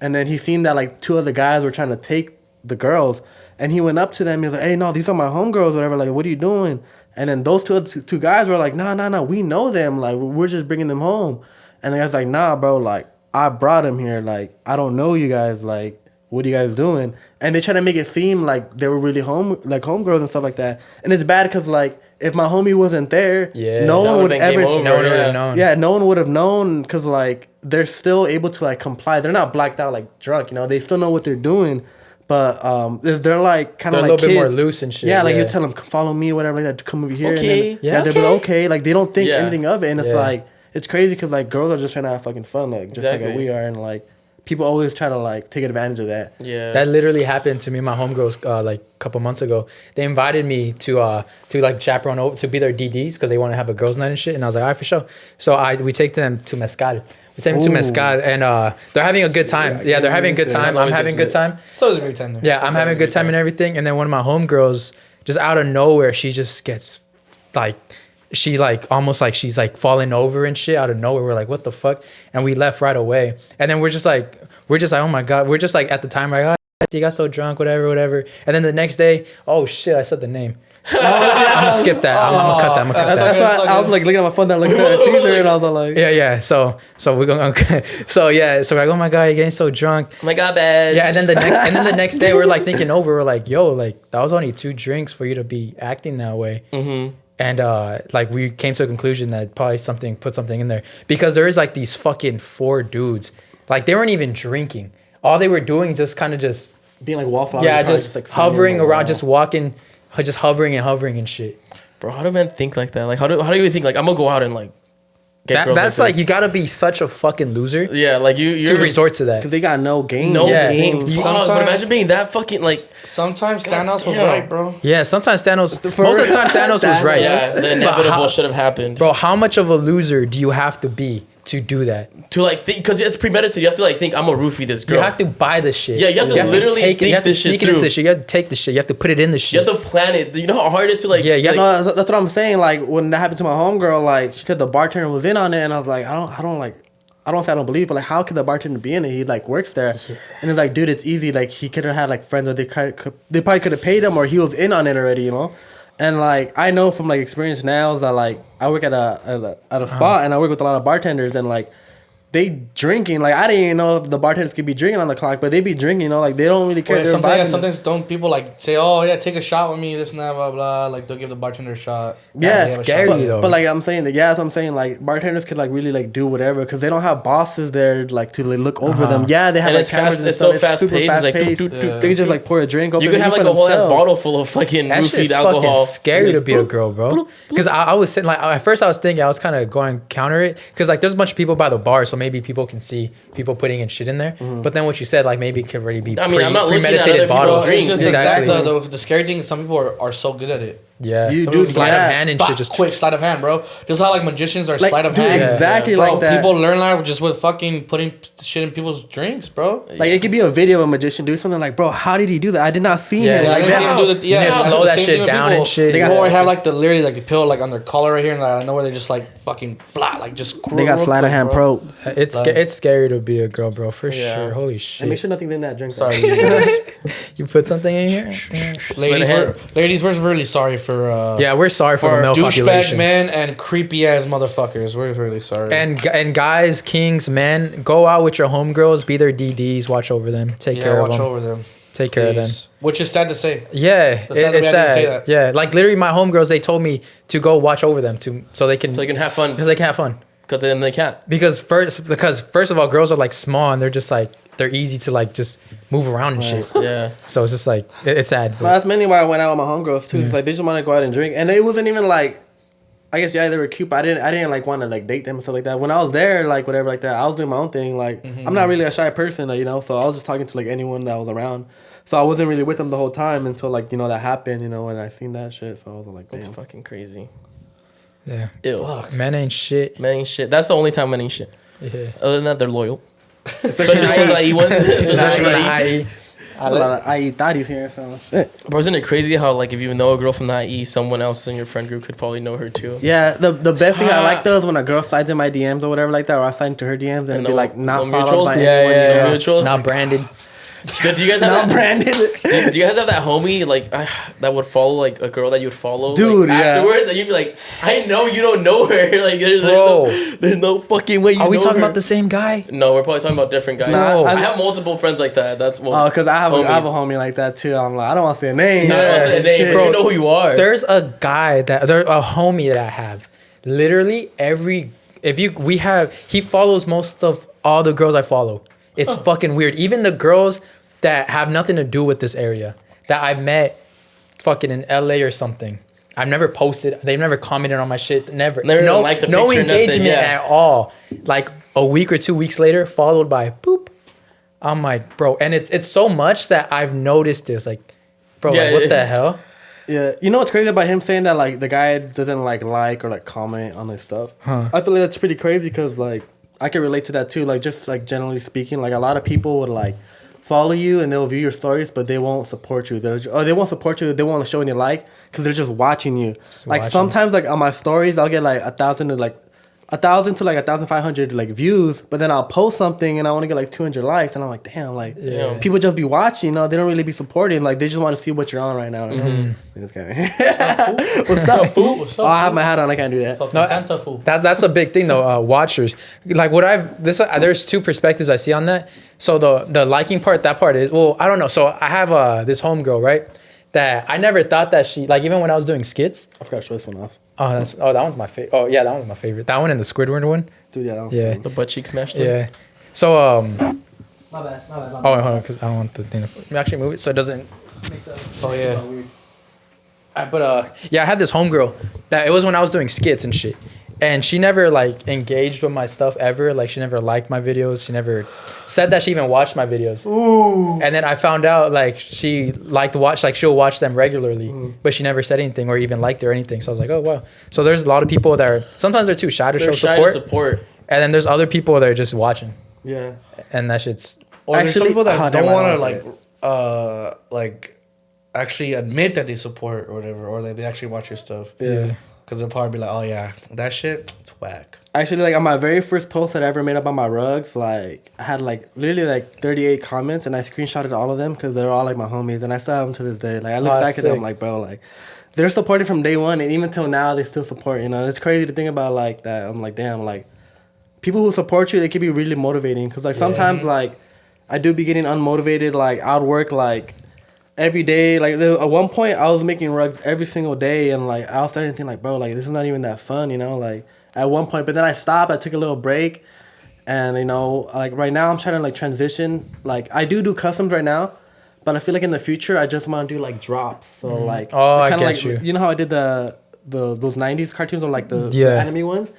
[SPEAKER 4] And then he seen that like two other guys were trying to take the girls. And he went up to them, he was like, hey, no, these are my homegirls, whatever, like what are you doing? And then those two guys were like, nah, we know them, like we're just bringing them home. And the guy's like, nah, bro, like I brought him here. Like, I don't know you guys. Like, what are you guys doing? And they try to make it seem like they were really homegirls and stuff like that. And it's bad because, like, if my homie wasn't there, no one would ever...
[SPEAKER 1] No one would have known.
[SPEAKER 4] Yeah, no one would have known because, like, they're still able to, like, comply. They're not blacked out, like, drunk, you know? They still know what they're doing. But they're, like, kind of like
[SPEAKER 1] a little
[SPEAKER 4] kids.
[SPEAKER 1] bit more loose and shit.
[SPEAKER 4] Yeah, like, you tell them, follow me, whatever, like that, come over here.
[SPEAKER 2] Okay.
[SPEAKER 4] And then, they'll be like, okay. Like, they don't think anything of it. And it's,
[SPEAKER 1] Yeah.
[SPEAKER 4] like... It's crazy because like girls are just trying to have fucking fun, like just
[SPEAKER 2] Exactly.
[SPEAKER 4] like we are, and like people always try to like take advantage of that.
[SPEAKER 2] Yeah.
[SPEAKER 1] That literally happened to me and my homegirls like a couple months ago. They invited me to like chaperone over to be their DDs because they want to have a girls' night and shit. And I was like, all right, for sure. So we take them to mezcal. We take them to mezcal, and they're having a good time. Yeah, they're having a good time. I'm having a good time.
[SPEAKER 3] It's always a great time there.
[SPEAKER 1] Yeah, I'm having a good time and everything. And then one of my homegirls, just out of nowhere, she just gets like. She like almost like she's like falling over and shit out of nowhere. We're like, what the fuck? And we left right away. And then we're just like, oh my God. We're just like at the time, like, oh, you got so drunk, whatever. And then the next day, oh shit, I said the name. I'm gonna skip that. I'm gonna cut that. I'm gonna cut that.
[SPEAKER 4] That's why I was like looking at my phone, looking at Cesar, and I was like,
[SPEAKER 1] Yeah. So we're going. Okay. So we're like, oh my God, you're getting so drunk.
[SPEAKER 2] Oh my God, badge.
[SPEAKER 1] Yeah, and then the next day, we're like thinking over. We're like, yo, like that was only 2 drinks for you to be acting that way. Mm-hmm. And like we came to a conclusion that probably put something in there because there is like these fucking 4 dudes, like they weren't even drinking. All they were doing is just kind of just
[SPEAKER 4] being like wallflowers.
[SPEAKER 1] yeah, just
[SPEAKER 4] like
[SPEAKER 1] hovering around, just walking, just hovering and shit.
[SPEAKER 2] Bro, how do men think like that? Like, how do you think like I'm gonna go out and like get girls
[SPEAKER 1] That's
[SPEAKER 2] like
[SPEAKER 1] like
[SPEAKER 2] this?
[SPEAKER 1] you gotta be such a fucking loser
[SPEAKER 2] Yeah, like you're
[SPEAKER 1] to resort to that.
[SPEAKER 4] because they got no game.
[SPEAKER 2] no
[SPEAKER 1] Yeah.
[SPEAKER 2] game.
[SPEAKER 3] Sometimes-
[SPEAKER 2] Fuck, but imagine being that fucking like
[SPEAKER 3] Sometimes Thanos was
[SPEAKER 2] damn.
[SPEAKER 3] right, bro.
[SPEAKER 1] Yeah, sometimes most of the time Thanos was right.
[SPEAKER 2] yeah, the
[SPEAKER 1] But
[SPEAKER 2] inevitable should have happened.
[SPEAKER 1] Bro, how much of a loser do you have to be to do that?
[SPEAKER 2] To like because it's premeditated. You have to like think I'm gonna roofie this girl.
[SPEAKER 1] You have to buy the shit.
[SPEAKER 2] Yeah, you have to literally
[SPEAKER 1] take it.
[SPEAKER 2] think
[SPEAKER 1] You have to
[SPEAKER 2] this shit
[SPEAKER 1] sneak it into
[SPEAKER 2] through.
[SPEAKER 1] the shit. You have to take the shit. You have to put it in the
[SPEAKER 2] You
[SPEAKER 1] shit.
[SPEAKER 2] have to plan it. You know how hard it is to like.
[SPEAKER 1] Yeah, you have
[SPEAKER 2] like,
[SPEAKER 4] No, that's what I'm saying. Like when that happened to my homegirl, like she said the bartender was in on it, and I was like, I don't say I don't believe, but like how could the bartender be in it? He like works there, and it's like, dude, it's easy. Like he could have had like friends, or they probably could have paid him, or he was in on it already, you know. And like I know from like experience now is that like I work at a spot, and I work with a lot of bartenders, and like they drinking. Like I didn't even know if the bartenders could be drinking on the clock, but they be drinking. You know, like they don't really care.
[SPEAKER 3] Wait,
[SPEAKER 4] They're vibing.
[SPEAKER 3] sometimes don't people like say, oh yeah, take a shot with me, this and that, blah blah. Like they'll give the bartender a shot.
[SPEAKER 4] Yeah,
[SPEAKER 3] They have a
[SPEAKER 1] scary
[SPEAKER 3] shot.
[SPEAKER 1] though.
[SPEAKER 4] But like I'm saying, that's what I'm saying. Like bartenders could like really like do whatever because they don't have bosses there like to like, look over them. Yeah, they have
[SPEAKER 2] And
[SPEAKER 4] like
[SPEAKER 2] it's
[SPEAKER 4] cameras
[SPEAKER 2] fast-
[SPEAKER 4] and
[SPEAKER 2] it's
[SPEAKER 4] stuff.
[SPEAKER 2] so fast
[SPEAKER 4] super
[SPEAKER 2] paced, it's like
[SPEAKER 4] fast-paced.
[SPEAKER 2] doot, doot, doot,
[SPEAKER 4] They can just like pour a drink.
[SPEAKER 2] you could have like a whole ass bottle full of fucking
[SPEAKER 1] That
[SPEAKER 2] roofied
[SPEAKER 1] shit's
[SPEAKER 2] alcohol.
[SPEAKER 1] fucking scary
[SPEAKER 2] and
[SPEAKER 1] to
[SPEAKER 2] just
[SPEAKER 1] be a
[SPEAKER 2] boop.
[SPEAKER 1] girl, bro. Because I was sitting like at first I was thinking I was kind of going counter it because like there's a bunch of people by the bar, so maybe people can see people putting in shit in there. But then what you said, like maybe it could already be
[SPEAKER 2] I mean, I'm not looking at
[SPEAKER 1] premeditated
[SPEAKER 2] other people's
[SPEAKER 1] bottles.
[SPEAKER 3] It's
[SPEAKER 2] drinks.
[SPEAKER 3] just
[SPEAKER 1] Exactly.
[SPEAKER 3] exactly the scary thing is some people are so good at it.
[SPEAKER 1] Yeah,
[SPEAKER 4] You
[SPEAKER 1] Some
[SPEAKER 4] do
[SPEAKER 1] people sleight
[SPEAKER 4] that.
[SPEAKER 1] of hand and
[SPEAKER 3] Bah,
[SPEAKER 1] shit. Just
[SPEAKER 3] quick sleight of hand, bro. Just how like magicians are
[SPEAKER 4] Like,
[SPEAKER 3] sleight of
[SPEAKER 4] dude,
[SPEAKER 3] hand.
[SPEAKER 4] exactly
[SPEAKER 3] Bro,
[SPEAKER 4] like that.
[SPEAKER 3] people learn that just with fucking putting shit in people's drinks, bro.
[SPEAKER 4] Like it could be a video of a magician do something like, bro, how did he do that? I did not see
[SPEAKER 1] Yeah,
[SPEAKER 4] him.
[SPEAKER 3] Yeah,
[SPEAKER 4] Like,
[SPEAKER 3] I didn't see
[SPEAKER 4] that.
[SPEAKER 3] him do the, yeah,
[SPEAKER 1] Yeah,
[SPEAKER 3] it's
[SPEAKER 1] slow
[SPEAKER 3] the
[SPEAKER 1] that
[SPEAKER 3] same
[SPEAKER 1] shit
[SPEAKER 3] thing with
[SPEAKER 1] down
[SPEAKER 3] people.
[SPEAKER 1] and shit.
[SPEAKER 4] They got-
[SPEAKER 3] Or have like the literally like the pill like on their collar right here, and like, I know where they're just like fucking blah, like just.
[SPEAKER 4] They got
[SPEAKER 3] real
[SPEAKER 4] sleight of
[SPEAKER 3] quick,
[SPEAKER 4] hand
[SPEAKER 3] bro.
[SPEAKER 4] pro.
[SPEAKER 1] it's scary to be a girl, bro, for
[SPEAKER 2] Yeah.
[SPEAKER 1] sure. Holy
[SPEAKER 4] And
[SPEAKER 1] shit!
[SPEAKER 4] make sure nothing's in that drink.
[SPEAKER 3] Sorry,
[SPEAKER 1] You put something in here.
[SPEAKER 3] ladies. Ladies, we're really sorry for
[SPEAKER 1] Yeah, we're sorry for the male
[SPEAKER 3] douchebag
[SPEAKER 1] population.
[SPEAKER 3] men and creepy ass motherfuckers. We're really sorry.
[SPEAKER 1] And guys, kings, men, go out with your homegirls, be their DDs, watch over them, take care of
[SPEAKER 3] watch
[SPEAKER 1] them.
[SPEAKER 3] over them.
[SPEAKER 1] Take care of them.
[SPEAKER 3] Please. Which is sad to say.
[SPEAKER 1] Yeah,
[SPEAKER 3] That's sad that we
[SPEAKER 1] it's
[SPEAKER 3] had to
[SPEAKER 1] sad.
[SPEAKER 3] say that.
[SPEAKER 1] Yeah, like literally, my homegirls, they told me to go watch over them so they can
[SPEAKER 2] have fun.
[SPEAKER 1] because they can have fun.
[SPEAKER 2] Because then they can't.
[SPEAKER 1] Because first of all, girls are like small and they're just like they're easy to like just move around and shit.
[SPEAKER 2] Yeah.
[SPEAKER 1] So it's just like it's sad.
[SPEAKER 4] But that's mainly why I went out with my homegirls too. It's like they just want to go out and drink, and it wasn't even like, I guess yeah, they were cute, but I didn't like want to like date them and stuff like that. When I was there, like whatever like that, I was doing my own thing. Like I'm not really a shy person, like, you know. So I was just talking to like anyone that was around. So I wasn't really with them the whole time until like, you know, that happened, you know, and I seen that shit. So I was like, damn.
[SPEAKER 2] It's fucking crazy.
[SPEAKER 1] Yeah.
[SPEAKER 2] Ew.
[SPEAKER 3] Fuck.
[SPEAKER 1] Men ain't shit.
[SPEAKER 2] Men ain't shit. That's the only time men ain't shit.
[SPEAKER 1] Yeah.
[SPEAKER 2] Other than that, they're loyal. Especially those IE ones. Especially IE.
[SPEAKER 4] A lot of I.E thotties here, so shit.
[SPEAKER 2] Bro, isn't it crazy how like if you know a girl from the IE, someone else in your friend group could probably know her too?
[SPEAKER 4] Yeah, the best thing I like though is when a girl slides in my DMs or whatever like that, or I slide into her DMs and be like not followed by anyone.
[SPEAKER 2] Yeah. Mutuals.
[SPEAKER 1] Not branded.
[SPEAKER 2] Do you guys have
[SPEAKER 4] Not
[SPEAKER 2] that?
[SPEAKER 4] branded.
[SPEAKER 2] Do you guys have that homie like that would follow like a girl that you would follow,
[SPEAKER 4] Dude,
[SPEAKER 2] like,
[SPEAKER 4] yeah.
[SPEAKER 2] afterwards, and you'd be like, I know you don't know her. Like,
[SPEAKER 1] Bro.
[SPEAKER 2] there's no fucking way you.
[SPEAKER 1] Are we
[SPEAKER 2] know
[SPEAKER 1] talking
[SPEAKER 2] her.
[SPEAKER 1] about the same guy?
[SPEAKER 2] No, we're probably talking about different guys.
[SPEAKER 4] Nah,
[SPEAKER 2] I have multiple friends like that. That's
[SPEAKER 4] Oh, because I have a
[SPEAKER 2] homies.
[SPEAKER 4] homie like that too. I'm like, I don't want to say a name.
[SPEAKER 2] I don't say a name, but
[SPEAKER 1] Bro,
[SPEAKER 2] you know who you are.
[SPEAKER 1] There's a guy there's a homie that I have. Literally he follows most of all the girls I follow. It's fucking weird. Even the girls that have nothing to do with this area that I met fucking in LA or something. I've never posted. They've never commented on my shit. Never
[SPEAKER 2] even liked a
[SPEAKER 1] no
[SPEAKER 2] picture,
[SPEAKER 1] engagement
[SPEAKER 2] nothing, yeah.
[SPEAKER 1] at all. Like a week or 2 weeks later, followed by boop. I'm like, bro, and it's so much that I've noticed this. Like, bro,
[SPEAKER 2] Yeah,
[SPEAKER 1] like, what
[SPEAKER 2] yeah.
[SPEAKER 1] the hell?
[SPEAKER 4] Yeah, you know what's crazy about him saying that like the guy doesn't like or like comment on his stuff?
[SPEAKER 1] Huh.
[SPEAKER 4] I feel like that's pretty crazy because like I can relate to that too. Like just like generally speaking, like a lot of people would like follow you and they'll view your stories, but they won't support you. They won't support you. They won't show any like because they're just watching you. Like
[SPEAKER 1] watching.
[SPEAKER 4] sometimes like on my stories, I'll get like 1,000 to like 1,500 like views, but then I'll post something and I want to get like 200 likes, and I'm like, damn, like
[SPEAKER 1] Yeah.
[SPEAKER 4] people just be watching, you know, they don't really be supporting, like they just want to see what you're on right now. You know? This guy. What's up, fool?
[SPEAKER 3] What's up,
[SPEAKER 4] Oh, I have
[SPEAKER 3] fool?
[SPEAKER 4] my hat on, I can't do that.
[SPEAKER 3] Fucking
[SPEAKER 1] No,
[SPEAKER 3] Santa fool.
[SPEAKER 1] That's a big thing though. Watchers, like what there's two perspectives I see on that. So the liking part, that part is, well, I don't know. So I have this homegirl, right? That I never thought that she, like, even when I was doing skits.
[SPEAKER 4] I forgot to show this one off.
[SPEAKER 1] That one's my favorite. Oh yeah, that one's my favorite. That one and the Squidward one.
[SPEAKER 4] Dude, yeah, that was
[SPEAKER 1] Yeah.
[SPEAKER 4] funny.
[SPEAKER 2] The butt cheek smashed. One?
[SPEAKER 1] Yeah. So
[SPEAKER 4] My bad.
[SPEAKER 1] oh hold on, because I don't want the thing to let me actually move it so it doesn't.
[SPEAKER 3] Oh yeah.
[SPEAKER 1] Yeah, I had this homegirl that it was when I was doing skits and shit. And she never like engaged with my stuff ever. Like she never liked my videos. She never said that she even watched my videos. Ooh. And then I found out like she liked to watch, like she'll watch them regularly, but she never said anything or even liked it or anything. So I was like, oh wow. So there's a lot of people that are sometimes they're too shy to
[SPEAKER 2] They're
[SPEAKER 1] show
[SPEAKER 2] shy
[SPEAKER 1] support.
[SPEAKER 2] to support.
[SPEAKER 1] And then there's other people that are just watching.
[SPEAKER 4] Yeah.
[SPEAKER 1] And that shit's
[SPEAKER 3] Or there's some
[SPEAKER 4] Actually-
[SPEAKER 3] people that
[SPEAKER 4] oh,
[SPEAKER 3] don't
[SPEAKER 4] damn, I
[SPEAKER 3] want to
[SPEAKER 4] don't
[SPEAKER 3] like actually admit that they support or whatever, or that they actually watch your stuff.
[SPEAKER 1] yeah.
[SPEAKER 3] Because they'll probably be like, oh yeah, that shit, it's whack.
[SPEAKER 4] Actually, like on my very first post that I ever made up on my rugs, like I had like literally like 38 comments, and I screenshotted all of them because they're all like my homies, and I still have them to this day. Like I look
[SPEAKER 1] Oh,
[SPEAKER 4] back at them,
[SPEAKER 1] sick.
[SPEAKER 4] like bro, like they're supporting from day one, and even till now they still support. You know, it's crazy to think about like that. I'm like, damn, like people who support you, they can be really motivating. Because like sometimes like I do be getting unmotivated, like I'd work like every day. Like at one point I was making rugs every single day, and like I was starting to think like, bro, like this is not even that fun, you know, like at one point. But then I stopped, I took a little break, and you know, like right now I'm trying to like transition. Like I do customs right now, but I feel like in the future I just want to do like drops. So like
[SPEAKER 1] Oh, I
[SPEAKER 4] kinda
[SPEAKER 1] get
[SPEAKER 4] like,
[SPEAKER 1] you.
[SPEAKER 4] know how I did those 90s cartoons or like the
[SPEAKER 1] Yeah.
[SPEAKER 4] anime ones?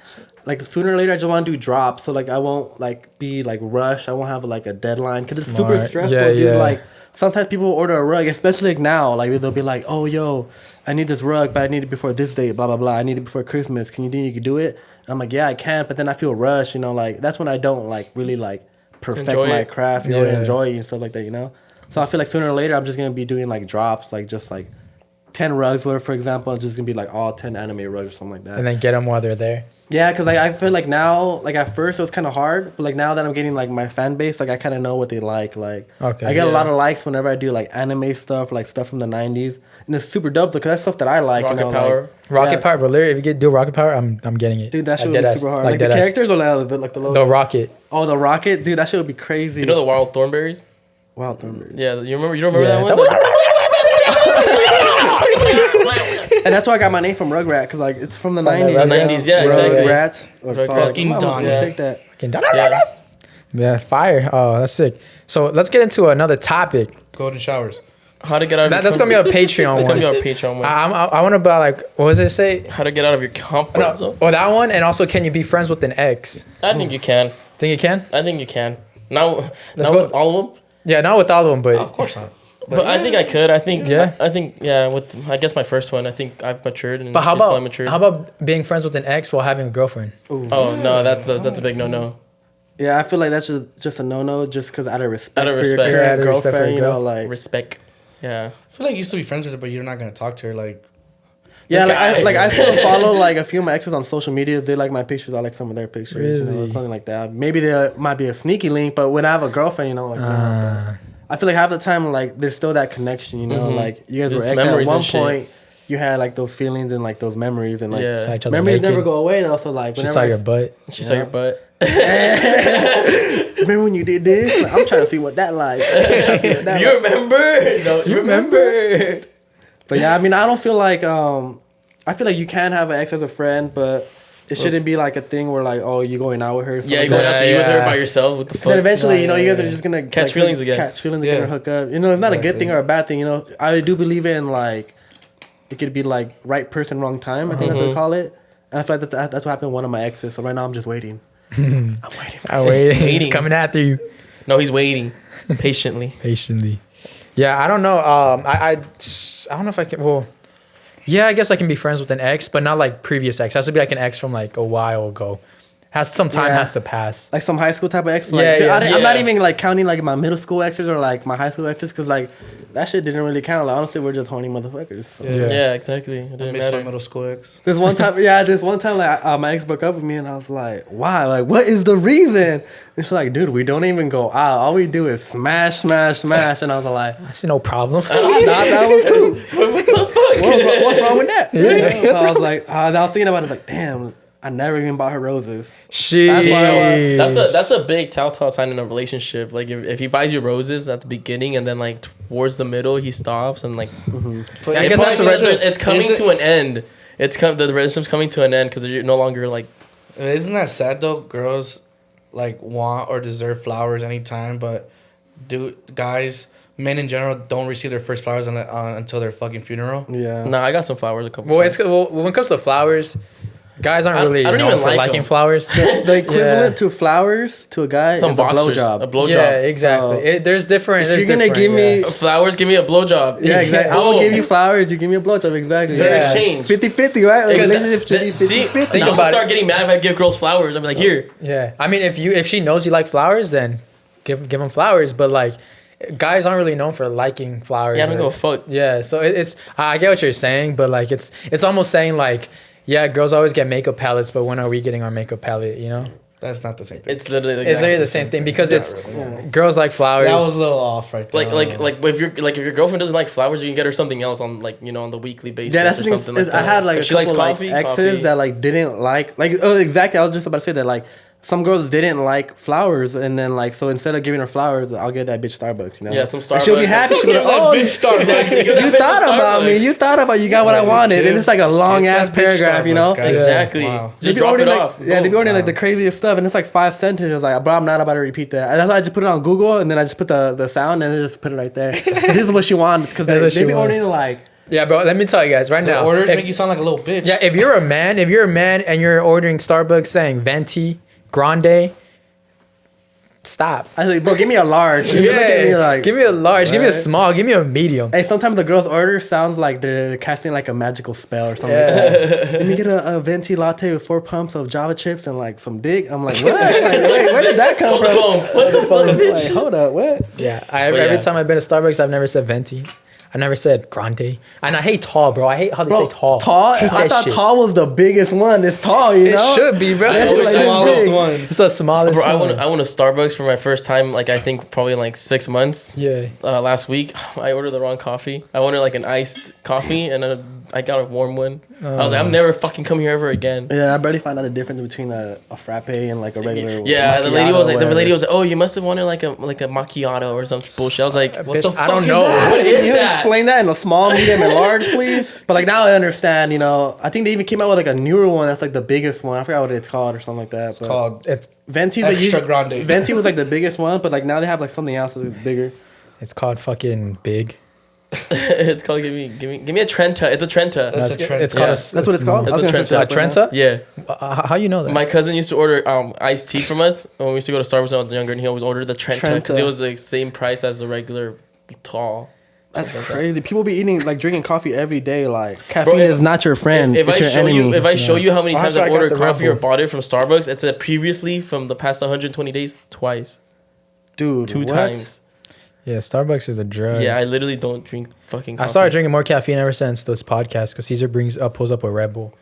[SPEAKER 4] Like sooner or later I just want to do drops, so like I won't like be like rushed. I won't have like a deadline because it's super
[SPEAKER 1] Smart.
[SPEAKER 4] stressful,
[SPEAKER 1] Yeah,
[SPEAKER 4] dude.
[SPEAKER 1] yeah.
[SPEAKER 4] Like sometimes people order a rug, especially like now, like they'll be like, oh yo, I need this rug, but I need it before this date, blah blah blah. I need it before Christmas. Can you think you could do it? And I'm like, yeah, I can, but then I feel rushed, you know, like that's when I don't like really like perfect
[SPEAKER 2] Enjoy
[SPEAKER 4] my
[SPEAKER 2] it.
[SPEAKER 4] craft, you know,
[SPEAKER 1] Yeah.
[SPEAKER 4] enjoy it and stuff like that, you know. So I feel like sooner or later I'm just gonna be doing like drops, like just like 10 rugs, where for example, it's just gonna be like all 10 anime rugs or something like that.
[SPEAKER 1] And then get them while they're there.
[SPEAKER 4] Yeah, because like I feel like now, like at first it was kind of hard, but like now that I'm getting like my fan base, like I kind of know what they like. Like
[SPEAKER 1] Okay.
[SPEAKER 4] I get a lot of likes whenever I do like anime stuff, like stuff from the 90s, and it's super dope because that's stuff that I like.
[SPEAKER 2] Rocket
[SPEAKER 4] you know,
[SPEAKER 2] Power.
[SPEAKER 4] like,
[SPEAKER 1] Rocket
[SPEAKER 4] yeah.
[SPEAKER 1] Power, bro. Literally, if you do Rocket Power, I'm getting it.
[SPEAKER 4] Dude, that shit
[SPEAKER 1] Like
[SPEAKER 4] would be
[SPEAKER 1] deadass.
[SPEAKER 4] super hard.
[SPEAKER 1] Like
[SPEAKER 4] Like the
[SPEAKER 1] deadass.
[SPEAKER 4] characters or like the logo?
[SPEAKER 1] The Rocket.
[SPEAKER 4] Oh, the rocket, dude, that shit would be crazy.
[SPEAKER 2] You know the Wild Thornberries?
[SPEAKER 4] Wow, Thornberry.
[SPEAKER 2] Yeah, you remember? You don't remember
[SPEAKER 1] Yeah,
[SPEAKER 2] that one?
[SPEAKER 4] And that's why I got my name from Rugratz, because like it's from the
[SPEAKER 1] From the
[SPEAKER 4] 90s.
[SPEAKER 1] Rugrats?
[SPEAKER 2] 90s, yeah, exactly.
[SPEAKER 4] Rugrats.
[SPEAKER 2] Rugrats.
[SPEAKER 3] Fucking done.
[SPEAKER 2] Yeah.
[SPEAKER 4] Take that.
[SPEAKER 2] Yeah.
[SPEAKER 1] Yeah, fire. Oh, that's sick. So let's get into another topic.
[SPEAKER 3] Golden showers.
[SPEAKER 2] How to get out of
[SPEAKER 1] That's gonna be a Patreon
[SPEAKER 2] That's
[SPEAKER 1] one.
[SPEAKER 2] gonna be our Patreon one.
[SPEAKER 1] I want to about like what does it say?
[SPEAKER 2] How to get out of your comfort
[SPEAKER 1] No,
[SPEAKER 2] zone.
[SPEAKER 1] oh, that one, and also can you be friends with an ex?
[SPEAKER 2] I think you can.
[SPEAKER 1] Think you can?
[SPEAKER 2] I think you can. Now
[SPEAKER 1] go.
[SPEAKER 2] with all of them.
[SPEAKER 1] Yeah, not with all of them, but
[SPEAKER 3] Of course not.
[SPEAKER 2] But I think I could. I think.
[SPEAKER 1] Yeah.
[SPEAKER 2] I think. Yeah. With I guess my first one, I think I've matured. And
[SPEAKER 1] but how
[SPEAKER 2] she's probably
[SPEAKER 1] about
[SPEAKER 2] matured.
[SPEAKER 1] how about being friends with an ex while having a girlfriend?
[SPEAKER 2] Oh no, that's a big no.
[SPEAKER 4] Yeah, I feel like that's just a no-no, just because out of respect
[SPEAKER 2] Out of
[SPEAKER 4] for
[SPEAKER 2] respect.
[SPEAKER 4] your
[SPEAKER 1] Yeah, out
[SPEAKER 4] current
[SPEAKER 1] of respect for
[SPEAKER 4] girlfriend,
[SPEAKER 1] your
[SPEAKER 4] you know,
[SPEAKER 1] girl.
[SPEAKER 4] like...
[SPEAKER 2] Respect. Yeah.
[SPEAKER 3] I feel like you used to be friends with her, but you're not gonna talk to her. Like,
[SPEAKER 4] Yeah,
[SPEAKER 2] This
[SPEAKER 4] like
[SPEAKER 2] guy.
[SPEAKER 4] I still follow like a few of my exes on social media. They like my pictures. I like some of their pictures. You know,
[SPEAKER 1] Really?
[SPEAKER 4] something like that. Maybe there might be a sneaky link, but when I have a girlfriend, you know, like I feel like half the time, like there's still that connection. You know,
[SPEAKER 2] Mhm.
[SPEAKER 4] like you guys
[SPEAKER 2] There's
[SPEAKER 4] were exes at
[SPEAKER 2] memories
[SPEAKER 4] one
[SPEAKER 2] and shit.
[SPEAKER 4] point. You had like those feelings and like those memories and like
[SPEAKER 2] Yeah.
[SPEAKER 1] Saw each other
[SPEAKER 4] memories
[SPEAKER 1] naked.
[SPEAKER 4] never go away. Though, so like
[SPEAKER 1] She
[SPEAKER 4] whenever
[SPEAKER 1] saw
[SPEAKER 4] I
[SPEAKER 1] your
[SPEAKER 4] s-
[SPEAKER 1] butt.
[SPEAKER 2] She saw your butt.
[SPEAKER 4] remember when you did this? Like, I'm trying to see what that like. I'm trying to see what that
[SPEAKER 2] You
[SPEAKER 4] like.
[SPEAKER 2] remember? No, you remember?
[SPEAKER 4] But yeah, I mean, I don't feel like I feel like you can have an ex as a friend, but it shouldn't be like a thing where like, oh, you going out with her.
[SPEAKER 2] Yeah, you
[SPEAKER 4] going
[SPEAKER 2] going out to eat with her
[SPEAKER 1] Yeah.
[SPEAKER 2] by yourself? What the
[SPEAKER 4] then
[SPEAKER 2] fuck?
[SPEAKER 4] eventually, you know,
[SPEAKER 3] Yeah,
[SPEAKER 4] you guys
[SPEAKER 3] yeah,
[SPEAKER 4] are just gonna
[SPEAKER 2] Catch feelings again.
[SPEAKER 4] Catch feelings
[SPEAKER 3] Yeah.
[SPEAKER 4] again or hook up. You know, it's not a good
[SPEAKER 3] Exactly.
[SPEAKER 4] thing or a bad thing. You know, I do believe in like it could be like right person, wrong time. I think that's what they call it. And I feel like that's what happened with one of my exes. So right now I'm just waiting. I'm waiting.
[SPEAKER 1] I wait.
[SPEAKER 2] He's waiting.
[SPEAKER 1] He's coming after you
[SPEAKER 2] No, he's waiting patiently.
[SPEAKER 1] patiently. Yeah, I don't know. I don't know if I can. Well, yeah, I guess I can be friends with an ex, but not like previous ex. It has to be like an ex from like a while ago. Some time
[SPEAKER 4] Yeah.
[SPEAKER 1] has to pass.
[SPEAKER 4] Like some high school type of ex. Like,
[SPEAKER 1] Yeah, yeah.
[SPEAKER 4] I'm not
[SPEAKER 2] Yeah.
[SPEAKER 4] even like counting like my middle school exes or like my high school exes because like that shit didn't really count. Like honestly, we're just horny motherfuckers. So.
[SPEAKER 1] Yeah.
[SPEAKER 2] Yeah, exactly. It
[SPEAKER 3] I
[SPEAKER 2] didn't
[SPEAKER 3] miss my
[SPEAKER 2] matter.
[SPEAKER 3] middle school ex.
[SPEAKER 4] This one time, like my ex broke up with me, and I was like, "Why? Like, what is the reason?" And she's like, "Dude, we don't even go out. All we do is smash, smash, smash." And I was like,
[SPEAKER 1] I see no problem.
[SPEAKER 4] "Nah, that was cool. What's wrong with that?"
[SPEAKER 1] Yeah.
[SPEAKER 4] So I was like, I was thinking about it, like, damn, I never even bought her roses.
[SPEAKER 1] Shit.
[SPEAKER 4] That's why
[SPEAKER 2] That's a big telltale sign in a relationship. Like if he buys you roses at the beginning and then like towards the middle he stops and like
[SPEAKER 3] But
[SPEAKER 1] I
[SPEAKER 2] it
[SPEAKER 1] guess
[SPEAKER 2] probably
[SPEAKER 1] that's a
[SPEAKER 2] means
[SPEAKER 1] red-
[SPEAKER 2] it's coming
[SPEAKER 3] is it-
[SPEAKER 2] to an end. The relationship's coming to an end because you're no longer like
[SPEAKER 3] Isn't that sad though? Girls like want or deserve flowers anytime, but men in general don't receive their first flowers until their fucking funeral.
[SPEAKER 4] Yeah.
[SPEAKER 2] nah. I got some flowers a couple.
[SPEAKER 1] Well,
[SPEAKER 2] times.
[SPEAKER 1] when it comes to flowers, guys aren't
[SPEAKER 2] I
[SPEAKER 1] really
[SPEAKER 2] don't
[SPEAKER 1] known
[SPEAKER 2] even
[SPEAKER 1] for
[SPEAKER 2] like
[SPEAKER 1] liking
[SPEAKER 2] 'em.
[SPEAKER 1] flowers.
[SPEAKER 4] The equivalent to flowers to a guy
[SPEAKER 2] some
[SPEAKER 4] is a
[SPEAKER 2] boxers,
[SPEAKER 4] blowjob.
[SPEAKER 2] a blowjob.
[SPEAKER 1] Yeah, exactly.
[SPEAKER 4] So,
[SPEAKER 1] There's different.
[SPEAKER 4] if
[SPEAKER 1] There's
[SPEAKER 4] you're gonna
[SPEAKER 1] different,
[SPEAKER 4] give me-
[SPEAKER 1] yeah.
[SPEAKER 2] Flowers, give me a blowjob.
[SPEAKER 4] Yeah, exactly. I'm
[SPEAKER 2] Boom.
[SPEAKER 4] gonna give you flowers. You give me a blowjob. Exactly.
[SPEAKER 2] Fair
[SPEAKER 1] Yeah.
[SPEAKER 2] exchange.
[SPEAKER 4] 50-50, right? Like,
[SPEAKER 2] Because
[SPEAKER 4] relationship should be
[SPEAKER 2] see,
[SPEAKER 4] 50-50.
[SPEAKER 2] now I'm
[SPEAKER 1] about
[SPEAKER 2] gonna
[SPEAKER 1] it.
[SPEAKER 2] start getting mad if I give girls flowers. I'm like, here.
[SPEAKER 1] Yeah, I mean, if she knows you like flowers, then give them flowers. But like, guys aren't really known for liking flowers.
[SPEAKER 2] Yeah, I don't
[SPEAKER 1] right?
[SPEAKER 2] give a fuck.
[SPEAKER 1] Yeah, so it's I get what you're saying, but like it's almost saying like, yeah, girls always get makeup palettes, but when are we getting our makeup palette? You know,
[SPEAKER 3] That's not the same thing.
[SPEAKER 2] It's literally
[SPEAKER 1] it's literally the same thing because
[SPEAKER 3] Not
[SPEAKER 1] it's
[SPEAKER 3] really.
[SPEAKER 1] girls like flowers.
[SPEAKER 3] That was a little off right there.
[SPEAKER 2] like if your girlfriend doesn't like flowers, you can get her something else on like on the weekly basis
[SPEAKER 4] Yeah, that's
[SPEAKER 2] or
[SPEAKER 4] the thing.
[SPEAKER 2] something like
[SPEAKER 4] Is
[SPEAKER 2] that.
[SPEAKER 4] I had like
[SPEAKER 2] If
[SPEAKER 4] a
[SPEAKER 2] she likes
[SPEAKER 4] couple
[SPEAKER 2] coffee,
[SPEAKER 4] like exes
[SPEAKER 2] coffee.
[SPEAKER 4] that like didn't like oh exactly. I was just about to say that like some girls didn't like flowers, and then like so instead of giving her flowers, I'll get that bitch Starbucks. You know?
[SPEAKER 2] Yeah, some
[SPEAKER 4] And she'll be
[SPEAKER 2] Starbucks.
[SPEAKER 4] happy. She'll be like,
[SPEAKER 3] That
[SPEAKER 4] oh,
[SPEAKER 3] bitch Starbucks.
[SPEAKER 2] Exactly. Give
[SPEAKER 4] you
[SPEAKER 2] that bitch
[SPEAKER 4] thought
[SPEAKER 2] some
[SPEAKER 4] about me.
[SPEAKER 2] Starbucks.
[SPEAKER 4] You thought about. You got what I wanted, and it's like a long
[SPEAKER 3] Get
[SPEAKER 4] ass
[SPEAKER 3] that bitch
[SPEAKER 4] paragraph. You know.
[SPEAKER 3] Starbucks, guys.
[SPEAKER 2] Exactly.
[SPEAKER 3] Wow.
[SPEAKER 2] Just drop it
[SPEAKER 4] ordering, like,
[SPEAKER 2] off.
[SPEAKER 4] Yeah, they be ordering like
[SPEAKER 3] Wow.
[SPEAKER 4] the craziest stuff, and it's like 5 sentences. Like, bro, I'm not about to repeat that. And that's why I just put it on Google, and then I just put the sound, and then just put it right there. This is what she wanted because
[SPEAKER 1] That's what
[SPEAKER 4] they
[SPEAKER 1] she
[SPEAKER 4] be
[SPEAKER 1] wants.
[SPEAKER 4] ordering like.
[SPEAKER 1] yeah, bro. Let me tell you guys right
[SPEAKER 3] The
[SPEAKER 1] now.
[SPEAKER 3] orders
[SPEAKER 1] if-
[SPEAKER 3] make you sound like a little bitch.
[SPEAKER 1] yeah, if you're a man and you're ordering Starbucks saying venti, grande, stop.
[SPEAKER 4] I was like, bro, give me a large. Look at me like.
[SPEAKER 1] give me a large, give me a
[SPEAKER 4] Right.
[SPEAKER 1] small, give me a medium.
[SPEAKER 4] Hey, sometimes the girl's order sounds like they're casting like a magical spell or something
[SPEAKER 1] Yeah.
[SPEAKER 4] like that. Let me get a venti latte with 4 pumps of Java chips and like some dick. I'm like, what? Like, wait, where did that come
[SPEAKER 2] Hold the
[SPEAKER 4] from?
[SPEAKER 2] phone. What the fuck,
[SPEAKER 4] Like,
[SPEAKER 2] bitch?
[SPEAKER 4] hold up, what?
[SPEAKER 1] Yeah,
[SPEAKER 2] But
[SPEAKER 1] every
[SPEAKER 2] yeah.
[SPEAKER 1] time I've been to Starbucks, I've never said venti. I never said grande. And I hate tall, bro. I hate how they say tall.
[SPEAKER 4] Tall?
[SPEAKER 1] Hate
[SPEAKER 4] I
[SPEAKER 1] that
[SPEAKER 4] thought
[SPEAKER 1] shit.
[SPEAKER 4] tall was the biggest one. It's tall, you know?
[SPEAKER 1] It should be, bro.
[SPEAKER 4] That's
[SPEAKER 3] It's
[SPEAKER 4] like
[SPEAKER 3] the smallest
[SPEAKER 4] big.
[SPEAKER 3] one.
[SPEAKER 1] It's the smallest
[SPEAKER 2] Bro,
[SPEAKER 1] one.
[SPEAKER 2] I went to Starbucks for my first time, like I think probably in like 6 months.
[SPEAKER 1] Yeah.
[SPEAKER 2] Last week, I ordered the wrong coffee. I wanted like an iced coffee, and I got a warm one. I was like, I'm never fucking coming here ever again.
[SPEAKER 4] Yeah, I barely found out the difference between a frappe and like a regular.
[SPEAKER 2] Yeah, the lady
[SPEAKER 4] macchiato
[SPEAKER 2] was
[SPEAKER 4] or
[SPEAKER 2] like,
[SPEAKER 4] whatever.
[SPEAKER 2] oh, you must have wanted like a macchiato or some bullshit. I was like, what
[SPEAKER 1] Bitch,
[SPEAKER 2] the
[SPEAKER 1] I
[SPEAKER 2] fuck
[SPEAKER 1] don't
[SPEAKER 2] is
[SPEAKER 1] know.
[SPEAKER 2] that? What
[SPEAKER 4] Can
[SPEAKER 2] is
[SPEAKER 4] you
[SPEAKER 2] that?
[SPEAKER 4] explain that in a small, medium, and large, please? But like now I understand. You know, I think they even came out with like a newer one that's like the biggest one. I forgot what it's called or something like that.
[SPEAKER 3] It's called
[SPEAKER 1] It's
[SPEAKER 4] Venti's
[SPEAKER 3] Extra
[SPEAKER 4] like
[SPEAKER 3] Grande.
[SPEAKER 4] Venti was like the biggest one, but like now they have like something else that's bigger.
[SPEAKER 1] it's called fucking big.
[SPEAKER 2] It's called give me a Trenta. It's a Trenta.
[SPEAKER 3] That's a Trenta.
[SPEAKER 1] It's called
[SPEAKER 2] Yeah.
[SPEAKER 1] a,
[SPEAKER 4] That's what it's called.
[SPEAKER 2] It's
[SPEAKER 4] I was
[SPEAKER 2] a
[SPEAKER 4] gonna
[SPEAKER 2] Trenta.
[SPEAKER 4] search it up right now.
[SPEAKER 1] Trenta?
[SPEAKER 2] Yeah,
[SPEAKER 1] How you know that?
[SPEAKER 2] my cousin used to order iced tea from us when we used to go to Starbucks when I was younger, and he always ordered the Trenta because
[SPEAKER 4] Trenta.
[SPEAKER 2] it was the same price as the regular tall.
[SPEAKER 4] That's
[SPEAKER 2] Something like that.
[SPEAKER 4] crazy. People be eating like drinking coffee every day. Like caffeine
[SPEAKER 2] if-
[SPEAKER 4] is not your friend.
[SPEAKER 2] If
[SPEAKER 4] it's
[SPEAKER 2] I
[SPEAKER 4] your
[SPEAKER 2] show
[SPEAKER 4] enemy.
[SPEAKER 2] you, if I show you how many
[SPEAKER 1] Well,
[SPEAKER 2] times
[SPEAKER 1] that's why
[SPEAKER 2] I've
[SPEAKER 1] I got
[SPEAKER 2] ordered
[SPEAKER 1] the Red
[SPEAKER 2] coffee or
[SPEAKER 1] Bull.
[SPEAKER 2] bought it from Starbucks, it's previously from the past 120 days twice,
[SPEAKER 4] Dude,
[SPEAKER 2] two
[SPEAKER 4] what?
[SPEAKER 2] times.
[SPEAKER 1] Yeah, Starbucks is a drug.
[SPEAKER 2] Yeah, I literally don't drink fucking coffee.
[SPEAKER 1] I started drinking more caffeine ever since this podcast because Cesar pulls up a Red Bull.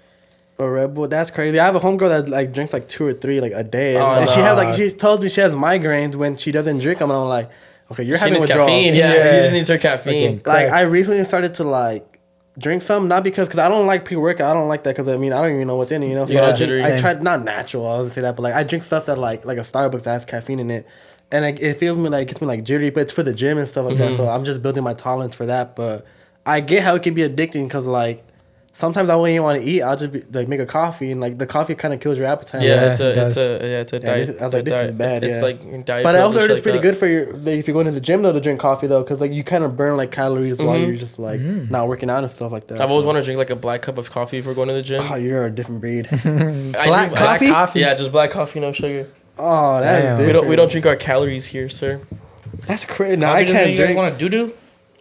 [SPEAKER 4] A Red Bull, that's crazy. I have a homegirl that like drinks like 2 or 3 like a day,
[SPEAKER 2] Oh,
[SPEAKER 4] and she has
[SPEAKER 1] nah.
[SPEAKER 4] like she tells me she has migraines when she doesn't drink them. And I'm like, okay, you're
[SPEAKER 2] She
[SPEAKER 4] having
[SPEAKER 2] needs
[SPEAKER 4] withdrawals.
[SPEAKER 2] caffeine. Yeah,
[SPEAKER 1] Yeah.
[SPEAKER 2] she just needs her caffeine.
[SPEAKER 1] Fucking
[SPEAKER 4] Like
[SPEAKER 1] crack.
[SPEAKER 4] I recently started to like drink some, not because I don't like pre-workout. I don't like that because I mean I don't even know what's in it. You know, so
[SPEAKER 2] Yeah,
[SPEAKER 4] I,
[SPEAKER 2] jittery.
[SPEAKER 4] I
[SPEAKER 1] Same.
[SPEAKER 4] tried not natural. I was gonna say that, but like I drink stuff that like a Starbucks that has caffeine in it, and like, it feels me like gets me like jittery, but it's for the gym and stuff like that. So I'm just building my tolerance for that. But I get how it can be addicting because like sometimes I won't even want to eat. I'll just be, like make a coffee and like the coffee kind of kills your appetite.
[SPEAKER 2] Yeah,
[SPEAKER 1] Yeah,
[SPEAKER 2] it's
[SPEAKER 1] it does.
[SPEAKER 2] a diet.
[SPEAKER 4] this- I was like, this is
[SPEAKER 2] diet.
[SPEAKER 4] bad,
[SPEAKER 2] It's
[SPEAKER 4] yeah.
[SPEAKER 2] like diet.
[SPEAKER 4] But I
[SPEAKER 2] pills
[SPEAKER 4] also
[SPEAKER 2] and
[SPEAKER 4] heard
[SPEAKER 2] shit
[SPEAKER 4] it's pretty
[SPEAKER 2] like
[SPEAKER 4] good for your like, if you go into the gym though to drink coffee though, because like you kind of burn like calories while you're just like not working out and stuff like that.
[SPEAKER 2] that. I've always
[SPEAKER 4] So-
[SPEAKER 2] wanted to drink like a black cup of coffee before going to the gym.
[SPEAKER 4] Oh, you're a different breed.
[SPEAKER 2] I
[SPEAKER 4] Black
[SPEAKER 2] drink
[SPEAKER 4] coffee?
[SPEAKER 2] Yeah, just black coffee, no sugar.
[SPEAKER 4] Oh, that's
[SPEAKER 1] Damn.
[SPEAKER 4] different.
[SPEAKER 2] We don't drink our calories here, sir.
[SPEAKER 4] That's crazy. No,
[SPEAKER 3] Coffee
[SPEAKER 4] I
[SPEAKER 3] doesn't make
[SPEAKER 4] can't
[SPEAKER 3] you guys
[SPEAKER 4] drink.
[SPEAKER 3] want to do.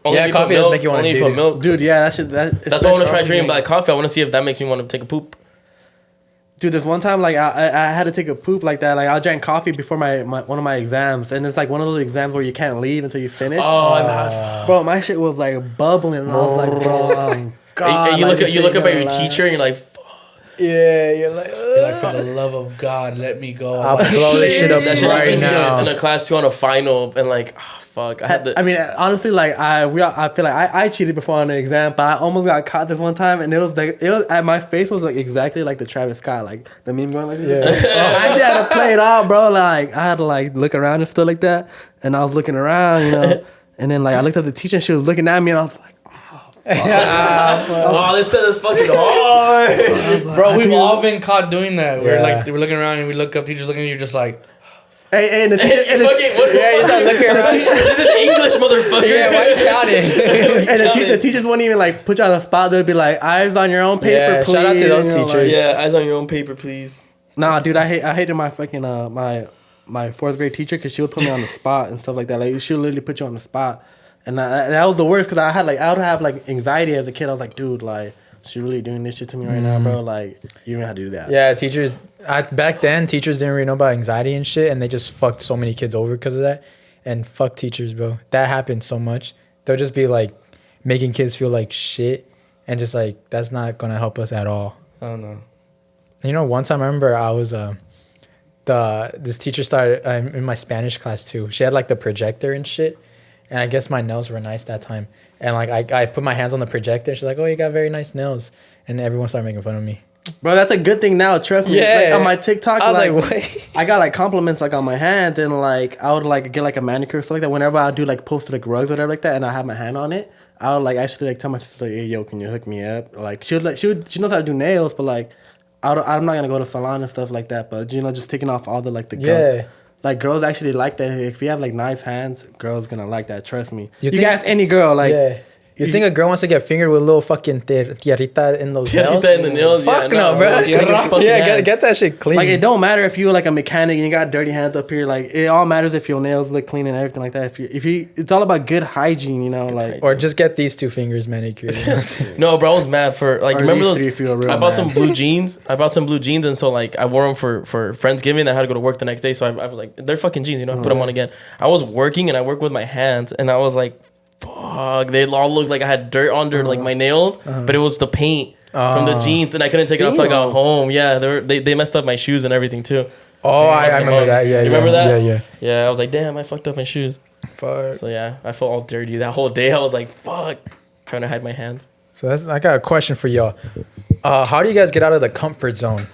[SPEAKER 2] Only
[SPEAKER 1] Yeah,
[SPEAKER 2] if you put
[SPEAKER 1] coffee does
[SPEAKER 2] milk,
[SPEAKER 1] make you wanna
[SPEAKER 2] only if you
[SPEAKER 1] do
[SPEAKER 2] put
[SPEAKER 1] it.
[SPEAKER 2] milk.
[SPEAKER 4] Dude, yeah, that shit.
[SPEAKER 2] That's why I want to try
[SPEAKER 3] coffee
[SPEAKER 2] drinking
[SPEAKER 3] drink.
[SPEAKER 2] black coffee. I want to see if that makes me want to take a poop.
[SPEAKER 4] Dude, this one time, like I had to take a poop like that. Like I drank coffee before my one of my exams, and it's like one of those exams where you can't leave until you finish.
[SPEAKER 2] Oh,
[SPEAKER 4] Bro, my shit was like bubbling, and I was like, bro, God.
[SPEAKER 2] and you
[SPEAKER 4] like,
[SPEAKER 2] look
[SPEAKER 4] this
[SPEAKER 2] you look
[SPEAKER 4] ain't
[SPEAKER 2] up at
[SPEAKER 4] gonna
[SPEAKER 2] your
[SPEAKER 4] lie.
[SPEAKER 2] teacher and you're like,
[SPEAKER 1] Yeah, you're like,
[SPEAKER 3] You're like, for the love of God, let me go.
[SPEAKER 1] I'll blow this shit up
[SPEAKER 2] that shit
[SPEAKER 1] right
[SPEAKER 2] happened
[SPEAKER 1] now.
[SPEAKER 2] in a class 2 on a final, and like, oh, fuck, I had the.
[SPEAKER 4] I mean, honestly, like I feel like I cheated before on the exam, but I almost got caught this one time, and it was my face was like exactly like the Travis Scott, like the meme going like this.
[SPEAKER 1] Yeah.
[SPEAKER 4] I actually had to play it out, bro. Like I had to like look around and stuff like that, and I was looking around, you know, and then like I looked at the teacher, and she was looking at me, and I was like,
[SPEAKER 2] Oh, this is fucking hard.
[SPEAKER 3] Bro, we've all been caught doing that. We're
[SPEAKER 1] Yeah.
[SPEAKER 3] like, we're looking around and we look up, teachers looking at you, just like,
[SPEAKER 4] hey, and the teacher,
[SPEAKER 2] You fucking, what,
[SPEAKER 1] Yeah, you start looking around.
[SPEAKER 2] this is English, motherfucker.
[SPEAKER 1] Yeah, why you counting?
[SPEAKER 4] and the teachers wouldn't even like put you on the spot. They'd be like, eyes on your own paper,
[SPEAKER 1] Yeah,
[SPEAKER 4] please.
[SPEAKER 1] shout out to those
[SPEAKER 4] you know,
[SPEAKER 1] teachers.
[SPEAKER 4] like-
[SPEAKER 2] Yeah, eyes on your own paper, please.
[SPEAKER 4] Nah, dude, I hated my fucking my 4th grade teacher because she would put me on the spot and stuff like that. Like she would literally put you on the spot, and that was the worst because I would have like anxiety as a kid. I was like, dude, like she really doing this shit to me right now, bro. Like you don't have to do that.
[SPEAKER 1] Yeah, teachers. Back then, teachers didn't really know about anxiety and shit, and they just fucked so many kids over because of that. And fuck teachers, bro. That happened so much. They'll just be like making kids feel like shit, and just like that's not gonna help us at all.
[SPEAKER 3] I don't know.
[SPEAKER 1] You know, one time I remember I was this teacher started in my Spanish class too. She had like the projector and shit, and I guess my nails were nice that time. And like I put my hands on the projector. She's like, "Oh, you got very nice nails," and everyone started making fun of me.
[SPEAKER 4] Bro, that's a good thing now. Trust me.
[SPEAKER 1] Yeah.
[SPEAKER 4] Like, on my TikTok,
[SPEAKER 1] I was
[SPEAKER 4] like,
[SPEAKER 1] like, "Wait."
[SPEAKER 4] I got like compliments like on my hands, and like I would like get like a manicure or stuff like that. Whenever I do like post like rugs or whatever like that, and I have my hand on it, I would like actually like tell my sister, like, "Hey, yo, can you hook me up?" Like she knows how to do nails, but like I'm not gonna go to salon and stuff like that. But you know, just taking off all the like the gum.
[SPEAKER 1] Yeah.
[SPEAKER 4] Like girls actually like that. If you have like nice hands, girls gonna like that. Trust me.
[SPEAKER 1] You
[SPEAKER 4] You,
[SPEAKER 1] think-
[SPEAKER 4] can ask any girl. Like
[SPEAKER 1] Yeah. You think a girl wants to get fingered with a little fucking tierrita in those nails?
[SPEAKER 2] Tierrita in the nails?
[SPEAKER 1] Fuck
[SPEAKER 2] Yeah,
[SPEAKER 1] no,
[SPEAKER 2] no,
[SPEAKER 1] bro.
[SPEAKER 2] bro. Tierra fucking
[SPEAKER 1] Yeah,
[SPEAKER 2] hands.
[SPEAKER 1] get that shit clean.
[SPEAKER 4] Like it don't matter if you're like a mechanic and you got dirty hands up here. Like it all matters if your nails look clean and everything like that. If you it's all about good hygiene, you know. Like
[SPEAKER 1] Or just get these 2 fingers manicured. You know what I'm saying?
[SPEAKER 2] No, bro, I was mad for like
[SPEAKER 4] Or
[SPEAKER 2] remember
[SPEAKER 4] these
[SPEAKER 2] those.
[SPEAKER 4] three if you're a real
[SPEAKER 2] I bought
[SPEAKER 4] man.
[SPEAKER 2] some blue jeans. And so like I wore them for Friendsgiving. And I had to go to work the next day, so I was like, they're fucking jeans, you know. I put them on again. I was working and I work with my hands, and I was like, fuck. fuck. They all looked like I had dirt under like my nails, but it was the paint from the jeans, and I couldn't take it off until I got home. Yeah, they messed up my shoes and everything too.
[SPEAKER 1] Oh, I remember that. Yeah,
[SPEAKER 2] you remember that?
[SPEAKER 1] Yeah.
[SPEAKER 2] Yeah, I was like, damn, I fucked up my shoes.
[SPEAKER 1] Fuck.
[SPEAKER 2] So yeah, I felt all dirty that whole day. I was like, fuck, trying to hide my hands.
[SPEAKER 1] So I got a question for y'all. How do you guys get out of the comfort zone?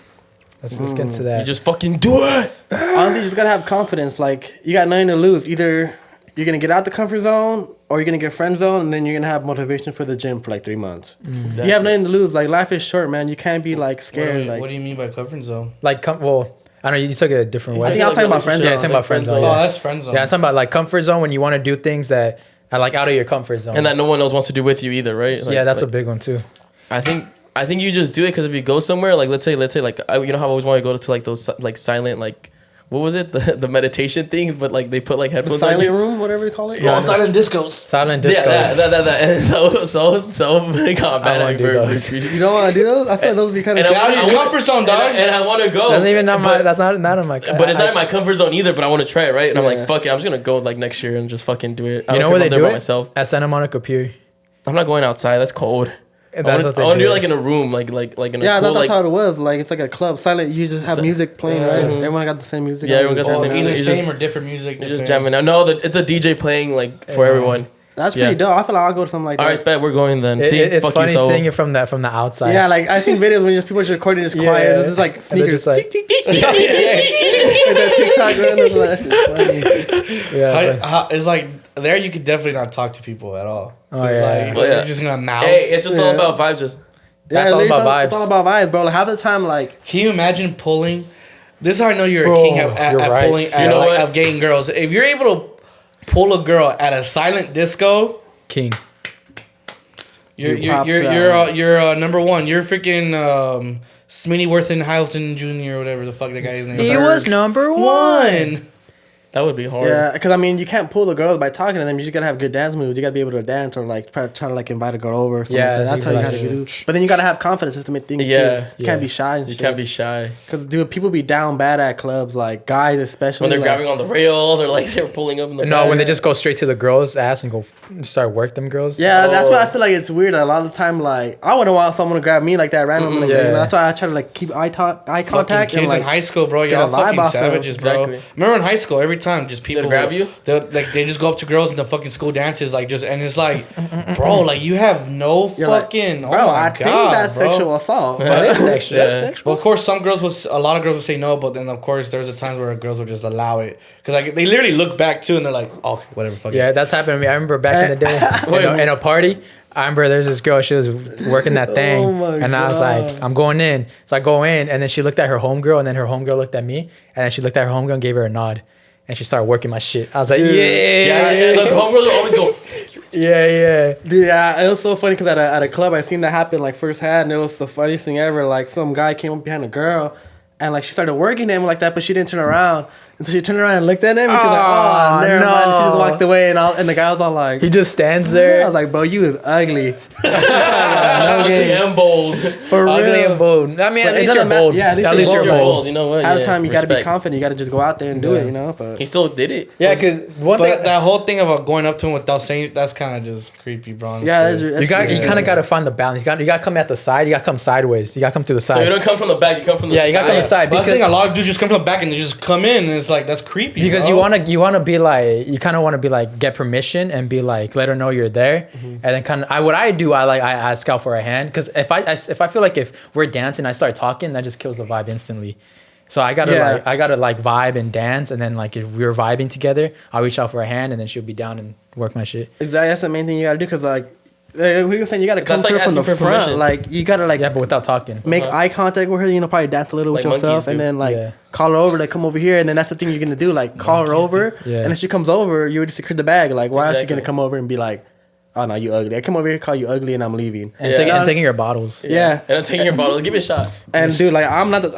[SPEAKER 1] Let's get into that.
[SPEAKER 2] You just fucking do it.
[SPEAKER 4] Honestly, you just gotta have confidence. Like, you got nothing to lose. Either you're gonna get out the comfort zone, or you're gonna get friend zone, and then you're gonna have motivation for the gym for like 3 months.
[SPEAKER 2] Exactly.
[SPEAKER 4] You have nothing to lose. Like, life is short, man. You can't be like scared.
[SPEAKER 3] What do you mean by comfort zone?
[SPEAKER 1] Like, well, I don't know. You took it a different way.
[SPEAKER 4] I think I was talking about friend
[SPEAKER 1] Yeah,
[SPEAKER 4] zone.
[SPEAKER 1] talking about friend zone.
[SPEAKER 3] Oh,
[SPEAKER 1] Yeah.
[SPEAKER 3] that's friend zone.
[SPEAKER 1] Yeah, I'm talking about like comfort zone when you want to do things that are like out of your comfort zone.
[SPEAKER 2] And that no one else wants to do with you either, right? Like,
[SPEAKER 1] yeah, that's
[SPEAKER 2] like,
[SPEAKER 1] a big one too.
[SPEAKER 2] I think you just do it because if you go somewhere, like let's say like you know how I always want to go to like those like silent like what was it the meditation thing, but like they put like
[SPEAKER 4] The
[SPEAKER 2] headphones on
[SPEAKER 4] silent
[SPEAKER 2] you.
[SPEAKER 4] room, whatever you call it.
[SPEAKER 3] Oh, silent discos.
[SPEAKER 1] Silent discos.
[SPEAKER 2] Yeah, that. And so got mad
[SPEAKER 1] wanna
[SPEAKER 2] at
[SPEAKER 1] do
[SPEAKER 2] me.
[SPEAKER 1] those.
[SPEAKER 4] You don't want to do those? I feel like those would be kind of.
[SPEAKER 2] And
[SPEAKER 3] Get out of your comfort zone, dog.
[SPEAKER 2] And I want to go.
[SPEAKER 1] That's even not my.
[SPEAKER 2] but,
[SPEAKER 1] That's not in my.
[SPEAKER 2] but it's not in my comfort zone either. But I want to try it, right? And I'm
[SPEAKER 4] Yeah.
[SPEAKER 2] like, fuck it, I'm just gonna go like next year and just fucking do it. I
[SPEAKER 1] You
[SPEAKER 2] don't
[SPEAKER 1] know
[SPEAKER 2] care
[SPEAKER 1] where
[SPEAKER 2] if
[SPEAKER 1] they
[SPEAKER 2] I'm
[SPEAKER 1] do
[SPEAKER 2] there by
[SPEAKER 1] it?
[SPEAKER 2] myself.
[SPEAKER 1] At Santa Monica Pier.
[SPEAKER 2] I'm not going outside. That's cold.
[SPEAKER 1] That's
[SPEAKER 2] I
[SPEAKER 1] what they
[SPEAKER 2] want to
[SPEAKER 1] do.
[SPEAKER 2] do it like in a room, like in a
[SPEAKER 4] Yeah, I
[SPEAKER 2] cool,
[SPEAKER 4] thought that's
[SPEAKER 2] like
[SPEAKER 4] how it was. Like, it's like a club. Silent, you just have
[SPEAKER 2] So-
[SPEAKER 4] music playing, right? Everyone got the same music.
[SPEAKER 2] Yeah, everyone got the
[SPEAKER 3] Oh,
[SPEAKER 2] same
[SPEAKER 3] either
[SPEAKER 2] music.
[SPEAKER 3] same
[SPEAKER 2] It's
[SPEAKER 3] or different music.
[SPEAKER 2] you're just
[SPEAKER 3] depends.
[SPEAKER 2] jamming out. No, it's a DJ playing like for everyone.
[SPEAKER 4] That's
[SPEAKER 2] Yeah.
[SPEAKER 4] pretty dope. I feel like I'll go to something like that.
[SPEAKER 2] All right, bet we're going then. See,
[SPEAKER 1] It's
[SPEAKER 2] fuck
[SPEAKER 1] funny
[SPEAKER 2] you, Saul.
[SPEAKER 1] seeing it from the outside.
[SPEAKER 4] Yeah, like I've seen videos when just people just recording this quiet.
[SPEAKER 1] Yeah.
[SPEAKER 4] It's just like
[SPEAKER 1] And they're
[SPEAKER 4] sneakers.
[SPEAKER 1] just like-
[SPEAKER 4] Tick, tick, tick. Like that TikTok run. It's like, that's just funny.
[SPEAKER 1] Yeah. but-
[SPEAKER 3] It's like there you could definitely not talk to people at all.
[SPEAKER 1] Oh,
[SPEAKER 3] It's
[SPEAKER 1] yeah.
[SPEAKER 3] like
[SPEAKER 2] Oh, yeah.
[SPEAKER 3] you're just gonna mouth.
[SPEAKER 2] Hey, it's just all
[SPEAKER 4] Yeah.
[SPEAKER 2] about vibes. Just
[SPEAKER 1] That's all
[SPEAKER 4] it's
[SPEAKER 1] about
[SPEAKER 4] It's
[SPEAKER 1] vibes.
[SPEAKER 4] all about vibes, bro. Like, half the time, like,
[SPEAKER 3] Can you imagine pulling? This is how I know you're
[SPEAKER 1] Bro,
[SPEAKER 3] a king at
[SPEAKER 1] you're right.
[SPEAKER 3] pulling at,
[SPEAKER 2] You know
[SPEAKER 3] like,
[SPEAKER 2] what?
[SPEAKER 3] of getting girls. If you're able to pull a girl at a silent disco,
[SPEAKER 1] King.
[SPEAKER 3] you're
[SPEAKER 4] You
[SPEAKER 3] you're
[SPEAKER 4] pops
[SPEAKER 3] you're
[SPEAKER 4] out.
[SPEAKER 3] you're number one. You're freaking Smitty Worthenhausen Jr. or whatever the fuck that guy's name.
[SPEAKER 1] He
[SPEAKER 3] is.
[SPEAKER 1] was number one.
[SPEAKER 2] that would be hard.
[SPEAKER 4] yeah, because I mean, you can't pull the girls by talking to them. You just gotta have good dance moves. You gotta be able to dance or like try to like invite a girl over. Or something
[SPEAKER 1] Yeah,
[SPEAKER 4] like that. That's
[SPEAKER 1] so
[SPEAKER 4] how you
[SPEAKER 1] you
[SPEAKER 4] gotta
[SPEAKER 1] gotta-
[SPEAKER 4] do. But then you gotta have confidence just to make things.
[SPEAKER 2] Yeah,
[SPEAKER 4] too. You can't be shy. And
[SPEAKER 2] You
[SPEAKER 4] shit.
[SPEAKER 2] can't be shy
[SPEAKER 4] Because dude, people be down bad at clubs, like guys especially.
[SPEAKER 2] when they're
[SPEAKER 4] like,
[SPEAKER 2] grabbing on the rails or like they're pulling up in the
[SPEAKER 1] No,
[SPEAKER 2] back.
[SPEAKER 1] when they just go straight to the girl's ass and go start work them girls.
[SPEAKER 4] Yeah, that's
[SPEAKER 2] Oh.
[SPEAKER 4] why I feel like it's weird. A lot of the time, like I wouldn't want someone to grab me like that randomly. Like that, you know?
[SPEAKER 1] Yeah.
[SPEAKER 4] That's why I try to like keep eye
[SPEAKER 3] Fucking
[SPEAKER 4] contact.
[SPEAKER 3] kids
[SPEAKER 4] And, like,
[SPEAKER 3] in high school, bro.
[SPEAKER 4] get
[SPEAKER 3] Y'all
[SPEAKER 4] a vibe
[SPEAKER 3] fucking
[SPEAKER 4] off them.
[SPEAKER 3] savages, bro.
[SPEAKER 2] Exactly.
[SPEAKER 3] Remember in high school, every time just people
[SPEAKER 2] grab you?
[SPEAKER 3] They just go up to girls in the fucking school dances, like just, and it's like, bro, like you have no
[SPEAKER 4] You're like,
[SPEAKER 3] fucking.
[SPEAKER 4] bro,
[SPEAKER 3] oh my
[SPEAKER 4] I
[SPEAKER 3] god,
[SPEAKER 4] think that's
[SPEAKER 3] bro.
[SPEAKER 4] sexual assault.
[SPEAKER 1] That is sexual. That's
[SPEAKER 2] Yeah.
[SPEAKER 1] sexual.
[SPEAKER 3] Well, of course, a lot of girls would say no, but then of course there's a times where girls would just allow it because like they literally look back too and they're like, oh, whatever, fuck
[SPEAKER 1] Yeah,
[SPEAKER 3] it.
[SPEAKER 1] that's happened to me. I remember back in the day in a party. I remember there's this girl. She was working that thing,
[SPEAKER 4] Oh my
[SPEAKER 1] and I was
[SPEAKER 4] God.
[SPEAKER 1] like, "I'm going in." So I go in, and then she looked at her homegirl, and then her homegirl looked at me, and then she looked at her homegirl and gave her a nod, and she started working my shit. I was like,
[SPEAKER 4] Dude.
[SPEAKER 2] yeah, the homegirls will always go.
[SPEAKER 1] yeah.
[SPEAKER 4] Dude, yeah, it was so funny because at a club I seen that happen like firsthand. And it was the funniest thing ever. Like some guy came up behind a girl, and like she started working him like that, but she didn't turn around. And so she turned around and looked at him, and she's like,
[SPEAKER 1] Aw,
[SPEAKER 4] "Oh, never
[SPEAKER 1] no.
[SPEAKER 4] mind." She just walked away, and the guy was all like,
[SPEAKER 1] He just stands
[SPEAKER 4] I
[SPEAKER 1] there,
[SPEAKER 4] was like, "Bro, you is ugly."
[SPEAKER 2] Ugly and bold.
[SPEAKER 4] For
[SPEAKER 1] ugly
[SPEAKER 4] real.
[SPEAKER 1] and bold. I mean,
[SPEAKER 4] But
[SPEAKER 1] at
[SPEAKER 4] it
[SPEAKER 1] least you're
[SPEAKER 4] doesn't matter.
[SPEAKER 1] bold.
[SPEAKER 4] Yeah,
[SPEAKER 1] at least
[SPEAKER 4] you're
[SPEAKER 1] you're
[SPEAKER 4] bold.
[SPEAKER 1] bold.
[SPEAKER 2] You know what?
[SPEAKER 4] At the
[SPEAKER 2] Yeah,
[SPEAKER 4] time, you got to be
[SPEAKER 2] respect.
[SPEAKER 4] confident. You got to just go out there and do
[SPEAKER 1] Yeah.
[SPEAKER 4] it, you know. But
[SPEAKER 2] He still did it.
[SPEAKER 1] Yeah, because one
[SPEAKER 3] But
[SPEAKER 1] thing
[SPEAKER 3] that whole thing of going up to him without saying, that's kind of just creepy, bro. honestly.
[SPEAKER 4] yeah, that's
[SPEAKER 1] you
[SPEAKER 4] weird.
[SPEAKER 1] kind of got to find the balance. You got to come at the side. You got to come sideways. You got to come to the
[SPEAKER 2] So
[SPEAKER 1] side.
[SPEAKER 2] you don't come from the back. You come from the
[SPEAKER 1] Yeah,
[SPEAKER 2] side.
[SPEAKER 1] you gotta come from the side
[SPEAKER 3] But that's the thing, a
[SPEAKER 1] because
[SPEAKER 3] lot of dudes just come from the back and they just come in, and it's like that's creepy.
[SPEAKER 1] because
[SPEAKER 3] bro.
[SPEAKER 1] you wanna be like you kind of want to be like get permission and be like let her know you're there, and then kind of I ask out for a hand because if I feel like if we're dancing I start talking that just kills the vibe instantly. So I gotta vibe and dance, and then like if we're vibing together, I'll reach out for a hand, and then she'll be down and work my shit.
[SPEAKER 4] Exactly, that's the main thing you got to do because like we were saying, you got to come
[SPEAKER 2] That's like
[SPEAKER 4] through from the
[SPEAKER 2] asking for
[SPEAKER 4] front.
[SPEAKER 2] permission.
[SPEAKER 4] Like you got to like
[SPEAKER 1] Yeah, but without talking.
[SPEAKER 4] make eye contact with her. You know, probably dance a little with
[SPEAKER 2] Like monkeys
[SPEAKER 4] yourself,
[SPEAKER 2] do.
[SPEAKER 4] and then like
[SPEAKER 1] Yeah.
[SPEAKER 4] call her over. Like come over here, and then that's the thing you're gonna do. Like call her over,
[SPEAKER 1] Yeah.
[SPEAKER 4] and if she comes over, you already secured the bag. Like why is she
[SPEAKER 2] Exactly.
[SPEAKER 4] gonna come over and be like, "Oh no, you ugly. I come over here, call you ugly, and I'm leaving."
[SPEAKER 1] And,
[SPEAKER 2] Yeah.
[SPEAKER 1] taking your bottles.
[SPEAKER 4] Yeah.
[SPEAKER 2] And I'm taking your bottle. Give it a shot.
[SPEAKER 4] And dude, like I'm not the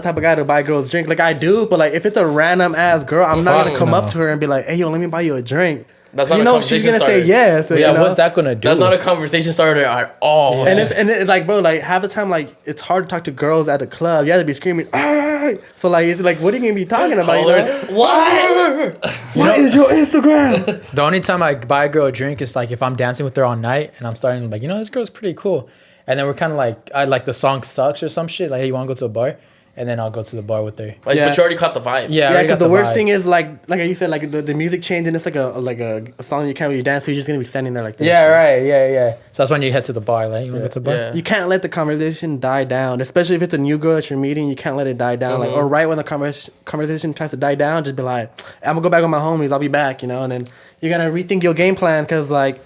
[SPEAKER 4] type of guy to buy girls drink. Like I do, but like if it's a random ass girl, I'm not gonna
[SPEAKER 1] Fuck
[SPEAKER 4] come
[SPEAKER 1] no.
[SPEAKER 4] up to her and be like, "Hey yo, let me buy you a drink."
[SPEAKER 2] That's
[SPEAKER 4] So
[SPEAKER 2] not
[SPEAKER 4] you
[SPEAKER 2] a
[SPEAKER 4] know she's
[SPEAKER 2] conversation
[SPEAKER 4] gonna
[SPEAKER 2] starter.
[SPEAKER 4] say yes.
[SPEAKER 1] Yeah,
[SPEAKER 4] you know?
[SPEAKER 1] what's that gonna do?
[SPEAKER 2] That's not a conversation starter at all.
[SPEAKER 4] And it's like, bro, like half the time, like it's hard to talk to girls at the club. You have to be screaming, ah, right. So like, it's like, what are you gonna be talking about? You know?
[SPEAKER 3] What
[SPEAKER 4] Is your Instagram?
[SPEAKER 1] The only time I buy a girl a drink is like if I'm dancing with her all night and I'm starting like, this girl's pretty cool. And then we're kind of like, I like the song sucks or some shit. Like, hey, you want to go to a bar? And then I'll go to the bar with her.
[SPEAKER 2] Like, but you already caught the vibe.
[SPEAKER 1] Yeah,
[SPEAKER 4] Because the worst
[SPEAKER 1] vibe.
[SPEAKER 4] thing is like you said, like the music change and it's like a song you can't really dance, so you're just gonna be standing there like this.
[SPEAKER 1] Yeah, right. Yeah. So that's when you head to the bar. Like, you want to go to the bar?
[SPEAKER 2] Yeah.
[SPEAKER 4] You can't let the conversation die down, especially if it's a new girl that you're meeting. You can't let it die down. Like, or right when the conversation tries to die down, just be like, I'm gonna go back with my homies. I'll be back, and then you gotta rethink your game plan because like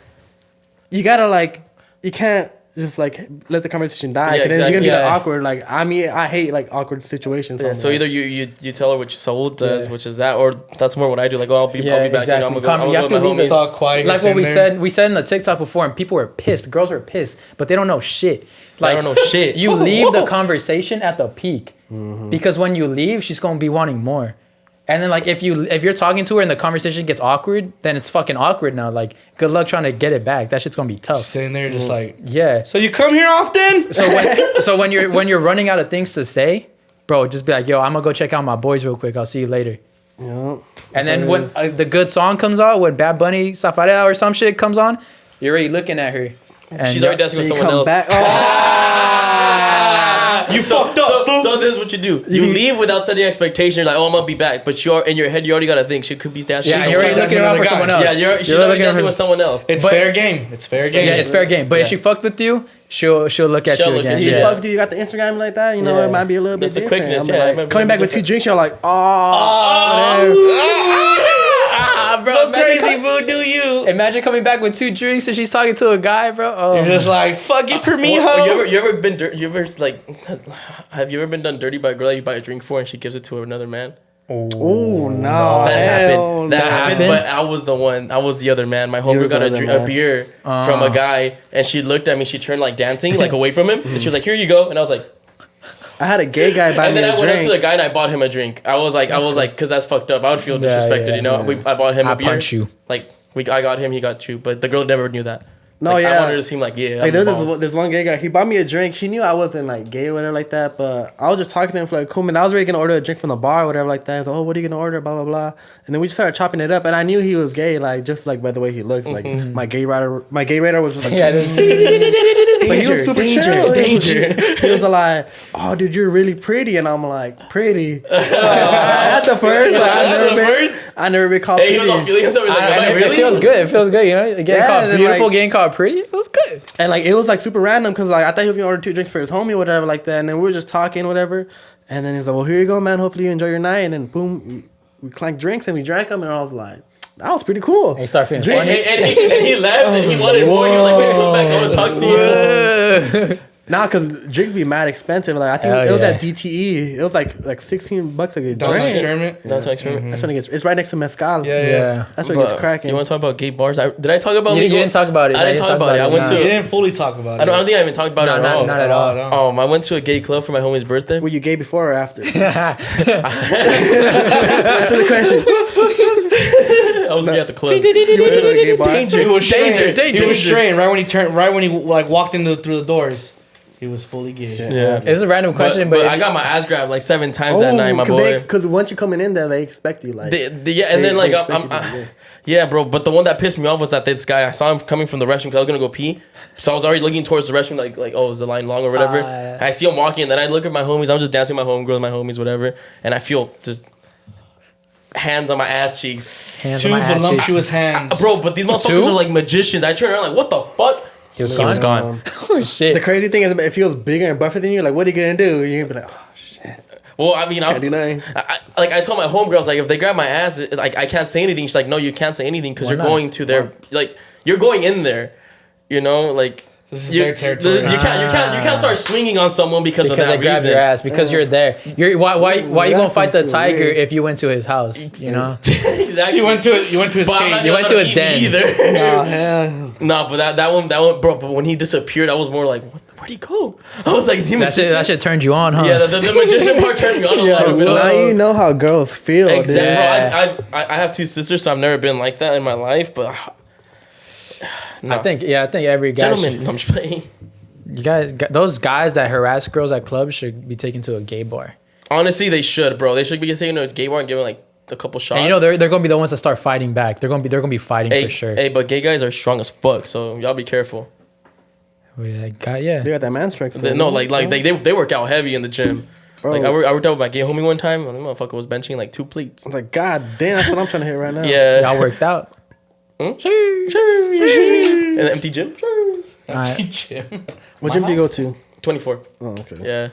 [SPEAKER 4] you gotta like you can't just like let the conversation die because it's gonna be like, awkward. Like I hate like awkward situations.
[SPEAKER 2] Yeah, so either you tell her what Soul does, which is that, or that's more what I do. Like, I'll be back.
[SPEAKER 1] Exactly.
[SPEAKER 2] I'm gonna go with my homies.
[SPEAKER 3] All quiet.
[SPEAKER 1] Like what we said in the TikTok before, and people were pissed. Girls were pissed, but they don't know shit. Like,
[SPEAKER 2] I don't know shit.
[SPEAKER 1] You leave the conversation at the peak because when you leave, she's gonna be wanting more. And then like if you're talking to her and the conversation gets awkward, then it's fucking awkward now. Like, good luck trying to get it back. That shit's gonna be tough.
[SPEAKER 3] Sitting there just like,
[SPEAKER 1] yeah.
[SPEAKER 3] so you come here often?
[SPEAKER 1] So when you're running out of things to say, bro, just be like, yo, I'm gonna go check out my boys real quick. I'll see you later.
[SPEAKER 4] Yeah.
[SPEAKER 1] And then when the good song comes on, when Bad Bunny Safarea or some shit comes on, you're already looking at her. And
[SPEAKER 2] She's already dancing with someone else.
[SPEAKER 4] Back.
[SPEAKER 2] You fucked up. So this is what you do. You leave without setting expectations. You're like, oh, I'm gonna be back. But you're in your head, you already gotta think she could be dancing.
[SPEAKER 1] Yeah,
[SPEAKER 2] with
[SPEAKER 1] you're
[SPEAKER 2] someone
[SPEAKER 1] already looking around for someone else.
[SPEAKER 2] Yeah, she's already dancing with someone else.
[SPEAKER 3] It's fair game. It's fair game.
[SPEAKER 1] Yeah, it's fair game. But if she fucked with you, she'll look at you again.
[SPEAKER 4] You
[SPEAKER 1] Yeah.
[SPEAKER 4] fucked you got the Instagram like that, it might be a little bit
[SPEAKER 2] That's the
[SPEAKER 4] different.
[SPEAKER 2] quickness,
[SPEAKER 4] Like, coming back with 2 drinks, you're like,
[SPEAKER 1] Bro, crazy voodoo you. Imagine coming back with 2 drinks and she's talking to a guy, bro. Oh.
[SPEAKER 3] You're just like, fuck it for me, ho.
[SPEAKER 2] You ever been have you ever been done dirty by a girl that you buy a drink for and she gives it to another man?
[SPEAKER 4] Oh no,
[SPEAKER 2] That happened, but I was the one. I was the other man. My homegirl got a beer from a guy, and she looked at me. She turned like dancing, like away from him, and she was like, "Here you go." And I was like,
[SPEAKER 4] I had a gay guy buy me a drink.
[SPEAKER 2] And then I went up to the guy and I bought him a drink. I was like, because that's fucked up. I would feel disrespected, I bought him a beer.
[SPEAKER 1] I punch you.
[SPEAKER 2] Like I got him, he got you, but the girl never knew that.
[SPEAKER 4] No,
[SPEAKER 2] like,
[SPEAKER 4] yeah.
[SPEAKER 2] I wanted her to seem like,
[SPEAKER 4] like there's one gay guy. He bought me a drink. He knew I wasn't like gay or whatever like that. But I was just talking to him for like, cool, man. I was already gonna order a drink from the bar or whatever like that. I was like, oh, what are you gonna order? Blah blah blah. And then we just started chopping it up. And I knew he was gay, like just like by the way he looked. Like my gay radar was just like,
[SPEAKER 1] Yeah,
[SPEAKER 4] but he was super chill. He was like, oh, dude, you're really pretty. And I'm like, pretty. At the first, like, I never been called
[SPEAKER 2] Hey, he
[SPEAKER 4] pretty.
[SPEAKER 2] was all feeling himself. He was like, am I really?
[SPEAKER 1] It feels good. It feels good, Getting called beautiful, getting called pretty, it feels good.
[SPEAKER 4] And like it was like super random because like I thought he was gonna order 2 drinks for his homie or whatever like that, and then we were just talking whatever, and then he's like, well, here you go, man, hopefully you enjoy your night. And then boom, we clanked drinks and we drank them, and I was like, that was pretty cool.
[SPEAKER 1] And you start feeling
[SPEAKER 2] And he left and he wanted more. He was like, wait, come back, I want to talk to you.
[SPEAKER 4] Nah, because drinks be mad expensive. Like I think it was at DTE. It was like $16 a drink.
[SPEAKER 3] Downtown Experiment.
[SPEAKER 2] Downtown Experiment.
[SPEAKER 4] That's when it gets. It's right next to Mezcal.
[SPEAKER 3] Yeah.
[SPEAKER 4] That's when it gets cracking.
[SPEAKER 2] You want to talk about gay bars? Did I talk about
[SPEAKER 1] You didn't talk about it.
[SPEAKER 2] I didn't talk about it. I went to.
[SPEAKER 3] You didn't fully talk about it.
[SPEAKER 2] I don't think I even talked about it at all.
[SPEAKER 1] Not at all.
[SPEAKER 2] I went to a gay club for my homie's birthday.
[SPEAKER 4] Were you gay before or after? Answer the question.
[SPEAKER 2] I was gay at the club.
[SPEAKER 4] You went to a gay bar.
[SPEAKER 3] He was
[SPEAKER 1] Danger.
[SPEAKER 3] He was straying right when he like walked through the doors. He was fully gay.
[SPEAKER 2] Yeah.
[SPEAKER 1] It's a random question, but
[SPEAKER 2] I got my ass grabbed like 7 times that night, my boy.
[SPEAKER 4] Because once you're coming in there, they expect you like.
[SPEAKER 2] Yeah, bro. But the one that pissed me off was that this guy, I saw him coming from the restroom because I was gonna go pee, so I was already looking towards the restroom, like oh, is the line long or whatever? I see him walking, and then I look at my homies. I'm just dancing with my homegirl, my homies, whatever, and I feel just hands on my ass cheeks.
[SPEAKER 3] Two voluptuous hands,
[SPEAKER 2] bro. But these motherfuckers are like magicians. I turn around like, what the fuck? He was gone.
[SPEAKER 1] Oh shit.
[SPEAKER 4] The crazy thing is, if he was bigger and buffer than you, like, what are you gonna do? You're gonna be like, oh shit.
[SPEAKER 2] Well, I mean,
[SPEAKER 4] Can't do nothing.
[SPEAKER 2] I told my homegirl, I was like, if they grab my ass, like, I can't say anything. She's like, no, you can't say anything because you're going to their, like, you're going in there, like.
[SPEAKER 3] This is their territory.
[SPEAKER 2] You can't start swinging on someone because of that
[SPEAKER 1] they grab
[SPEAKER 2] reason.
[SPEAKER 1] your ass because you're there. Why you gonna fight the tiger if you went to his house?
[SPEAKER 2] Exactly.
[SPEAKER 3] You went to his cage.
[SPEAKER 1] You went to his den.
[SPEAKER 2] Either. No, but that one, bro. But when he disappeared, I was more like, where'd he go? I was like, is he a magician?
[SPEAKER 1] That shit turned you on, huh?
[SPEAKER 2] Yeah, the magician part turned me on a little bit.
[SPEAKER 4] Now you know how girls feel.
[SPEAKER 2] Exactly. Bro, I have 2 sisters, so I've never been like that in my life, but. No.
[SPEAKER 1] I think every guy.
[SPEAKER 2] Gentlemen, I'm just playing.
[SPEAKER 1] Those guys that harass girls at clubs should be taken to a gay bar.
[SPEAKER 2] Honestly, they should, bro. They should be saying a gay bar and giving like a couple shots.
[SPEAKER 1] And you know they're gonna be the ones that start fighting back. They're gonna be fighting for sure.
[SPEAKER 2] Hey, but gay guys are strong as fuck, so y'all be careful.
[SPEAKER 1] Yeah.
[SPEAKER 4] They got that man strength.
[SPEAKER 2] No, like they work out heavy in the gym.
[SPEAKER 4] Bro.
[SPEAKER 2] Like I worked out with my gay homie one time, and the motherfucker was benching like 2 plates.
[SPEAKER 4] I'm like, God damn, that's what I'm trying to hit right now.
[SPEAKER 2] Yeah,
[SPEAKER 1] Y'all worked out.
[SPEAKER 2] in the empty gym.
[SPEAKER 1] Alright.
[SPEAKER 3] Gym.
[SPEAKER 4] What gym do you go to?
[SPEAKER 2] 24.
[SPEAKER 4] Oh, okay.
[SPEAKER 2] Yeah.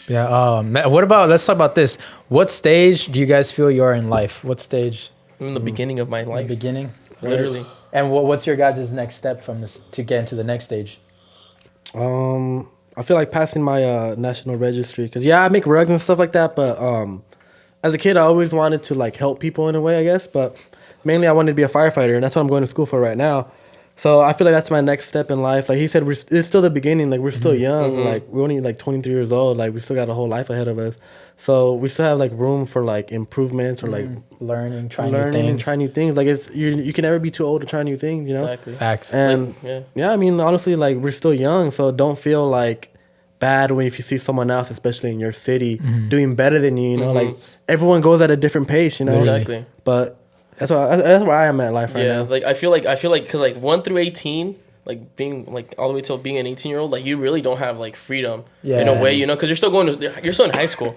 [SPEAKER 1] Yeah. What about? Let's talk about this. What stage do you guys feel you are in life? What stage?
[SPEAKER 2] I'm in the beginning of my
[SPEAKER 1] In
[SPEAKER 2] life.
[SPEAKER 1] the beginning.
[SPEAKER 2] Literally.
[SPEAKER 1] And what's your guys' next step from this to get into the next stage?
[SPEAKER 4] I feel like passing my national registry because I make rugs and stuff like that. But as a kid, I always wanted to like help people in a way, I guess. But mainly, I wanted to be a firefighter, and that's what I'm going to school for right now. So I feel like that's my next step in life. Like he said, it's still the beginning. Like we're still young. Like we're only like 23 years old. Like we still got a whole life ahead of us. So we still have like room for like improvements or like
[SPEAKER 1] Learning, trying
[SPEAKER 4] and trying new things. Like it's you can never be too old to try new things. You know.
[SPEAKER 2] Exactly.
[SPEAKER 1] Facts.
[SPEAKER 4] And
[SPEAKER 2] Yeah.
[SPEAKER 4] I mean, honestly, like we're still young, so don't feel like bad when if you see someone else, especially in your city, doing better than you. You know, like everyone goes at a different pace. You know.
[SPEAKER 2] Exactly.
[SPEAKER 4] But that's where I am at life right
[SPEAKER 2] Yeah.
[SPEAKER 4] now.
[SPEAKER 2] Like I feel like because like 1 through 18. Like being like all the way till being an 18-year-old, like you really don't have like freedom in a way, you know, because you're still in high school.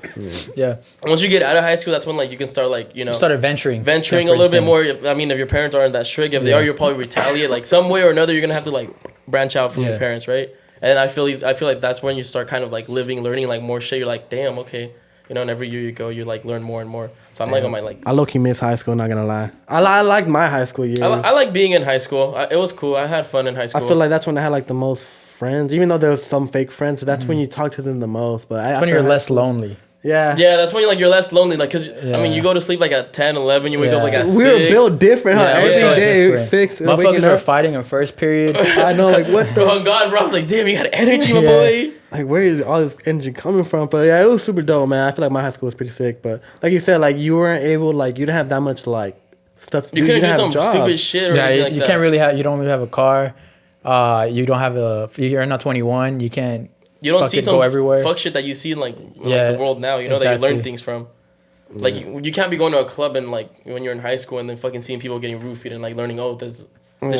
[SPEAKER 1] Yeah.
[SPEAKER 2] Once you get out of high school, that's when like you can start like you
[SPEAKER 1] started venturing
[SPEAKER 2] a little bit more. I mean, if your parents aren't that strict, if they are, you'll probably retaliate. Like some way or another, you're gonna have to like branch out from your parents, right? And I feel like that's when you start kind of like learning like more shit. You're like, damn, okay, you know. And every year you go, you like learn more and more. So I'm like on my like.
[SPEAKER 4] I low-key miss high school. Not gonna lie. I liked my high school years.
[SPEAKER 2] I like being in high school. It was cool. I had fun in high school.
[SPEAKER 4] I feel like that's when I had like the most friends, even though there was some fake friends. So that's when you talk to them the most. But
[SPEAKER 1] That's when you're less lonely.
[SPEAKER 4] Yeah.
[SPEAKER 2] Yeah, that's when you're less lonely. Like, cause I mean, you go to sleep like at 10, 11. You wake up like at 6.
[SPEAKER 4] We were built different, huh? Every day,
[SPEAKER 1] different.
[SPEAKER 4] 6.
[SPEAKER 1] Motherfuckers were fighting in first period.
[SPEAKER 4] I know, like what the.
[SPEAKER 2] Oh God, bro! I was like, damn, you got energy, my boy.
[SPEAKER 4] Like where is all this energy coming from? But yeah, it was super dope, man. I feel like my high school was pretty sick. But like you said, like you weren't able, like you didn't have that much like stuff.
[SPEAKER 2] You couldn't do
[SPEAKER 4] have
[SPEAKER 2] some stupid shit. Or
[SPEAKER 1] You can't really have. You don't really have a car. You don't have a. You're not 21. You can't.
[SPEAKER 2] You don't see some
[SPEAKER 1] go everywhere.
[SPEAKER 2] fuck shit that you see in like the world now. You know that you learn things from. Like you can't be going to a club and like when you're in high school and then fucking seeing people getting roofied and like learning this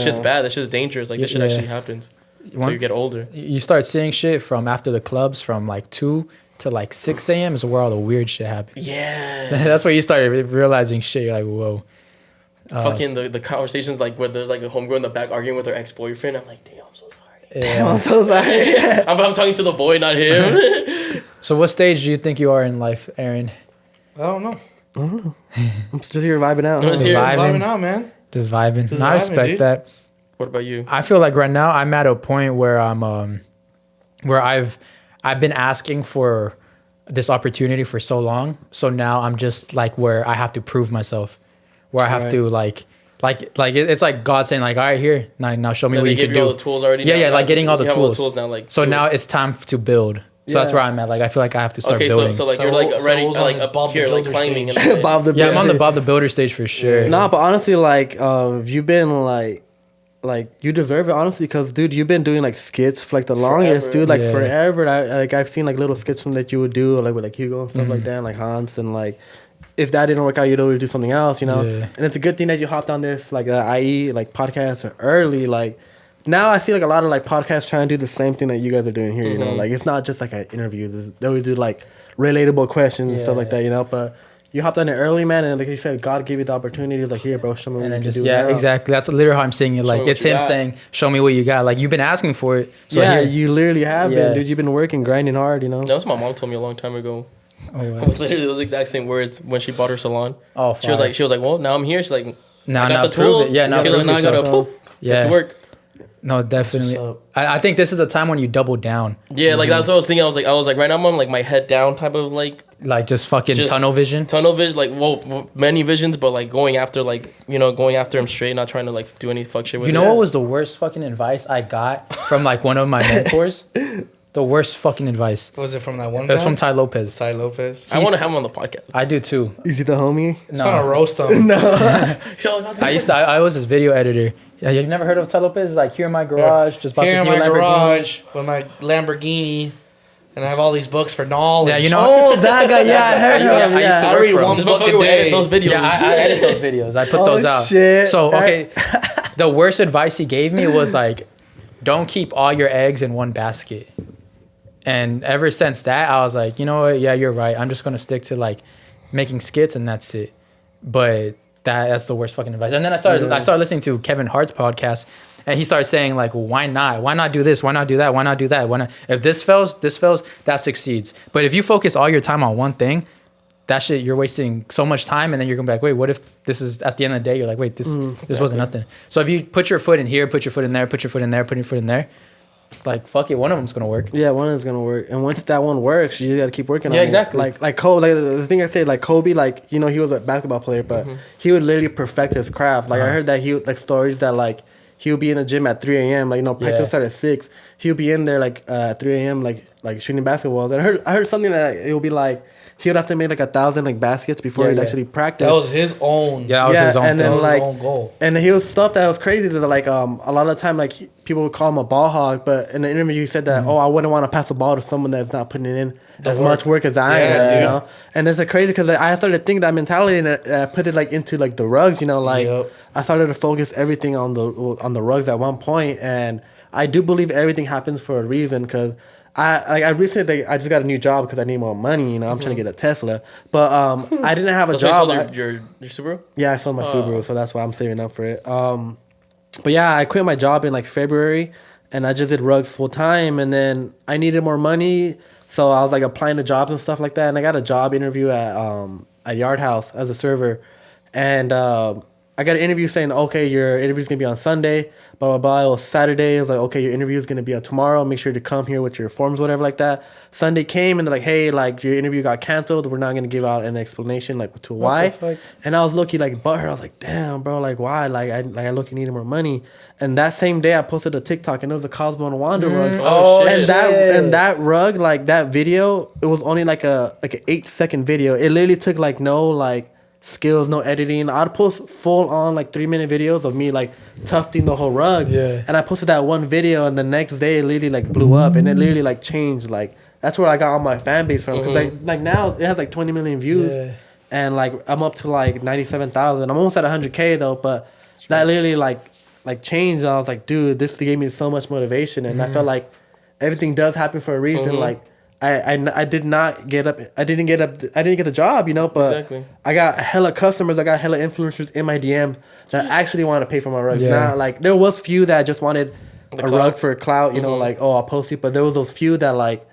[SPEAKER 2] shit's bad. This shit's dangerous. Like this shit actually happens. When you get older,
[SPEAKER 1] you start seeing shit from after the clubs from like 2 to like 6 a.m. is where all the weird shit happens.
[SPEAKER 2] Yeah,
[SPEAKER 1] that's where you start realizing shit. You're like, whoa.
[SPEAKER 2] Fucking the conversations like where there's like a homegirl in the back arguing with her ex-boyfriend. I'm like, damn, I'm so sorry.
[SPEAKER 1] Yeah.
[SPEAKER 4] I'm so sorry.
[SPEAKER 2] I'm talking to the boy, not him.
[SPEAKER 1] So what stage do you think you are in life, Aaron?
[SPEAKER 3] I don't know.
[SPEAKER 4] I'm just here vibing out.
[SPEAKER 2] I'm just here
[SPEAKER 3] Vibing out, man.
[SPEAKER 1] Just vibing.
[SPEAKER 3] Just
[SPEAKER 1] I respect
[SPEAKER 3] dude.
[SPEAKER 1] that.
[SPEAKER 2] What about you?
[SPEAKER 1] I feel like right now I'm at a point where I'm where I've been asking for this opportunity for so long. So now I'm just like where I have to prove myself. Where I have to like it's like God saying like, all right, here now show me what you can do.
[SPEAKER 2] All the tools already.
[SPEAKER 1] Yeah, like getting all the tools.
[SPEAKER 2] All the tools now, like
[SPEAKER 1] so now it's time to build. So that's where I'm at. Like I feel like I have to start building.
[SPEAKER 2] So like you're like ready, like up here, like climbing.
[SPEAKER 4] Bob the
[SPEAKER 1] I'm on the Bob the Builder stage for sure.
[SPEAKER 4] Nah, but honestly, like you've been like you deserve it honestly because dude, you've been doing like skits for like the longest, dude, like forever. I've seen like little skits from that you would do like with like Hugo and stuff like that, and, like Hans, and like if that didn't work out, you'd always do something else, you know. And it's a good thing that you hopped on this like I.E like podcast early. Like now I see like a lot of like podcasts trying to do the same thing that you guys are doing here, you know. Like it's not just like an interview. They always do like relatable questions and stuff like that, you know. But you hopped on it early, man, and like you said, God gave you the opportunity. Like, here, bro, show me what you can do.
[SPEAKER 1] Yeah, exactly. That's literally how I'm seeing it. Like, it's him saying, "Show me what you got." Like, you've been asking for it. So
[SPEAKER 4] yeah, you literally have been, dude. You've been working, grinding hard, you know.
[SPEAKER 2] That's what my mom told me a long time ago.
[SPEAKER 1] Oh, wow.
[SPEAKER 2] Literally those exact same words when she bought her salon.
[SPEAKER 1] Oh,
[SPEAKER 2] she was like, well, now I'm here. She's like,
[SPEAKER 1] now
[SPEAKER 2] I got the tools.
[SPEAKER 1] Yeah, now
[SPEAKER 2] I gotta get to work.
[SPEAKER 1] No, definitely. I think this is the time when you double down.
[SPEAKER 2] Yeah, like that's what I was thinking. I was like, right now I'm on like my head down type of like
[SPEAKER 1] just fucking tunnel vision.
[SPEAKER 2] Tunnel vision, like many visions, but like going after him straight, not trying to like do any fuck shit with it.
[SPEAKER 1] You know what was the worst fucking advice I got from like one of my mentors? The worst fucking advice.
[SPEAKER 3] Was it from that one guy?
[SPEAKER 1] It was from Ty Lopez.
[SPEAKER 3] Ty Lopez.
[SPEAKER 2] I want to have him on the podcast.
[SPEAKER 1] I do too.
[SPEAKER 4] Is he the homie?
[SPEAKER 3] No. I want to roast him.
[SPEAKER 1] I was his video editor. Yeah, you never heard of Ty Lopez? Like, here in my garage, just bought
[SPEAKER 3] here
[SPEAKER 1] this
[SPEAKER 3] in
[SPEAKER 1] new
[SPEAKER 3] my
[SPEAKER 1] Lamborghini.
[SPEAKER 3] garage with my Lamborghini. and I have all these books for knowledge.
[SPEAKER 1] Yeah, you know.
[SPEAKER 4] Oh, that guy. Yeah, I heard him.
[SPEAKER 1] I used to
[SPEAKER 3] I
[SPEAKER 1] work
[SPEAKER 3] read
[SPEAKER 1] for him.
[SPEAKER 3] one
[SPEAKER 2] This
[SPEAKER 3] book
[SPEAKER 2] motherfucker
[SPEAKER 3] a
[SPEAKER 2] would edit
[SPEAKER 3] day.
[SPEAKER 2] those videos.
[SPEAKER 1] Yeah, I edit those videos. I put those out.
[SPEAKER 4] Shit.
[SPEAKER 1] So okay, the worst advice he gave me was like, don't keep all your eggs in one basket. And ever since that, I was like, you know what? Yeah, you're right. I'm just gonna stick to like making skits and that's it. But that's the worst fucking advice. And then I started listening to Kevin Hart's podcast, and he started saying like, well, why not? Why not do this? Why not do that? Why not do that? Why not? If this fails, that succeeds. But if you focus all your time on one thing, that shit, you're wasting so much time, and then you're gonna be like, wait, what if this is at the end of the day? You're like, wait, this wasn't nothing. So if you put your foot in here, put your foot in there, put your foot in there, put your foot in there, like fuck it, one of them's gonna work.
[SPEAKER 4] Yeah, one is gonna work, and once that one works, you gotta keep working on it.
[SPEAKER 1] Yeah, exactly.
[SPEAKER 4] Like Kobe, like the thing I said, like Kobe, like he was a basketball player, but he would literally perfect his craft. Like I heard that he would, like stories that like he would be in the gym at 3 a.m. Like practice started at 6. He would be in there like 3 a.m. like shooting basketballs. And I heard something that it would be like he would have to make like 1,000 like baskets before he'd actually practice.
[SPEAKER 3] That was his own.
[SPEAKER 1] Yeah, that was his own
[SPEAKER 4] and
[SPEAKER 1] thing.
[SPEAKER 4] then like
[SPEAKER 3] his own goal.
[SPEAKER 4] and he was stuff that was crazy that like a lot of the time like people would call him a ball hog, but in the interview he said that I wouldn't want to pass the ball to someone that's not putting in as much work as I am, you know. And it's crazy because I started to think that mentality and I put it like into like the rugs, you know, like I started to focus everything on the rugs at one point, and I do believe everything happens for a reason because. I recently I just got a new job because I need more money. You know, I'm trying to get a Tesla, but I didn't have a job.
[SPEAKER 2] Your Subaru?
[SPEAKER 4] Yeah, I sold my Subaru, so that's why I'm saving up for it. But yeah, I quit my job in like February, and I just did rugs full time, and then I needed more money, so I was like applying to jobs and stuff like that, and I got a job interview at Yard House as a server, and I got an interview saying, okay, your interview's gonna be on Sunday, blah, blah, blah. It was Saturday. It was like, okay, your interview's gonna be on tomorrow. Make sure to come here with your forms, whatever like that. Sunday came and they're like, hey, like your interview got canceled. We're not gonna give out an explanation like to why. And I was looking like butthurt. I was like, damn, bro, like why? Like I look needed more money. And that same day I posted a TikTok and it was a Cosmo and Wanda rug.
[SPEAKER 2] Oh,
[SPEAKER 4] and
[SPEAKER 2] shit.
[SPEAKER 4] that rug, like that video, it was only like an 8-second video. It literally took like no like skills, no editing. I'd post full on like 3-minute videos of me like tufting the whole rug.
[SPEAKER 1] Yeah. And
[SPEAKER 4] I posted that one video, and the next day it literally like blew up, and it literally like changed. Like that's where I got all my fan base from. Cause like now it has like 20 million views, and like I'm up to like 97,000. I'm almost at 100K though, but that literally like changed. And I was like, dude, this gave me so much motivation, and I felt like everything does happen for a reason. Like. I did not get up. I didn't get the job, you know. But I got hella customers. I got hella influencers in my DMs that actually want to pay for my rugs. Now, like there was few that just wanted a rug for clout, you know, like I'll post it. But there was those few that like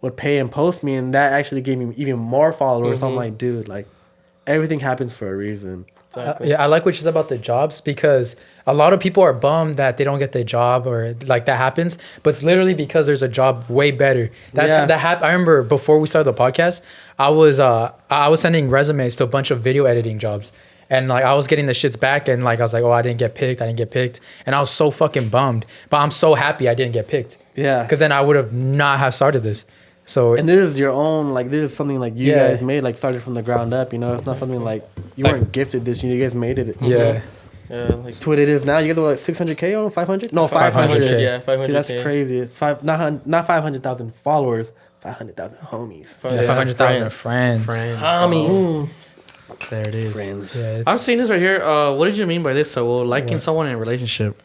[SPEAKER 4] would pay and post me, and that actually gave me even more followers. So I'm like, dude, like everything happens for a reason.
[SPEAKER 1] Yeah, I like what you said about the jobs because a lot of people are bummed that they don't get the job or like that happens, but it's literally because there's a job way better. I remember before we started the podcast, I was sending resumes to a bunch of video editing jobs, and like I was getting the shits back, and like I was like, oh, I didn't get picked, and I was so fucking bummed. But I'm so happy I didn't get picked. Yeah, because then I would have not have started this. So
[SPEAKER 4] and this is your own, like this is something like you guys made, like started from the ground up, you know. It's not something like you weren't gifted this, you guys made it.
[SPEAKER 1] Yeah.
[SPEAKER 4] Like it's what it is now. You get the what, 600K on 500? No, 500.
[SPEAKER 2] Yeah, 500.
[SPEAKER 4] Dude, that's crazy. It's not 500,000 followers, 500,000 homies.
[SPEAKER 1] 500,000 friends.
[SPEAKER 2] Homies.
[SPEAKER 3] There it is.
[SPEAKER 4] Friends.
[SPEAKER 1] Yeah,
[SPEAKER 3] I'm seeing this right here. What did you mean by this? So liking someone in a relationship.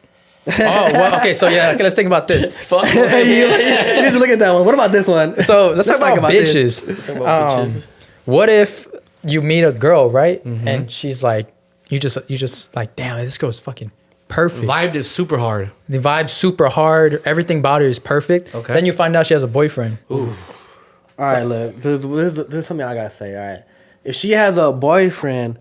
[SPEAKER 1] Oh, well, okay. So yeah, okay, let's think about this.
[SPEAKER 2] Fuck.
[SPEAKER 4] You need to look at that one. What about this one?
[SPEAKER 1] So let's talk about bitches.
[SPEAKER 2] Let's talk about bitches.
[SPEAKER 1] What if you meet a girl, right? And she's like, you just like, damn, this girl's fucking perfect.
[SPEAKER 3] Vibed is super hard.
[SPEAKER 1] The vibe's super hard. Everything about her is perfect. Okay. Then you find out she has a boyfriend.
[SPEAKER 4] Ooh. All right, look. This is something I gotta say. All right, if she has a boyfriend,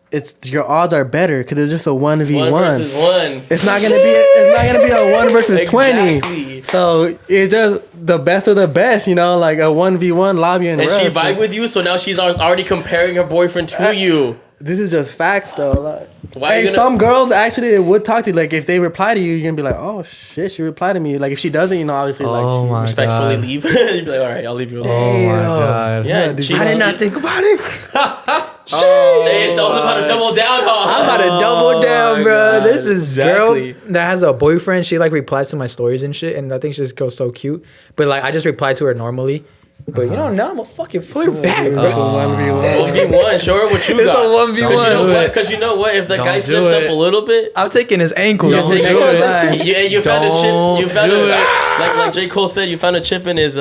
[SPEAKER 4] it's your odds are better because it's just a 1v1.
[SPEAKER 2] 1 versus 1.
[SPEAKER 4] It's not gonna be a 1 versus 20. So it's just the best of the best, you know, like a 1v1 lobby and
[SPEAKER 2] she vibe with you, so now she's already comparing her boyfriend to you.
[SPEAKER 4] This is just facts though. Like, some girls actually would talk to you. Like if they reply to you, you're gonna be like, oh shit, she replied to me. Like if she doesn't, you know, obviously like she
[SPEAKER 2] respectfully leave. You'd be like, all right, I'll leave you alone.
[SPEAKER 3] Oh my god.
[SPEAKER 2] Yeah,
[SPEAKER 1] I did not think about it.
[SPEAKER 2] Hey, so I was about to double down, huh?
[SPEAKER 1] I'm about to double down, bro. there's this
[SPEAKER 2] exactly.
[SPEAKER 1] girl that has a boyfriend. She like replies to my stories and shit, and I think she just goes so cute. But like, I just reply to her normally. But you know, now I'm a fucking flare back, bro.
[SPEAKER 2] 1v1. Show her what you
[SPEAKER 1] It's
[SPEAKER 2] got.
[SPEAKER 1] a 1v1.
[SPEAKER 2] Because you know what? If the
[SPEAKER 5] Don't
[SPEAKER 2] guy
[SPEAKER 5] do
[SPEAKER 2] slips up
[SPEAKER 5] it.
[SPEAKER 2] a little bit,
[SPEAKER 1] I'm taking his ankles.
[SPEAKER 5] Don't
[SPEAKER 2] you,
[SPEAKER 5] do it.
[SPEAKER 2] you found a chip. You found
[SPEAKER 5] do
[SPEAKER 2] a,
[SPEAKER 5] it.
[SPEAKER 2] like J. Cole said, you found a chip in his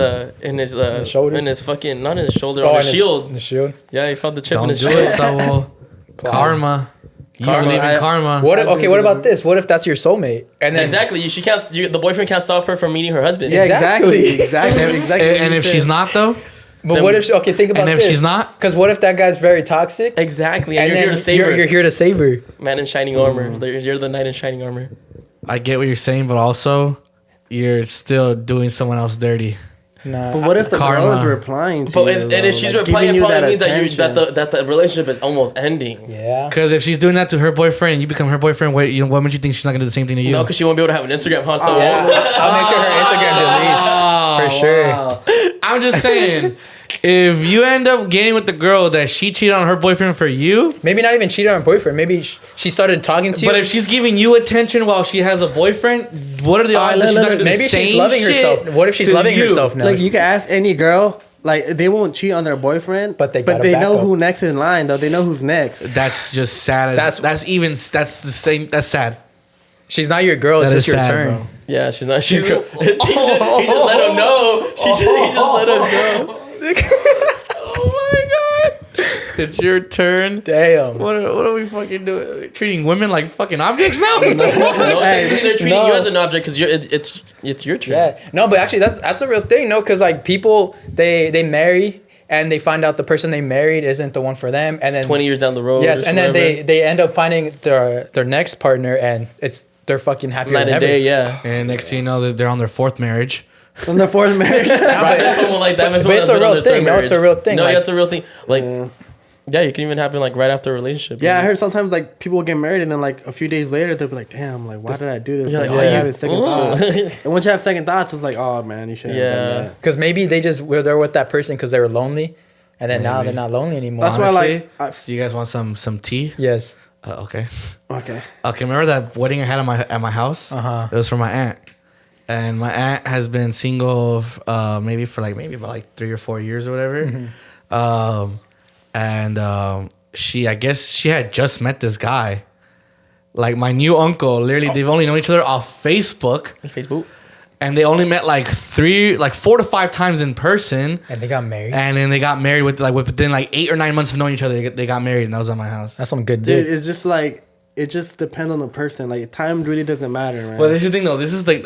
[SPEAKER 1] shoulder?
[SPEAKER 2] in his fucking, not in his shoulder,
[SPEAKER 1] Oh,
[SPEAKER 2] on
[SPEAKER 1] in
[SPEAKER 2] his shield.
[SPEAKER 1] In the shield.
[SPEAKER 2] Yeah, he found the chip in
[SPEAKER 5] Don't
[SPEAKER 2] his
[SPEAKER 5] do
[SPEAKER 2] shield.
[SPEAKER 5] it, Saul. Karma. You
[SPEAKER 2] Karma.
[SPEAKER 5] believe in karma.
[SPEAKER 1] What about this? What if that's your soulmate? And then
[SPEAKER 2] Exactly. She can't. The boyfriend can't stop her from meeting her husband.
[SPEAKER 4] Yeah,
[SPEAKER 1] Exactly.
[SPEAKER 4] exactly.
[SPEAKER 5] And if she's not though,
[SPEAKER 1] But what if think about
[SPEAKER 5] and if
[SPEAKER 1] this.
[SPEAKER 5] she's not,
[SPEAKER 1] Because what if that guy's very toxic?
[SPEAKER 2] Exactly. And,
[SPEAKER 1] And
[SPEAKER 2] you're here
[SPEAKER 1] then
[SPEAKER 2] to save her.
[SPEAKER 1] you're here to save her.
[SPEAKER 2] Man in shining armor. You're the knight in shining armor.
[SPEAKER 5] I get what you're saying, but also you're still doing someone else dirty.
[SPEAKER 1] Nah.
[SPEAKER 4] But what if the
[SPEAKER 5] Karma.
[SPEAKER 4] girl is replying to
[SPEAKER 2] But
[SPEAKER 4] you?
[SPEAKER 2] and if
[SPEAKER 4] though?
[SPEAKER 2] she's
[SPEAKER 4] Like,
[SPEAKER 2] replying,
[SPEAKER 4] giving
[SPEAKER 2] it probably means
[SPEAKER 4] attention.
[SPEAKER 2] that the relationship is almost ending.
[SPEAKER 1] Yeah.
[SPEAKER 5] Because if she's doing that to her boyfriend and you become her boyfriend, what makes you think she's not gonna do the same thing to you?
[SPEAKER 2] No, because she won't be able to have an Instagram, huh? So
[SPEAKER 1] Yeah. I'll make sure her Instagram deletes. For sure.
[SPEAKER 5] I'm just saying, if you end up getting with the girl that she cheated on her boyfriend for you,
[SPEAKER 1] Maybe not even cheating on her boyfriend. Maybe she started talking to you.
[SPEAKER 5] but if she's giving you attention while she has a boyfriend, what are the odds that she's not gonna do the
[SPEAKER 1] maybe she's
[SPEAKER 5] same
[SPEAKER 1] loving
[SPEAKER 5] shit
[SPEAKER 1] herself. What if she's
[SPEAKER 5] to
[SPEAKER 1] loving
[SPEAKER 5] you?
[SPEAKER 1] herself now?
[SPEAKER 4] Like you can ask any girl, like they won't cheat on their boyfriend,
[SPEAKER 1] But they got a
[SPEAKER 4] know
[SPEAKER 1] backup.
[SPEAKER 4] who next in line though. They know who's next.
[SPEAKER 5] That's just sad. That's the same. That's sad.
[SPEAKER 1] She's not your girl. It's
[SPEAKER 5] That
[SPEAKER 1] just
[SPEAKER 5] is
[SPEAKER 1] your
[SPEAKER 5] sad,
[SPEAKER 1] turn.
[SPEAKER 5] bro.
[SPEAKER 2] yeah, she's not. He just let him know. He just let him know.
[SPEAKER 5] Oh my god! It's your turn.
[SPEAKER 1] Damn.
[SPEAKER 5] What are we fucking doing? Treating women like fucking objects now?
[SPEAKER 2] No, technically they're treating
[SPEAKER 1] no.
[SPEAKER 2] you as an object because it's your turn.
[SPEAKER 1] Yeah. No, but actually that's a real thing. No, because like people they marry and they find out the person they married isn't the one for them, and then
[SPEAKER 2] 20 years down the road.
[SPEAKER 1] yes,
[SPEAKER 2] or
[SPEAKER 1] and then
[SPEAKER 2] whatever.
[SPEAKER 1] they end up finding their next partner, and they're fucking happier
[SPEAKER 2] night
[SPEAKER 1] than
[SPEAKER 2] and
[SPEAKER 1] ever.
[SPEAKER 2] day. Yeah.
[SPEAKER 5] And next thing you know, they're on their fourth marriage.
[SPEAKER 4] On the fourth marriage.
[SPEAKER 2] Right, that's someone like that.
[SPEAKER 1] but it's a real thing. No, it's a real thing.
[SPEAKER 2] No,
[SPEAKER 1] Like-
[SPEAKER 2] yeah, it's a real thing. Like, yeah, it can even happen like right after a relationship.
[SPEAKER 4] Yeah, I
[SPEAKER 2] man.
[SPEAKER 4] heard sometimes like people will get married and then like a few days later they'll be like, "Damn, like why did I do this?"
[SPEAKER 2] You're
[SPEAKER 4] Like,
[SPEAKER 2] like,
[SPEAKER 4] oh, you
[SPEAKER 2] yeah.
[SPEAKER 4] have second thoughts. And once you have second thoughts, it's like, "Oh man, you shouldn't have
[SPEAKER 2] Yeah.
[SPEAKER 4] done that."
[SPEAKER 1] Because maybe they're with that person because they were lonely, and then now they're not lonely anymore.
[SPEAKER 4] That's why,
[SPEAKER 5] Honestly,
[SPEAKER 4] like,
[SPEAKER 5] so you guys want some tea?
[SPEAKER 1] Yes.
[SPEAKER 5] Okay.
[SPEAKER 4] Okay.
[SPEAKER 5] Okay. Remember that wedding I had at my house?
[SPEAKER 1] Uh-huh.
[SPEAKER 5] It was for my aunt, and my aunt has been single maybe about 3 or 4 years or whatever. I guess she had just met this guy. Like my new uncle, literally, they've only known each other off Facebook,
[SPEAKER 2] Facebook.
[SPEAKER 5] and they only met like 4 to 5 times in person,
[SPEAKER 1] And they got married.
[SPEAKER 5] and then they got married within 8 or 9 months of knowing each other. They got married, and that was at my house.
[SPEAKER 1] That's some good
[SPEAKER 4] Dude,
[SPEAKER 1] dick.
[SPEAKER 4] it's just like it just depends on the person. Like time really doesn't matter, man.
[SPEAKER 5] Well, this is the thing though.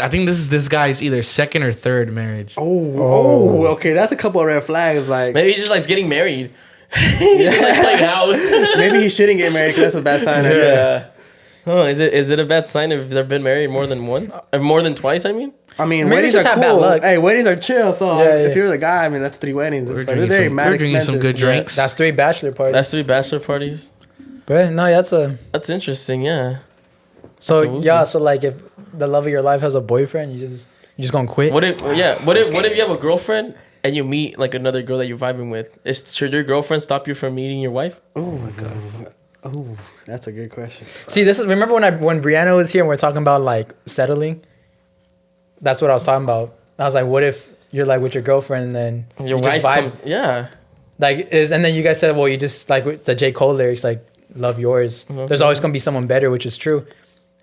[SPEAKER 5] I think this guy's either second or third marriage.
[SPEAKER 4] okay, that's a couple of red flags. Like
[SPEAKER 2] Maybe he just likes getting married. He's like playing house.
[SPEAKER 4] maybe he shouldn't get married because that's a bad sign.
[SPEAKER 2] Yeah. Oh, is it a bad sign if they've been married more than once or more than twice? I mean,
[SPEAKER 4] I mean,
[SPEAKER 1] Maybe
[SPEAKER 4] weddings
[SPEAKER 1] just
[SPEAKER 4] are
[SPEAKER 1] have bad
[SPEAKER 4] cool.
[SPEAKER 1] luck.
[SPEAKER 4] Hey, weddings are chill. So
[SPEAKER 1] Yeah,
[SPEAKER 4] if
[SPEAKER 1] yeah.
[SPEAKER 4] you're the guy, I mean, that's 3 weddings.
[SPEAKER 5] We're
[SPEAKER 4] But
[SPEAKER 5] drinking
[SPEAKER 4] they're
[SPEAKER 5] some,
[SPEAKER 4] mad
[SPEAKER 5] we're drinking some
[SPEAKER 4] expensive.
[SPEAKER 5] good drinks.
[SPEAKER 1] That's 3 bachelor parties.
[SPEAKER 2] that's 3 bachelor parties.
[SPEAKER 1] But no,
[SPEAKER 2] That's interesting. Yeah.
[SPEAKER 1] so
[SPEAKER 2] That's
[SPEAKER 1] yeah.
[SPEAKER 2] awesome.
[SPEAKER 1] So like, if the love of your life has a boyfriend, you just gonna quit.
[SPEAKER 2] What if you have a girlfriend and you meet like another girl that you're vibing with? Should your girlfriend stop you from meeting your wife?
[SPEAKER 4] Oh my god. Oh, that's a good question.
[SPEAKER 1] See, remember when Brianna was here and we are talking about like settling. That's what I was talking about. I was like, what if you're like with your girlfriend and then
[SPEAKER 2] Your
[SPEAKER 1] you
[SPEAKER 2] wife
[SPEAKER 1] just vibe?
[SPEAKER 2] comes. Yeah.
[SPEAKER 1] And then you guys said, well, you just like with the J. Cole lyrics, like love yours. There's always gonna be someone better, which is true.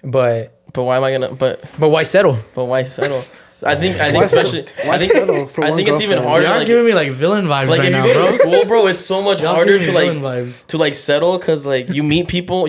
[SPEAKER 1] But
[SPEAKER 2] But why am I gonna? But
[SPEAKER 1] why settle?
[SPEAKER 2] why settle? I think
[SPEAKER 4] Why
[SPEAKER 2] especially.
[SPEAKER 4] why
[SPEAKER 2] I think
[SPEAKER 4] settle for
[SPEAKER 2] I
[SPEAKER 4] one
[SPEAKER 2] think it's even
[SPEAKER 4] girlfriend?
[SPEAKER 2] harder.
[SPEAKER 5] Y'all
[SPEAKER 2] Like,
[SPEAKER 5] giving me like villain vibes
[SPEAKER 2] like
[SPEAKER 5] right
[SPEAKER 2] if
[SPEAKER 5] now,
[SPEAKER 2] you go
[SPEAKER 5] bro.
[SPEAKER 2] to school, bro, it's so much
[SPEAKER 5] Y'all
[SPEAKER 2] harder
[SPEAKER 5] giving
[SPEAKER 2] to
[SPEAKER 5] me
[SPEAKER 2] like
[SPEAKER 5] villain vibes.
[SPEAKER 2] to like settle because like you meet people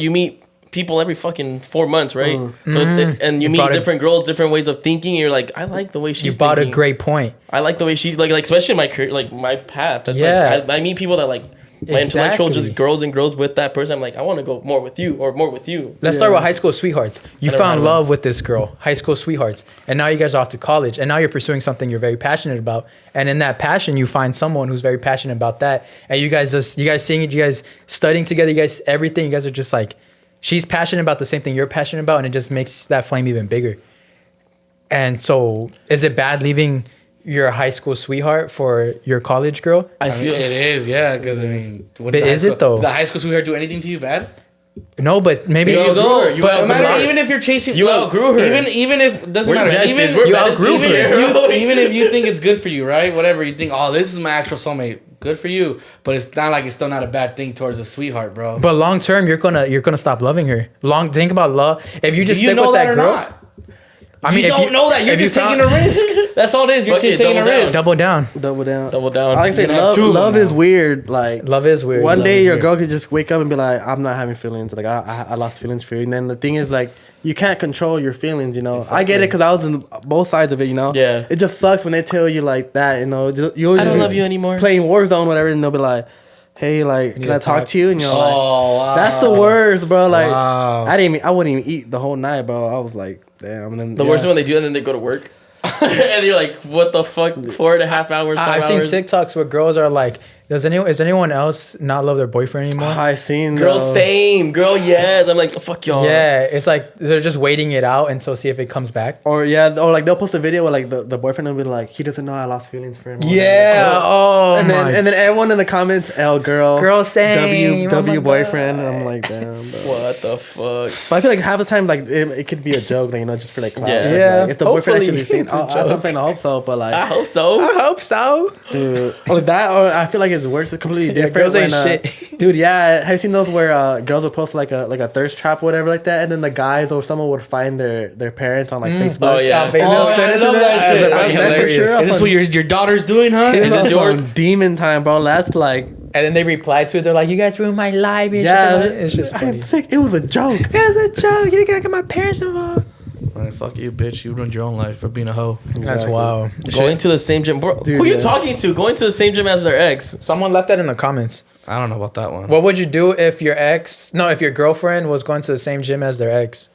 [SPEAKER 2] every fucking 4 months, right? So and you meet
[SPEAKER 1] brought it-
[SPEAKER 2] different girls, different ways of thinking. And you're like, I like the way she's.
[SPEAKER 1] You brought
[SPEAKER 2] thinking.
[SPEAKER 1] a great point.
[SPEAKER 2] I like the way she's like especially my career, like my path. That's
[SPEAKER 1] Yeah.
[SPEAKER 2] like I meet people that like my intellectual just
[SPEAKER 1] Exactly.
[SPEAKER 2] grows with that person. I'm like, I want to go more with you or more with you.
[SPEAKER 1] Let's start with high school sweethearts. You
[SPEAKER 2] never had
[SPEAKER 1] found
[SPEAKER 2] one.
[SPEAKER 1] love with this girl, high school sweethearts, and now you guys are off to college, and now you're pursuing something you're very passionate about. And in that passion, you find someone who's very passionate about that, and you guys seeing it, you guys studying together, you guys everything. You guys are just like, she's passionate about the same thing you're passionate about, and it just makes that flame even bigger. And so, is it bad leaving your high school sweetheart for your college girl?
[SPEAKER 5] I feel it is, yeah. Because I mean, what
[SPEAKER 1] But
[SPEAKER 5] did the high
[SPEAKER 1] is it
[SPEAKER 5] school-
[SPEAKER 1] though?
[SPEAKER 5] Did the high school sweetheart do anything to you bad?
[SPEAKER 1] No, but maybe
[SPEAKER 2] You
[SPEAKER 1] you
[SPEAKER 2] outgrew
[SPEAKER 1] go.
[SPEAKER 2] her. You
[SPEAKER 1] But
[SPEAKER 2] outgrew
[SPEAKER 1] matter,
[SPEAKER 2] her.
[SPEAKER 5] Even if you're chasing,
[SPEAKER 2] You outgrew her.
[SPEAKER 5] Even if doesn't
[SPEAKER 2] We're
[SPEAKER 5] matter.
[SPEAKER 2] besties.
[SPEAKER 5] Even
[SPEAKER 2] We're
[SPEAKER 5] you
[SPEAKER 2] besties
[SPEAKER 5] outgrew her.
[SPEAKER 2] here, bro.
[SPEAKER 5] Even if you think it's good for you, right? Whatever you think. Oh, this is my actual soulmate. Good for you. But it's not like it's still not a bad thing towards a sweetheart, bro.
[SPEAKER 1] but long term, you're gonna stop loving her. Think about love. If you just
[SPEAKER 5] Do you
[SPEAKER 1] stick
[SPEAKER 5] know
[SPEAKER 1] with that
[SPEAKER 5] or
[SPEAKER 1] girl,
[SPEAKER 5] not?
[SPEAKER 1] I mean,
[SPEAKER 5] You don't know that. You're
[SPEAKER 1] if you
[SPEAKER 5] just taking a
[SPEAKER 1] found-
[SPEAKER 5] risk. That's all it is. You're
[SPEAKER 2] Fuck
[SPEAKER 5] just
[SPEAKER 2] it,
[SPEAKER 5] taking a
[SPEAKER 2] double down.
[SPEAKER 5] risk.
[SPEAKER 1] Double down.
[SPEAKER 4] Double down.
[SPEAKER 2] Double down.
[SPEAKER 4] Like I say,
[SPEAKER 5] You can have two of
[SPEAKER 4] love
[SPEAKER 5] them
[SPEAKER 4] is
[SPEAKER 5] now.
[SPEAKER 4] weird. Like
[SPEAKER 1] Love is weird.
[SPEAKER 4] one
[SPEAKER 1] Love
[SPEAKER 4] day
[SPEAKER 1] is
[SPEAKER 4] your
[SPEAKER 1] weird.
[SPEAKER 4] girl could just wake up and be like, I'm not having feelings. Like I lost feelings for you. And then the thing is like, you can't control your feelings, you know. I get it because I was in both sides of it, you know.
[SPEAKER 2] Yeah.
[SPEAKER 4] It just sucks when they tell you like that, you know. You always
[SPEAKER 2] I don't love you anymore.
[SPEAKER 4] Playing Warzone, whatever, and they'll be like, hey, like,
[SPEAKER 1] need
[SPEAKER 4] can I
[SPEAKER 1] to
[SPEAKER 4] talk
[SPEAKER 1] talk.
[SPEAKER 4] to you? And you're like,
[SPEAKER 5] Oh, wow.
[SPEAKER 4] that's the worst, bro. Like,
[SPEAKER 5] Wow.
[SPEAKER 4] I wouldn't even eat the whole night, bro. I was like, damn. And then
[SPEAKER 2] The worst is when they do and then they go to work. And you're like, what the fuck? 4.5 hours, 5
[SPEAKER 1] I've
[SPEAKER 2] hours?
[SPEAKER 1] seen TikToks where girls are like, does anyone else not love their boyfriend anymore?
[SPEAKER 4] I seen
[SPEAKER 2] Girl,
[SPEAKER 4] those.
[SPEAKER 2] same. Girl, yes. I'm like, fuck y'all.
[SPEAKER 1] Yeah, it's like they're just waiting it out until see if it comes back.
[SPEAKER 4] Or like they'll post a video where like the boyfriend will be like, he doesn't know I lost feelings for him.
[SPEAKER 1] Yeah. Oh
[SPEAKER 4] And
[SPEAKER 1] my.
[SPEAKER 4] then everyone in the comments, L girl,
[SPEAKER 1] Girl, same.
[SPEAKER 4] W
[SPEAKER 1] Oh my
[SPEAKER 4] boyfriend.
[SPEAKER 1] God.
[SPEAKER 4] I'm like, damn. Bro.
[SPEAKER 2] What the fuck?
[SPEAKER 4] But I feel like half the time, like it could be a joke, like, you know, just for like clout.
[SPEAKER 2] Yeah.
[SPEAKER 4] Like,
[SPEAKER 1] Yeah,
[SPEAKER 4] if the boyfriend
[SPEAKER 1] hopefully
[SPEAKER 4] actually seen,
[SPEAKER 1] it's a
[SPEAKER 4] I'm saying I hope so, but
[SPEAKER 2] I
[SPEAKER 4] like,
[SPEAKER 2] hope so.
[SPEAKER 1] hope so.
[SPEAKER 4] dude, or that, or I feel like it's worse. It's completely different.
[SPEAKER 1] girls ain't
[SPEAKER 4] when,
[SPEAKER 1] shit.
[SPEAKER 4] dude. Yeah, have you seen those where girls will post like a thirst trap or whatever like that, and then the guys or someone would find their parents on like Facebook.
[SPEAKER 2] Oh, yeah.
[SPEAKER 1] On Facebook.
[SPEAKER 5] Oh,
[SPEAKER 4] Send
[SPEAKER 5] I
[SPEAKER 4] it to
[SPEAKER 5] love
[SPEAKER 4] them.
[SPEAKER 5] that shit.
[SPEAKER 4] That's
[SPEAKER 5] Fucking
[SPEAKER 4] hilarious.
[SPEAKER 5] hilarious. Is this what your daughter's doing, huh?
[SPEAKER 2] Is this
[SPEAKER 4] That's
[SPEAKER 2] yours?
[SPEAKER 4] on demon time, bro. That's like,
[SPEAKER 1] And then they reply to it. They're like, "You guys ruined my life." And
[SPEAKER 4] yeah,
[SPEAKER 1] shit. It's just funny.
[SPEAKER 4] I'm sick. It was a joke.
[SPEAKER 1] It was a joke. You didn't get my parents involved.
[SPEAKER 5] Like, fuck you, bitch. You ruined your own life for being a hoe.
[SPEAKER 1] That's
[SPEAKER 4] Exactly.
[SPEAKER 1] wild.
[SPEAKER 2] Going to the same gym. Bro,
[SPEAKER 4] Dude,
[SPEAKER 2] who you
[SPEAKER 4] yeah.
[SPEAKER 2] talking to? Going to the same gym as their ex.
[SPEAKER 1] Someone left that in the comments.
[SPEAKER 5] I don't know about that one.
[SPEAKER 1] What would you do if if your girlfriend was going to the same gym as their ex?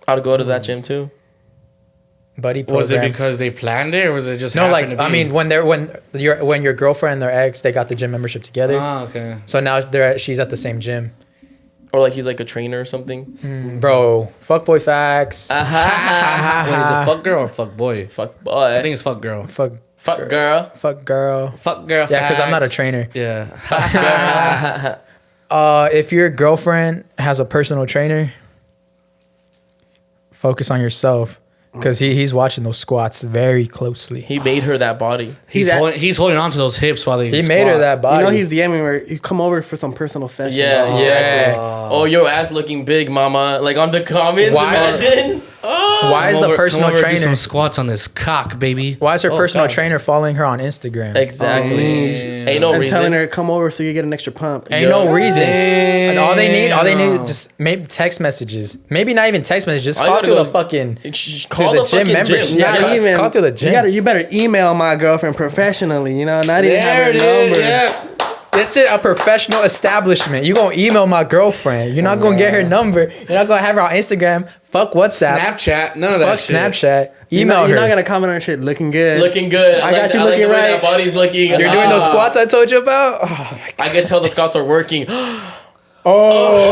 [SPEAKER 2] I'd go to that gym too.
[SPEAKER 1] Buddy
[SPEAKER 5] Was it
[SPEAKER 1] program.
[SPEAKER 5] because they planned it, or was it just
[SPEAKER 1] No, like
[SPEAKER 5] happened to
[SPEAKER 1] I
[SPEAKER 5] be?
[SPEAKER 1] mean, when your girlfriend and their ex, they got the gym membership together.
[SPEAKER 5] Ah, okay.
[SPEAKER 1] So now she's at the same gym.
[SPEAKER 2] Or like he's like a trainer or something.
[SPEAKER 1] Bro, Fuqq Boi Faxxx.
[SPEAKER 5] What is it, fuck girl or fuck boy?
[SPEAKER 2] Fuck boy.
[SPEAKER 5] I think it's fuck girl.
[SPEAKER 1] Fuck
[SPEAKER 2] girl.
[SPEAKER 1] Fuck girl.
[SPEAKER 5] Fuck girl.
[SPEAKER 1] Yeah, because I'm not a
[SPEAKER 5] facts.
[SPEAKER 1] trainer.
[SPEAKER 5] Yeah.
[SPEAKER 1] If your girlfriend has a personal trainer, focus on yourself. Because he's watching those squats very closely.
[SPEAKER 2] He made her that body.
[SPEAKER 5] He's holding on to those hips while they
[SPEAKER 1] He made her that
[SPEAKER 4] You
[SPEAKER 1] body.
[SPEAKER 4] know, he's DMing where you come over for some personal session.
[SPEAKER 2] Yeah,
[SPEAKER 4] bro.
[SPEAKER 2] yeah. Oh, your ass looking big, mama. Like on the comments,
[SPEAKER 1] Why-
[SPEAKER 2] imagine. Oh.
[SPEAKER 1] Why is the personal
[SPEAKER 5] do
[SPEAKER 1] trainer?
[SPEAKER 5] some squats on this cock, baby?
[SPEAKER 1] Why is her
[SPEAKER 2] Oh,
[SPEAKER 1] personal
[SPEAKER 2] God.
[SPEAKER 1] trainer following her on Instagram?
[SPEAKER 2] Exactly.
[SPEAKER 5] Damn.
[SPEAKER 2] Ain't no
[SPEAKER 4] And telling
[SPEAKER 2] reason.
[SPEAKER 4] her come over so you get an extra pump.
[SPEAKER 1] Ain't no reason.
[SPEAKER 5] Damn.
[SPEAKER 1] All they need is just maybe text messages. Maybe not even text messages. Just
[SPEAKER 2] All you
[SPEAKER 1] call
[SPEAKER 2] gotta
[SPEAKER 1] through
[SPEAKER 2] go
[SPEAKER 1] the fucking
[SPEAKER 2] Call
[SPEAKER 1] through
[SPEAKER 2] the fucking
[SPEAKER 1] membership.
[SPEAKER 2] gym.
[SPEAKER 1] Yeah,
[SPEAKER 4] Not
[SPEAKER 1] call,
[SPEAKER 4] even.
[SPEAKER 1] call through the gym.
[SPEAKER 4] You better email my girlfriend professionally. You know, not even have her
[SPEAKER 5] There it
[SPEAKER 4] number.
[SPEAKER 5] is. Yeah.
[SPEAKER 1] This is a professional establishment. You gonna email my girlfriend. You're not gonna get her number. You're not gonna have her on Instagram. Fuck WhatsApp.
[SPEAKER 5] Snapchat. None of that
[SPEAKER 1] Fuck
[SPEAKER 5] shit.
[SPEAKER 1] Snapchat.
[SPEAKER 4] You're
[SPEAKER 1] Email
[SPEAKER 4] not,
[SPEAKER 1] her.
[SPEAKER 4] you're not gonna comment on shit looking good.
[SPEAKER 2] Looking good.
[SPEAKER 4] I got you
[SPEAKER 2] I like
[SPEAKER 4] looking
[SPEAKER 2] the way
[SPEAKER 4] right.
[SPEAKER 2] that body's looking.
[SPEAKER 1] You're doing those squats I told you about. Oh my God.
[SPEAKER 2] I can tell the squats are working.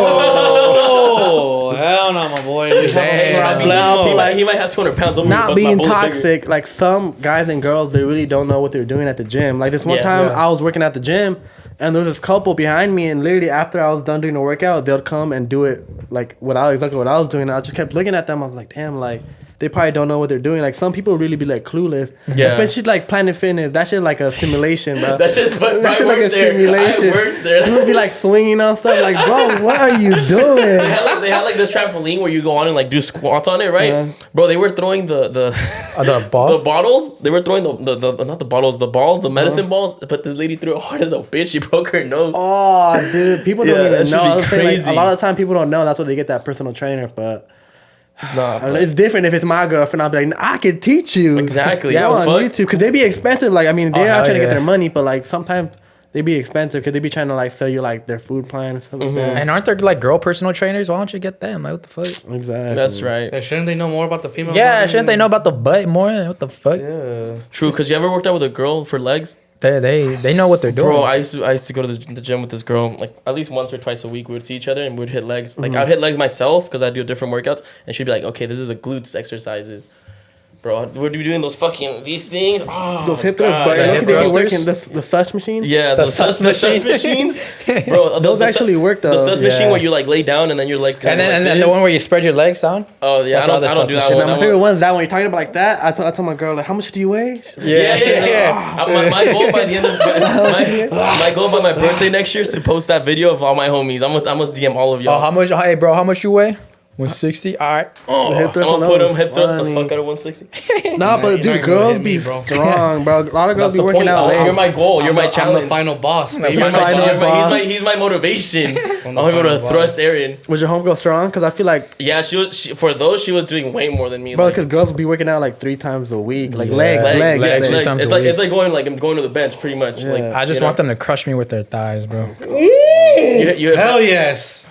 [SPEAKER 5] Oh, hell no, my boy.
[SPEAKER 1] Damn.
[SPEAKER 2] He might have 200 pounds over me,
[SPEAKER 4] Not
[SPEAKER 2] but my
[SPEAKER 4] being
[SPEAKER 2] bullet bigger.
[SPEAKER 4] toxic, like some guys and girls, they really don't know what they're doing at the gym. Like this one
[SPEAKER 2] Yeah.
[SPEAKER 4] time,
[SPEAKER 1] Yeah.
[SPEAKER 4] I was working at the gym, and there was this couple behind me, and literally after I was done doing the workout, they'll come and do it like exactly what I was doing. And I just kept looking at them. I was like, damn, like they probably don't know what they're doing. Like some people really be like clueless.
[SPEAKER 2] Yeah.
[SPEAKER 4] Especially like Planet Fitness. That shit like a simulation, bro.
[SPEAKER 2] That's just but
[SPEAKER 4] That
[SPEAKER 2] I
[SPEAKER 4] shit like a
[SPEAKER 2] worked there.
[SPEAKER 4] simulation.
[SPEAKER 2] I worked there.
[SPEAKER 4] You would be like swinging on stuff. Like, bro, what are you
[SPEAKER 2] They
[SPEAKER 4] doing?
[SPEAKER 2] they had like this trampoline where you go on and like do squats on it, right?
[SPEAKER 4] Yeah.
[SPEAKER 2] Bro, they were throwing the
[SPEAKER 1] The
[SPEAKER 2] the
[SPEAKER 1] ball.
[SPEAKER 2] bottles. They were throwing the not the bottles, the balls, the medicine balls. But this lady threw it hard as a bitch. She broke her nose.
[SPEAKER 4] Oh, dude, people don't
[SPEAKER 2] Yeah, that
[SPEAKER 4] even
[SPEAKER 2] should
[SPEAKER 4] know.
[SPEAKER 2] be
[SPEAKER 4] I'm saying, like,
[SPEAKER 2] crazy.
[SPEAKER 4] a lot of the time, people don't know. That's why they get that personal trainer. But
[SPEAKER 2] Nah,
[SPEAKER 4] I don't know, it's different if it's my girlfriend. I'll be like, I can teach you.
[SPEAKER 2] exactly.
[SPEAKER 4] Yeah,
[SPEAKER 2] Yo,
[SPEAKER 4] on
[SPEAKER 2] fuck.
[SPEAKER 4] YouTube because they be expensive. Like, I mean, they
[SPEAKER 1] hell
[SPEAKER 4] are trying to
[SPEAKER 1] yeah.
[SPEAKER 4] get their money, but like sometimes they be expensive because they be trying to like sell you like their food plan and stuff like that.
[SPEAKER 1] And aren't there like girl personal trainers? Why don't you get them? Like, what the fuck?
[SPEAKER 4] Exactly.
[SPEAKER 2] That's right.
[SPEAKER 5] Yeah, shouldn't they know more about the female?
[SPEAKER 1] Yeah,
[SPEAKER 5] body?
[SPEAKER 1] shouldn't they know about the butt more? What the fuck?
[SPEAKER 5] Yeah.
[SPEAKER 2] True, because you ever worked out with a girl for legs?
[SPEAKER 1] They know what they're doing.
[SPEAKER 2] Bro, I used to go to the gym with this girl like at least once or twice a week. We would see each other and we would hit legs. Like I'd hit legs myself because I do different workouts, and she'd be like, "Okay, this is a glutes exercises." Bro, what are we doing? Those fucking these things? Oh,
[SPEAKER 4] Those hip thrusters, bro.
[SPEAKER 1] the
[SPEAKER 4] Look
[SPEAKER 1] hip
[SPEAKER 4] at they be
[SPEAKER 1] thrusters?
[SPEAKER 4] working the such machine.
[SPEAKER 2] Yeah, the sus machines, bro.
[SPEAKER 4] Those actually work though.
[SPEAKER 2] The sus
[SPEAKER 1] Yeah.
[SPEAKER 2] machine where you like lay down and then your legs.
[SPEAKER 1] And then the one where you spread your legs down.
[SPEAKER 2] Oh yeah,
[SPEAKER 1] That's
[SPEAKER 2] I
[SPEAKER 1] all the
[SPEAKER 2] don't do that
[SPEAKER 1] sus
[SPEAKER 2] one.
[SPEAKER 4] Now, my
[SPEAKER 2] That
[SPEAKER 4] favorite
[SPEAKER 2] one-
[SPEAKER 4] one is that when you're talking about like that. I told my girl like, how much do you weigh?
[SPEAKER 2] Yeah. My goal by the end of my goal by my birthday next year is to post that video of all my homies. I must DM all of y'all.
[SPEAKER 1] Oh, how much? Hey, bro, how much you weigh? 160. All right.
[SPEAKER 4] The hip
[SPEAKER 2] I'm
[SPEAKER 4] thrust
[SPEAKER 2] gonna
[SPEAKER 4] on
[SPEAKER 2] put
[SPEAKER 4] those
[SPEAKER 2] them hip thrust the
[SPEAKER 4] funny.
[SPEAKER 2] fuck out of 160.
[SPEAKER 4] Nah, but
[SPEAKER 3] you're not
[SPEAKER 4] dude,
[SPEAKER 3] gonna
[SPEAKER 4] girls
[SPEAKER 3] hit
[SPEAKER 4] be
[SPEAKER 3] me, bro.
[SPEAKER 4] strong, bro. A lot of girls
[SPEAKER 2] That's
[SPEAKER 4] be
[SPEAKER 2] the
[SPEAKER 4] working
[SPEAKER 2] point.
[SPEAKER 4] out.
[SPEAKER 2] You're
[SPEAKER 4] late.
[SPEAKER 2] my goal. You're my challenge.
[SPEAKER 3] I'm the final boss, baby.
[SPEAKER 2] You're
[SPEAKER 4] I'm
[SPEAKER 2] my
[SPEAKER 4] the final boss.
[SPEAKER 2] he's my motivation. I'm able
[SPEAKER 3] final
[SPEAKER 2] to
[SPEAKER 3] boss.
[SPEAKER 2] thrust Aaron.
[SPEAKER 4] Was your homegirl strong? Because I feel like,
[SPEAKER 2] Yeah, for those she was doing way more than me.
[SPEAKER 4] bro,
[SPEAKER 2] like,
[SPEAKER 4] because girls be working out like 3 times a week, like
[SPEAKER 1] Yeah.
[SPEAKER 4] legs.
[SPEAKER 1] legs.
[SPEAKER 2] legs.
[SPEAKER 1] times
[SPEAKER 2] It's
[SPEAKER 1] a
[SPEAKER 2] like
[SPEAKER 1] week.
[SPEAKER 2] I'm going to the bench pretty much.
[SPEAKER 4] Yeah.
[SPEAKER 2] Like
[SPEAKER 1] I just
[SPEAKER 2] you
[SPEAKER 1] want
[SPEAKER 2] know?
[SPEAKER 1] them to crush me with their thighs, bro.
[SPEAKER 2] You
[SPEAKER 3] Hell yes.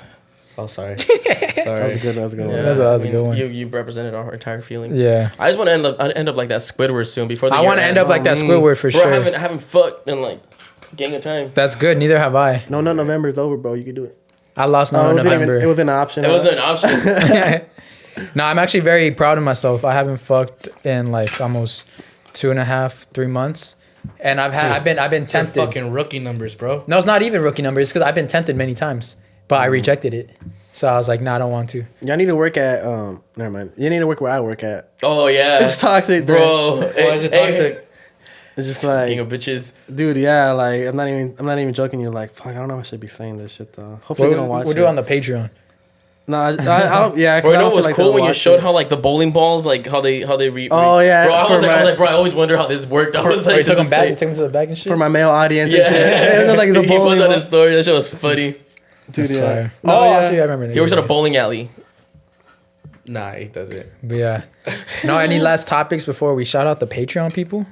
[SPEAKER 3] Oh, sorry.
[SPEAKER 4] That was
[SPEAKER 3] Sorry.
[SPEAKER 4] a good one.
[SPEAKER 2] Yeah,
[SPEAKER 1] That was a good one.
[SPEAKER 2] You represented our entire feeling.
[SPEAKER 1] Yeah.
[SPEAKER 2] I just want to end up like that Squidward soon before the
[SPEAKER 1] I
[SPEAKER 2] year
[SPEAKER 1] want to end up
[SPEAKER 2] ends.
[SPEAKER 1] like that Squidward for
[SPEAKER 2] Bro,
[SPEAKER 1] sure.
[SPEAKER 2] I haven't fucked in like gang of time.
[SPEAKER 1] That's good. Neither have I.
[SPEAKER 4] No, November is over, bro. You can do it.
[SPEAKER 1] I lost
[SPEAKER 4] No,
[SPEAKER 1] no
[SPEAKER 4] it wasn't
[SPEAKER 1] November.
[SPEAKER 4] even. It wasn't an option.
[SPEAKER 2] It wasn't an option.
[SPEAKER 1] No, I'm actually very proud of myself. I haven't fucked in like almost 2.5, 3 months, and I've been
[SPEAKER 3] They're
[SPEAKER 1] tempted.
[SPEAKER 3] fucking rookie numbers, bro.
[SPEAKER 1] No, it's not even rookie numbers because I've been tempted many times, but I rejected it. So I was like, nah, I don't want to.
[SPEAKER 4] Y'all need to work at. Never mind. You need to work where I work at.
[SPEAKER 2] Oh yeah,
[SPEAKER 4] It's toxic, there.
[SPEAKER 2] bro.
[SPEAKER 3] Why is it toxic?
[SPEAKER 4] It's just
[SPEAKER 2] Speaking
[SPEAKER 4] like,
[SPEAKER 2] of bitches,
[SPEAKER 4] dude, yeah, like I'm not even joking. You're like, fuck, I don't know if I should be saying this shit though. Hopefully they don't watch
[SPEAKER 1] We'll
[SPEAKER 4] it.
[SPEAKER 1] do it on the Patreon.
[SPEAKER 4] No, I don't. Yeah, 'cause
[SPEAKER 2] bro. You
[SPEAKER 4] I
[SPEAKER 2] know
[SPEAKER 4] don't
[SPEAKER 2] what was
[SPEAKER 4] feel like
[SPEAKER 2] cool
[SPEAKER 4] they'll
[SPEAKER 2] when you
[SPEAKER 4] watch
[SPEAKER 2] showed
[SPEAKER 4] it.
[SPEAKER 2] how like the bowling balls, like how they
[SPEAKER 4] Oh, yeah,
[SPEAKER 2] bro. I
[SPEAKER 4] for
[SPEAKER 2] was
[SPEAKER 4] my-
[SPEAKER 2] like, bro. I always wonder how this worked. I was
[SPEAKER 1] Or
[SPEAKER 2] like,
[SPEAKER 1] you took
[SPEAKER 2] this
[SPEAKER 1] them
[SPEAKER 2] is
[SPEAKER 1] back.
[SPEAKER 2] tight.
[SPEAKER 1] You took them to the back and shit.
[SPEAKER 4] for my male audience.
[SPEAKER 2] Yeah,
[SPEAKER 4] and shit. It was like the
[SPEAKER 2] he
[SPEAKER 4] bowling.
[SPEAKER 2] posted on
[SPEAKER 4] ball.
[SPEAKER 2] his story. That shit was funny.
[SPEAKER 4] Dude,
[SPEAKER 1] That's
[SPEAKER 4] yeah.
[SPEAKER 1] fire.
[SPEAKER 4] No,
[SPEAKER 1] Oh,
[SPEAKER 4] yeah.
[SPEAKER 1] actually, I remember.
[SPEAKER 2] He works at a bowling alley.
[SPEAKER 3] Nah, he does it.
[SPEAKER 1] But yeah. No, any last topics before we shout out the Patreon people?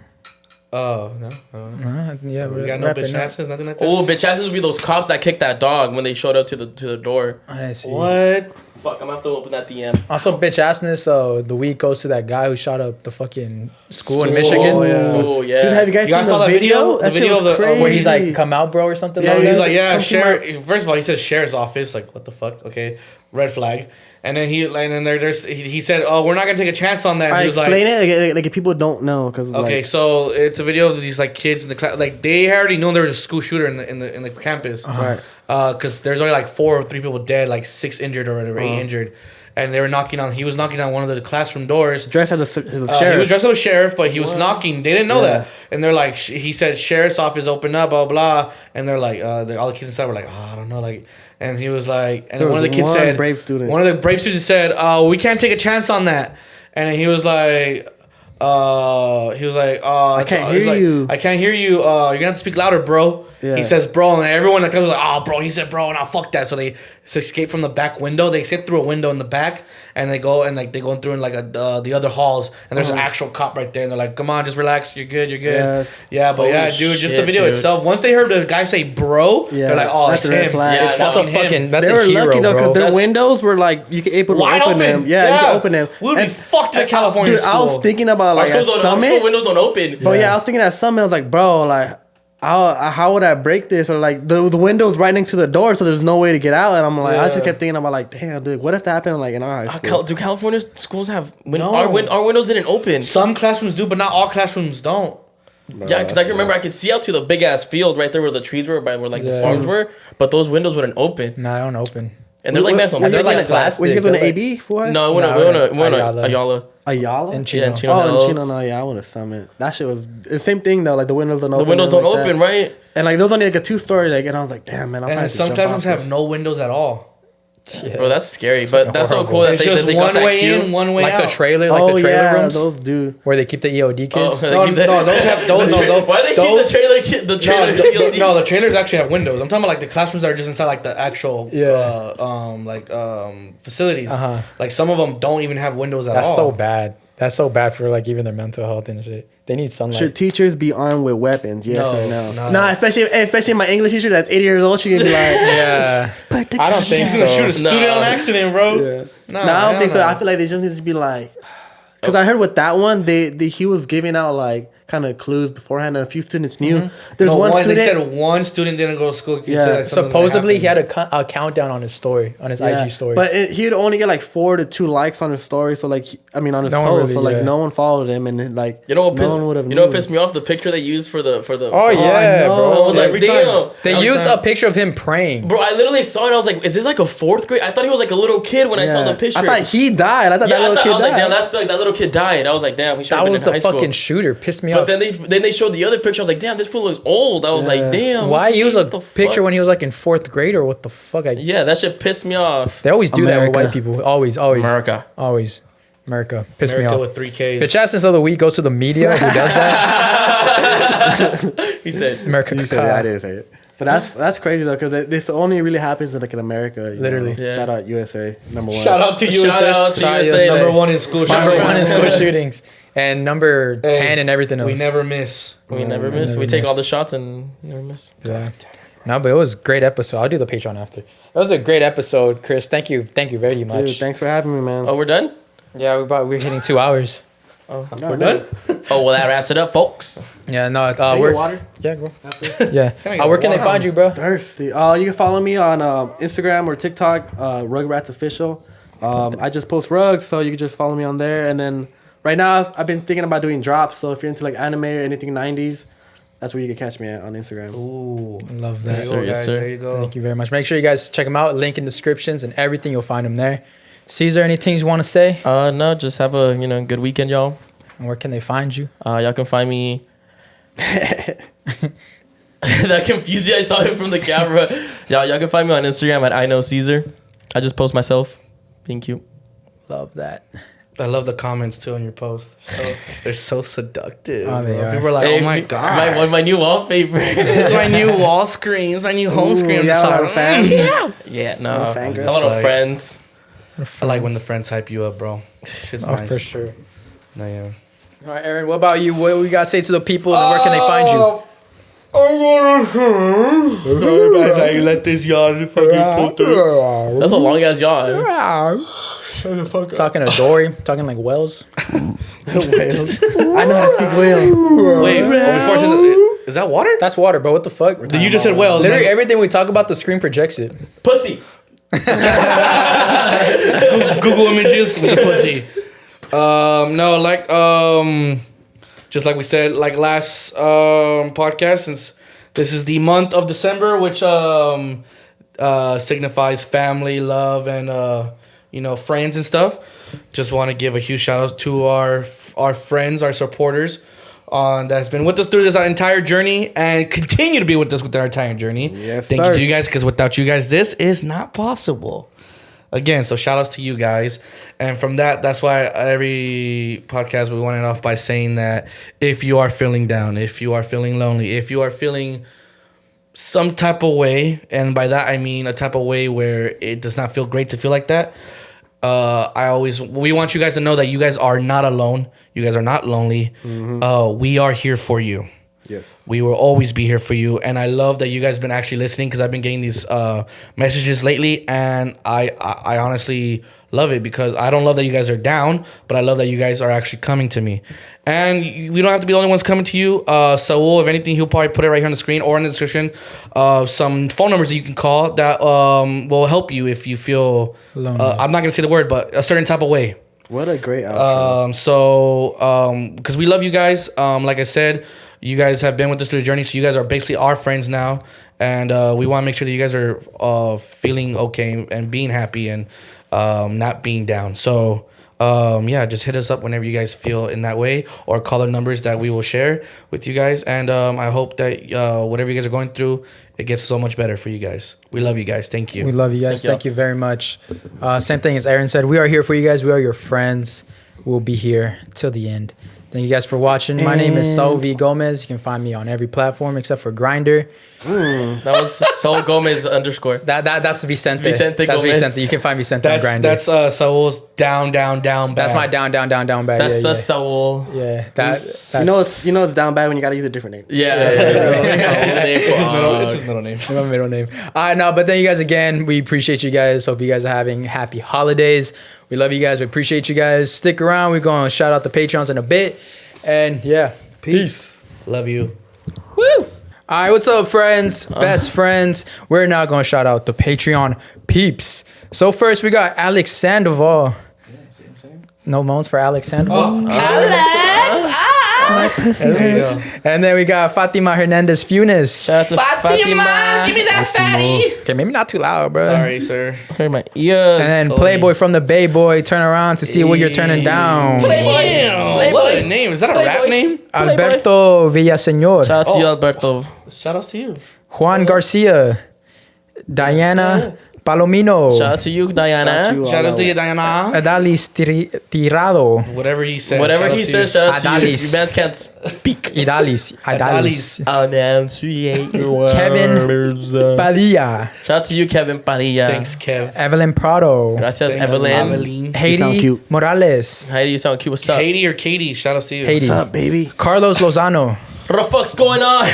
[SPEAKER 3] Oh, no. I don't know.
[SPEAKER 1] Yeah,
[SPEAKER 3] We got no
[SPEAKER 1] wrapping
[SPEAKER 3] bitch
[SPEAKER 1] up.
[SPEAKER 3] asses, nothing like that.
[SPEAKER 2] Oh, bitch asses would be those cops that kicked that dog when they showed up to the door.
[SPEAKER 1] I didn't see.
[SPEAKER 3] What?
[SPEAKER 2] Fuck, I'm gonna have to open that DM.
[SPEAKER 1] Also, bitch assness. The week goes to that guy who shot up the fucking school in Michigan,
[SPEAKER 3] Oh, yeah.
[SPEAKER 2] Oh yeah.
[SPEAKER 4] Dude, have you guys
[SPEAKER 3] You
[SPEAKER 4] seen
[SPEAKER 3] guys saw
[SPEAKER 4] the
[SPEAKER 3] that video?
[SPEAKER 4] That
[SPEAKER 3] The
[SPEAKER 4] shit
[SPEAKER 3] video
[SPEAKER 4] was
[SPEAKER 3] of the-
[SPEAKER 4] crazy.
[SPEAKER 1] where he's like, "Come out, bro," or something.
[SPEAKER 4] Yeah,
[SPEAKER 1] like
[SPEAKER 3] He's
[SPEAKER 1] that.
[SPEAKER 3] like, yeah,
[SPEAKER 4] Come to
[SPEAKER 3] sheriff. First of all, he says sheriff's office. Like, what the fuck? Okay, red flag. And then he said, oh, we're not gonna take a chance on that. And
[SPEAKER 4] I
[SPEAKER 3] he was
[SPEAKER 4] explain
[SPEAKER 3] like,
[SPEAKER 4] it like if people don't know because
[SPEAKER 3] okay,
[SPEAKER 4] like,
[SPEAKER 3] so it's a video of these like kids in the class. Like they already knew there was a school shooter in the campus.
[SPEAKER 4] right.
[SPEAKER 3] Because there's only like 4 or 3 people dead, like 6 injured or whatever, 8 injured. And they were he was knocking on one of the classround doors.
[SPEAKER 4] dressed as a
[SPEAKER 3] He was
[SPEAKER 4] sheriff.
[SPEAKER 3] dressed as a sheriff, but he was knocking. They didn't know
[SPEAKER 4] Yeah.
[SPEAKER 3] that, and they're like, he said, "Sheriff's office, open up, blah blah." And they're like, all the kids inside were like, "Oh, I don't know," like. And he was like, and
[SPEAKER 4] There
[SPEAKER 3] one of
[SPEAKER 4] was
[SPEAKER 3] the kids
[SPEAKER 4] one
[SPEAKER 3] said,
[SPEAKER 4] brave student.
[SPEAKER 3] one of the brave students said, "We can't take a chance on that." And then he was like, I
[SPEAKER 4] can't hear you.
[SPEAKER 3] I can't hear you. You're gonna have to speak louder, bro.
[SPEAKER 4] Yeah.
[SPEAKER 3] He says, "Bro," and everyone that comes was like, "Oh, bro." He said, "Bro," now fuck that. So they escape from the back window. They escape through a window in the back, and they go through in like the other halls, and there's an actual cop right there, and they're like, "Come on, just relax. You're good. You're good."
[SPEAKER 4] Yes.
[SPEAKER 3] Yeah, but
[SPEAKER 2] Holy
[SPEAKER 3] yeah, dude, just the
[SPEAKER 2] shit,
[SPEAKER 3] video
[SPEAKER 2] dude.
[SPEAKER 3] itself. Once they heard the guy say "bro,"
[SPEAKER 4] Yeah,
[SPEAKER 3] they're like, "Oh,
[SPEAKER 4] that's
[SPEAKER 3] it's
[SPEAKER 4] a red
[SPEAKER 3] him.
[SPEAKER 4] flag.
[SPEAKER 3] Yeah, it's
[SPEAKER 2] Yeah,
[SPEAKER 3] fucking
[SPEAKER 1] That's a fucking.
[SPEAKER 3] him."
[SPEAKER 1] That's
[SPEAKER 4] They
[SPEAKER 1] a
[SPEAKER 4] were
[SPEAKER 1] hero,
[SPEAKER 4] lucky though
[SPEAKER 1] bro.
[SPEAKER 4] because their
[SPEAKER 2] That's-
[SPEAKER 4] windows were like you could able to
[SPEAKER 3] Wide
[SPEAKER 4] open
[SPEAKER 3] open.
[SPEAKER 4] them. Yeah, you could open them.
[SPEAKER 3] We would be
[SPEAKER 4] And-
[SPEAKER 3] fucked at California
[SPEAKER 4] Dude, I was
[SPEAKER 3] school.
[SPEAKER 4] thinking about
[SPEAKER 2] Our
[SPEAKER 4] like at
[SPEAKER 2] school
[SPEAKER 4] Summit.
[SPEAKER 2] windows don't open.
[SPEAKER 4] But yeah, I was thinking at Summit. I was like, bro, like. How would I break this? Or like the window's right next to the door, so there's no way to get out. And I'm like, I just kept thinking about like, damn, dude, what if that happened like in our high school?
[SPEAKER 2] Do California schools have
[SPEAKER 3] No.
[SPEAKER 2] our windows didn't open?
[SPEAKER 3] Some classrooms do, but not all classrooms don't.
[SPEAKER 2] Yeah, because I can remember I could see out to the big ass field right there where the trees were, by where like the
[SPEAKER 1] Yeah.
[SPEAKER 2] farms were, but those windows wouldn't open,
[SPEAKER 1] Nah, I don't open.
[SPEAKER 2] and they're like
[SPEAKER 4] Were
[SPEAKER 2] man,
[SPEAKER 4] you
[SPEAKER 1] they're like
[SPEAKER 4] guys
[SPEAKER 1] plastic.
[SPEAKER 4] Were you guys
[SPEAKER 1] They're
[SPEAKER 4] on an
[SPEAKER 1] like-
[SPEAKER 4] AB for it?
[SPEAKER 2] No, we
[SPEAKER 1] No,
[SPEAKER 2] went
[SPEAKER 1] Ayala.
[SPEAKER 2] Ayala.
[SPEAKER 4] Ayala?
[SPEAKER 1] In Chino.
[SPEAKER 2] Yeah, in Chino.
[SPEAKER 4] Oh, in
[SPEAKER 2] Hills.
[SPEAKER 4] Chino, no, yeah, I went to Summit. That shit was the same thing though. Like the windows don't
[SPEAKER 2] The
[SPEAKER 4] open.
[SPEAKER 2] windows
[SPEAKER 4] and
[SPEAKER 2] don't
[SPEAKER 4] like
[SPEAKER 2] open,
[SPEAKER 4] that.
[SPEAKER 2] right?
[SPEAKER 4] And like there was only like a 2-story, like, and I was like, damn man.
[SPEAKER 3] And then some classrooms have no windows at all.
[SPEAKER 1] Yeah,
[SPEAKER 2] Bro, that's scary, but that's so
[SPEAKER 1] horrible.
[SPEAKER 2] cool that
[SPEAKER 3] It's
[SPEAKER 2] they,
[SPEAKER 3] just
[SPEAKER 2] that they got
[SPEAKER 3] one
[SPEAKER 2] that
[SPEAKER 3] way
[SPEAKER 2] cue.
[SPEAKER 3] in, one way
[SPEAKER 1] like
[SPEAKER 3] out.
[SPEAKER 1] the trailer, like
[SPEAKER 4] Oh
[SPEAKER 1] the trailer
[SPEAKER 4] yeah,
[SPEAKER 1] rooms
[SPEAKER 4] those do.
[SPEAKER 1] where they keep the EOD kids.
[SPEAKER 2] they
[SPEAKER 3] No,
[SPEAKER 2] keep that-
[SPEAKER 3] no, those have those. No,
[SPEAKER 2] Why they keep
[SPEAKER 3] those,
[SPEAKER 2] the trailer? The trailer.
[SPEAKER 3] No, the trailers actually have windows. I'm talking about like the classrooms that are just inside like the actual facilities.
[SPEAKER 1] Uh-huh.
[SPEAKER 3] Like some of them don't even have windows at
[SPEAKER 1] That's
[SPEAKER 3] all.
[SPEAKER 1] so bad. That's so bad for like even their mental health and shit. They need sunlight.
[SPEAKER 4] Should teachers be armed with weapons? Yes
[SPEAKER 3] No,
[SPEAKER 4] or no?
[SPEAKER 3] no.
[SPEAKER 4] Nah, especially my English teacher that's 80 years old. She gonna be like,
[SPEAKER 1] Yeah, I don't think
[SPEAKER 3] She's gonna shoot a
[SPEAKER 1] so.
[SPEAKER 3] student
[SPEAKER 2] Nah.
[SPEAKER 3] on accident, bro.
[SPEAKER 4] yeah.
[SPEAKER 3] No,
[SPEAKER 4] No, I don't think so.
[SPEAKER 3] no.
[SPEAKER 4] I feel like they just need to be like, because I heard with that one, he was giving out like, kind of clues beforehand, and a few students knew. There's
[SPEAKER 3] No,
[SPEAKER 4] one student.
[SPEAKER 3] They said one student didn't go to school. You
[SPEAKER 4] Yeah.
[SPEAKER 3] said, like, something was gonna
[SPEAKER 1] Supposedly, he
[SPEAKER 3] happen.
[SPEAKER 1] had a countdown on his story, on his
[SPEAKER 4] Yeah,
[SPEAKER 1] IG story.
[SPEAKER 4] but he'd only get like 4 to 2 likes on his story. So like, on his
[SPEAKER 1] No one
[SPEAKER 4] post.
[SPEAKER 1] really-
[SPEAKER 4] so like,
[SPEAKER 1] yeah.
[SPEAKER 4] no one followed him, and like,
[SPEAKER 2] You know what
[SPEAKER 4] no
[SPEAKER 2] pissed?
[SPEAKER 4] one would have.
[SPEAKER 2] You know what pissed me off? The picture they used for the.
[SPEAKER 1] oh
[SPEAKER 2] for-
[SPEAKER 1] yeah,
[SPEAKER 4] know.
[SPEAKER 1] bro.
[SPEAKER 2] I was like,
[SPEAKER 3] Every
[SPEAKER 2] damn.
[SPEAKER 3] time.
[SPEAKER 1] They
[SPEAKER 2] Every
[SPEAKER 1] used
[SPEAKER 2] time.
[SPEAKER 1] a picture of him praying.
[SPEAKER 2] Bro, I literally saw it. I was like, is this like a 4th grade? I thought he was like a little kid when I saw the picture.
[SPEAKER 4] I thought he died. I thought
[SPEAKER 2] yeah,
[SPEAKER 4] that little
[SPEAKER 2] I
[SPEAKER 4] kid
[SPEAKER 2] was
[SPEAKER 4] died.
[SPEAKER 2] like, damn, that's like that little kid died. I was like, damn, he should have
[SPEAKER 1] That
[SPEAKER 2] been
[SPEAKER 1] was
[SPEAKER 2] in
[SPEAKER 1] the
[SPEAKER 2] high
[SPEAKER 1] fucking
[SPEAKER 2] school.
[SPEAKER 1] shooter. Pissed me
[SPEAKER 2] But
[SPEAKER 1] off.
[SPEAKER 2] then they showed the other picture. I was like, damn, this fool looks old. I was
[SPEAKER 4] Yeah.
[SPEAKER 2] like, damn.
[SPEAKER 1] Why use a
[SPEAKER 2] what the
[SPEAKER 1] picture
[SPEAKER 2] fuck?
[SPEAKER 1] when he was like in 4th grade or what the fuck?
[SPEAKER 2] Yeah, that shit pissed me off.
[SPEAKER 1] They always do that
[SPEAKER 4] America.
[SPEAKER 1] with white people. Always.
[SPEAKER 2] America.
[SPEAKER 1] Always. America. Piss me
[SPEAKER 3] America
[SPEAKER 1] off.
[SPEAKER 3] with 3 Ks.
[SPEAKER 1] Bitch ass of the week goes to the media who does that.
[SPEAKER 2] He said,
[SPEAKER 1] America.
[SPEAKER 4] You said it, I didn't say it. But that's crazy though, because this only really happens in like in America. you
[SPEAKER 1] Literally.
[SPEAKER 4] know.
[SPEAKER 2] Yeah.
[SPEAKER 4] Shout out USA, number 1.
[SPEAKER 3] Shout out to USA.
[SPEAKER 2] shout out to
[SPEAKER 1] Shout out
[SPEAKER 2] USA.
[SPEAKER 3] Number 1 in school.
[SPEAKER 1] Number
[SPEAKER 3] shootings.
[SPEAKER 1] 1 in school shootings. And number
[SPEAKER 3] Hey,
[SPEAKER 1] 10 and everything else.
[SPEAKER 3] We never miss.
[SPEAKER 2] We never miss. We take all the shots and never miss.
[SPEAKER 1] Yeah. No, but it was a great episode. I'll do the Patreon after. It was a great episode, Chris. Thank you very much.
[SPEAKER 4] Dude, thanks for having me, man.
[SPEAKER 2] Oh, we're done?
[SPEAKER 1] Yeah, we're hitting 2 hours.
[SPEAKER 3] We're done?
[SPEAKER 2] Oh, well, that wraps it up, folks.
[SPEAKER 1] Yeah, no,
[SPEAKER 4] Can I
[SPEAKER 1] we're
[SPEAKER 4] get water?
[SPEAKER 1] yeah, bro. Yeah.
[SPEAKER 3] I get
[SPEAKER 1] Where can they
[SPEAKER 3] water?
[SPEAKER 1] find you, bro?
[SPEAKER 4] Thirsty. You can follow me on Instagram or TikTok, Wrugratz Official. I just post rugs, so you can just follow me on there. And then right now, I've been thinking about doing drops. So if you're into like anime or anything 90s, that's where you can catch me at on Instagram.
[SPEAKER 3] Ooh.
[SPEAKER 1] Love
[SPEAKER 3] There
[SPEAKER 1] that.
[SPEAKER 3] you
[SPEAKER 2] sir,
[SPEAKER 3] go,
[SPEAKER 2] yes,
[SPEAKER 3] guys.
[SPEAKER 2] sir.
[SPEAKER 3] There you go.
[SPEAKER 1] Thank you very much. Make sure you guys check them out. Link in descriptions and everything. You'll find them there. Cesar, anything you want to say?
[SPEAKER 2] No, just have a good weekend, y'all.
[SPEAKER 1] And where can they find you?
[SPEAKER 2] Y'all can find me. That confused you. I saw him from the camera. Y'all can find me on Instagram at I Know Cesar. I just post myself being cute.
[SPEAKER 1] Love that.
[SPEAKER 3] I love the comments too on your post. They're so seductive.
[SPEAKER 1] Oh, they
[SPEAKER 3] bro.
[SPEAKER 1] are.
[SPEAKER 3] People are like,
[SPEAKER 2] Hey,
[SPEAKER 3] "Oh my god,
[SPEAKER 2] my new wallpaper.
[SPEAKER 3] it's my new wall screen. It's my new home screen." I'm
[SPEAKER 4] yeah,
[SPEAKER 3] just
[SPEAKER 4] a lot
[SPEAKER 3] like,
[SPEAKER 4] of fans.
[SPEAKER 2] Yeah, no.
[SPEAKER 4] Little
[SPEAKER 2] A
[SPEAKER 4] fangirls.
[SPEAKER 2] lot of
[SPEAKER 3] Like-
[SPEAKER 2] friends.
[SPEAKER 3] I like when the friends hype you up, bro. Shit's
[SPEAKER 1] Oh,
[SPEAKER 3] nice.
[SPEAKER 1] for sure.
[SPEAKER 3] No, yeah.
[SPEAKER 1] All right, Aaron, what about you? What we got to say to the people and where can they find you?
[SPEAKER 3] I let this yawn fucking pull through.
[SPEAKER 2] That's a long ass yawn.
[SPEAKER 1] Talking to Dory, talking like Wells.
[SPEAKER 4] Whales. I know how to speak whale.
[SPEAKER 3] Wait, before she says, is that water?
[SPEAKER 1] That's water, bro. What the fuck?
[SPEAKER 3] You just said whales.
[SPEAKER 1] Literally everything we talk about, the screen projects it.
[SPEAKER 2] Pussy.
[SPEAKER 3] Google images with the pussy. No, like just like we said, like last podcast, since this is the month of December, which signifies family, love, and friends and stuff. Just want to give a huge shout out to our friends, our supporters, that's been with us through this entire journey and continue to be with us with our entire journey.
[SPEAKER 4] Yes,
[SPEAKER 3] Thank
[SPEAKER 4] sir.
[SPEAKER 3] you to you guys, because without you guys, this is not possible. Again, so shout outs to you guys. And from that's why every podcast we want it off by saying that if you are feeling down, if you are feeling lonely, if you are feeling some type of way, and by that I mean a type of way where it does not feel great to feel like that, we want you guys to know that you guys are not alone. You guys are not lonely. We are here for you.
[SPEAKER 4] Yes.
[SPEAKER 3] We will always be here for you. And I love that you guys been actually listening, because I've been getting these messages lately, and I honestly love it, because I don't love that you guys are down, but I love that you guys are actually coming to me. And we don't have to be the only ones coming to you. Saul, if anything, he'll probably put it right here on the screen or in the description. Some phone numbers that you can call that will help you if you feel,
[SPEAKER 1] Lonely.
[SPEAKER 3] I'm not going to say the word, but a certain type of way.
[SPEAKER 4] What a great outro.
[SPEAKER 3] Because we love you guys. Like I said, you guys have been with us through the journey, so you guys are basically our friends now, and we want to make sure that you guys are feeling okay and being happy and not being down. So just hit us up whenever you guys feel in that way, or call the numbers that we will share with you guys. And I hope that whatever you guys are going through, it gets so much better for you guys. We love you guys. Thank you.
[SPEAKER 1] We love you guys. Thank you very much. Same thing as Aaron said. We are here for you guys. We are your friends. We'll be here till the end. Thank you guys for watching. My name is Saul V Gomez. You can find me on every platform except for Grindr.
[SPEAKER 2] That was Saul Gomez _
[SPEAKER 1] That's Vicente.
[SPEAKER 2] Vicente
[SPEAKER 1] That's
[SPEAKER 2] Gomez.
[SPEAKER 1] Vicente. You can find Vicente on Grindr.
[SPEAKER 3] That's Saul's down bad.
[SPEAKER 1] That's my down bad.
[SPEAKER 2] That's
[SPEAKER 1] yeah,
[SPEAKER 2] Saul.
[SPEAKER 1] yeah. That's
[SPEAKER 4] You know it's down bad when you gotta use a different name.
[SPEAKER 2] Yeah.
[SPEAKER 3] It's his middle name.
[SPEAKER 1] my middle name. No, but thank you guys again. We appreciate you guys. Hope you guys are having happy holidays. We love you guys. We appreciate you guys. Stick around. We're going to shout out the Patreons in a bit. And yeah,
[SPEAKER 4] Peace.
[SPEAKER 3] Love you.
[SPEAKER 1] Woo! All right, what's up, friends? Best friends. We're now going to shout out the Patreon peeps. So first, we got Alex Sandoval. No moans for Alex Sandoval.
[SPEAKER 3] There you go.
[SPEAKER 1] And then we got Fatima Hernandez Funes.
[SPEAKER 2] Shout out to Fatima.
[SPEAKER 3] Give me that fatty.
[SPEAKER 1] Okay, maybe not too loud, bro.
[SPEAKER 3] Sorry, sir.
[SPEAKER 2] Hurt my ears.
[SPEAKER 1] And then
[SPEAKER 3] Sorry.
[SPEAKER 1] Playboy from the Bay Boy, turn around to see what you're turning down.
[SPEAKER 3] Damn. What a name. Is that a rap name?
[SPEAKER 1] Alberto Villaseñor.
[SPEAKER 2] Shout out to you, Alberto.
[SPEAKER 3] Shout outs to you.
[SPEAKER 1] Juan Garcia. Diana Palomino.
[SPEAKER 2] Shout out to you, Diana.
[SPEAKER 3] Shout outs to you, Diana.
[SPEAKER 1] Adalis Tirado.
[SPEAKER 3] Whatever he said.
[SPEAKER 2] Whatever
[SPEAKER 3] shout
[SPEAKER 2] he
[SPEAKER 3] outs to you.
[SPEAKER 2] says, shout out to you.
[SPEAKER 1] Adalis.
[SPEAKER 2] You bands can't speak.
[SPEAKER 1] Idalis. Idalis.
[SPEAKER 2] Kevin
[SPEAKER 1] Padilla.
[SPEAKER 2] Shout out to you, Kevin Padilla.
[SPEAKER 3] Thanks, Kev.
[SPEAKER 1] Evelyn Prado.
[SPEAKER 2] Gracias,
[SPEAKER 3] Thanks,
[SPEAKER 2] Evelyn.
[SPEAKER 3] Evelyn.
[SPEAKER 4] sound
[SPEAKER 1] Haiti
[SPEAKER 4] cute.
[SPEAKER 1] Morales.
[SPEAKER 2] How do you sound cute? What's up?
[SPEAKER 3] Katie or Katie, shout outs to you.
[SPEAKER 1] Haiti.
[SPEAKER 4] What's up, baby?
[SPEAKER 1] Carlos Lozano.
[SPEAKER 2] What the fuck's going on?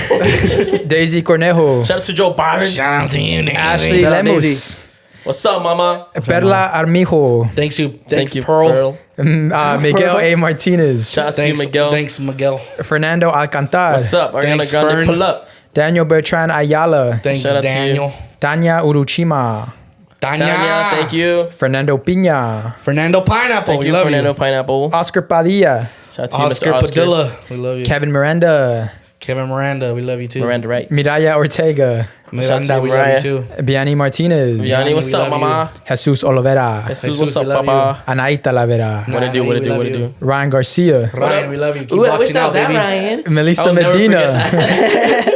[SPEAKER 1] Daisy Cornejo.
[SPEAKER 2] Shout out to Joe Byron.
[SPEAKER 3] Shout out to you, nigga.
[SPEAKER 1] Ashley
[SPEAKER 4] Shout out,
[SPEAKER 1] Lemus.
[SPEAKER 2] What's up, mama?
[SPEAKER 1] Perla Armijo.
[SPEAKER 3] Thanks you. Thanks,
[SPEAKER 2] Thank you,
[SPEAKER 3] Pearl.
[SPEAKER 1] Miguel A. Martinez.
[SPEAKER 2] Shout out to you,
[SPEAKER 3] Thanks,
[SPEAKER 2] Miguel.
[SPEAKER 3] Thanks, Miguel.
[SPEAKER 1] Fernando Alcantar.
[SPEAKER 2] What's up? Ariana
[SPEAKER 3] Thanks,
[SPEAKER 2] Grande,
[SPEAKER 3] Fern.
[SPEAKER 2] pull up.
[SPEAKER 1] Daniel Bertrand Ayala.
[SPEAKER 3] Thanks,
[SPEAKER 2] Shout out to
[SPEAKER 3] Daniel.
[SPEAKER 1] Tanya Uruchima.
[SPEAKER 3] Tanya.
[SPEAKER 2] Tanya, thank you.
[SPEAKER 1] Fernando Pina.
[SPEAKER 3] Fernando Pineapple.
[SPEAKER 2] Thank
[SPEAKER 3] we
[SPEAKER 2] you,
[SPEAKER 3] love
[SPEAKER 2] Fernando
[SPEAKER 3] you.
[SPEAKER 2] Pineapple.
[SPEAKER 1] Oscar Padilla.
[SPEAKER 2] Shout out to you,
[SPEAKER 3] Oscar
[SPEAKER 2] Mr. Oscar.
[SPEAKER 3] Padilla. We love you.
[SPEAKER 1] Kevin Miranda.
[SPEAKER 3] Kevin Miranda. We love you too.
[SPEAKER 2] Miranda Wright.
[SPEAKER 1] Miraya Ortega.
[SPEAKER 3] Miranda.
[SPEAKER 2] Shout out to
[SPEAKER 3] We love you
[SPEAKER 2] Mariah.
[SPEAKER 3] too.
[SPEAKER 1] Biani Martinez.
[SPEAKER 2] Yanni, what's
[SPEAKER 3] we
[SPEAKER 2] up,
[SPEAKER 3] love
[SPEAKER 2] mama?
[SPEAKER 1] Jesus Olivera.
[SPEAKER 2] Jesus, what's
[SPEAKER 3] we
[SPEAKER 2] up,
[SPEAKER 3] love
[SPEAKER 2] papa?
[SPEAKER 1] Anaita Lavera.
[SPEAKER 2] What it do, what it do, what it do?
[SPEAKER 1] Ryan Garcia.
[SPEAKER 3] Ryan, we love you. Keep
[SPEAKER 2] Ooh, I wish
[SPEAKER 3] boxing
[SPEAKER 2] that
[SPEAKER 3] out,
[SPEAKER 2] was that,
[SPEAKER 3] baby.
[SPEAKER 2] Ryan.
[SPEAKER 1] Melissa
[SPEAKER 2] I'll never
[SPEAKER 1] Medina.
[SPEAKER 2] forget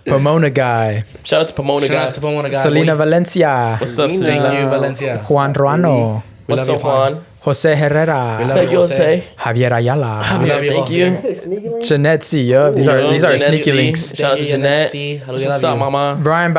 [SPEAKER 1] Pomona Guy.
[SPEAKER 2] Shout out to Pomona
[SPEAKER 3] Shout out
[SPEAKER 2] guy.
[SPEAKER 3] to Pomona guy.
[SPEAKER 1] Selena
[SPEAKER 3] boy.
[SPEAKER 1] Valencia.
[SPEAKER 2] What's up,
[SPEAKER 3] Thank
[SPEAKER 2] Selena?
[SPEAKER 3] you, Valencia.
[SPEAKER 1] Juan Ruano.
[SPEAKER 3] We
[SPEAKER 2] What's
[SPEAKER 3] love
[SPEAKER 2] up,
[SPEAKER 3] you, Juan.
[SPEAKER 2] Juan?
[SPEAKER 1] Jose Herrera.
[SPEAKER 3] We love
[SPEAKER 2] Thank you, Jose.
[SPEAKER 1] Javier Ayala.
[SPEAKER 3] We love you.
[SPEAKER 2] Thank you.
[SPEAKER 1] Jeanette C. Yup. These are
[SPEAKER 2] Jeanette
[SPEAKER 1] sneaky
[SPEAKER 2] C.
[SPEAKER 1] links.
[SPEAKER 2] Shout out to
[SPEAKER 3] Thank you,
[SPEAKER 2] Jeanette.
[SPEAKER 3] C. We
[SPEAKER 2] What's
[SPEAKER 3] love
[SPEAKER 2] up,
[SPEAKER 3] you.
[SPEAKER 2] mama?
[SPEAKER 1] Brian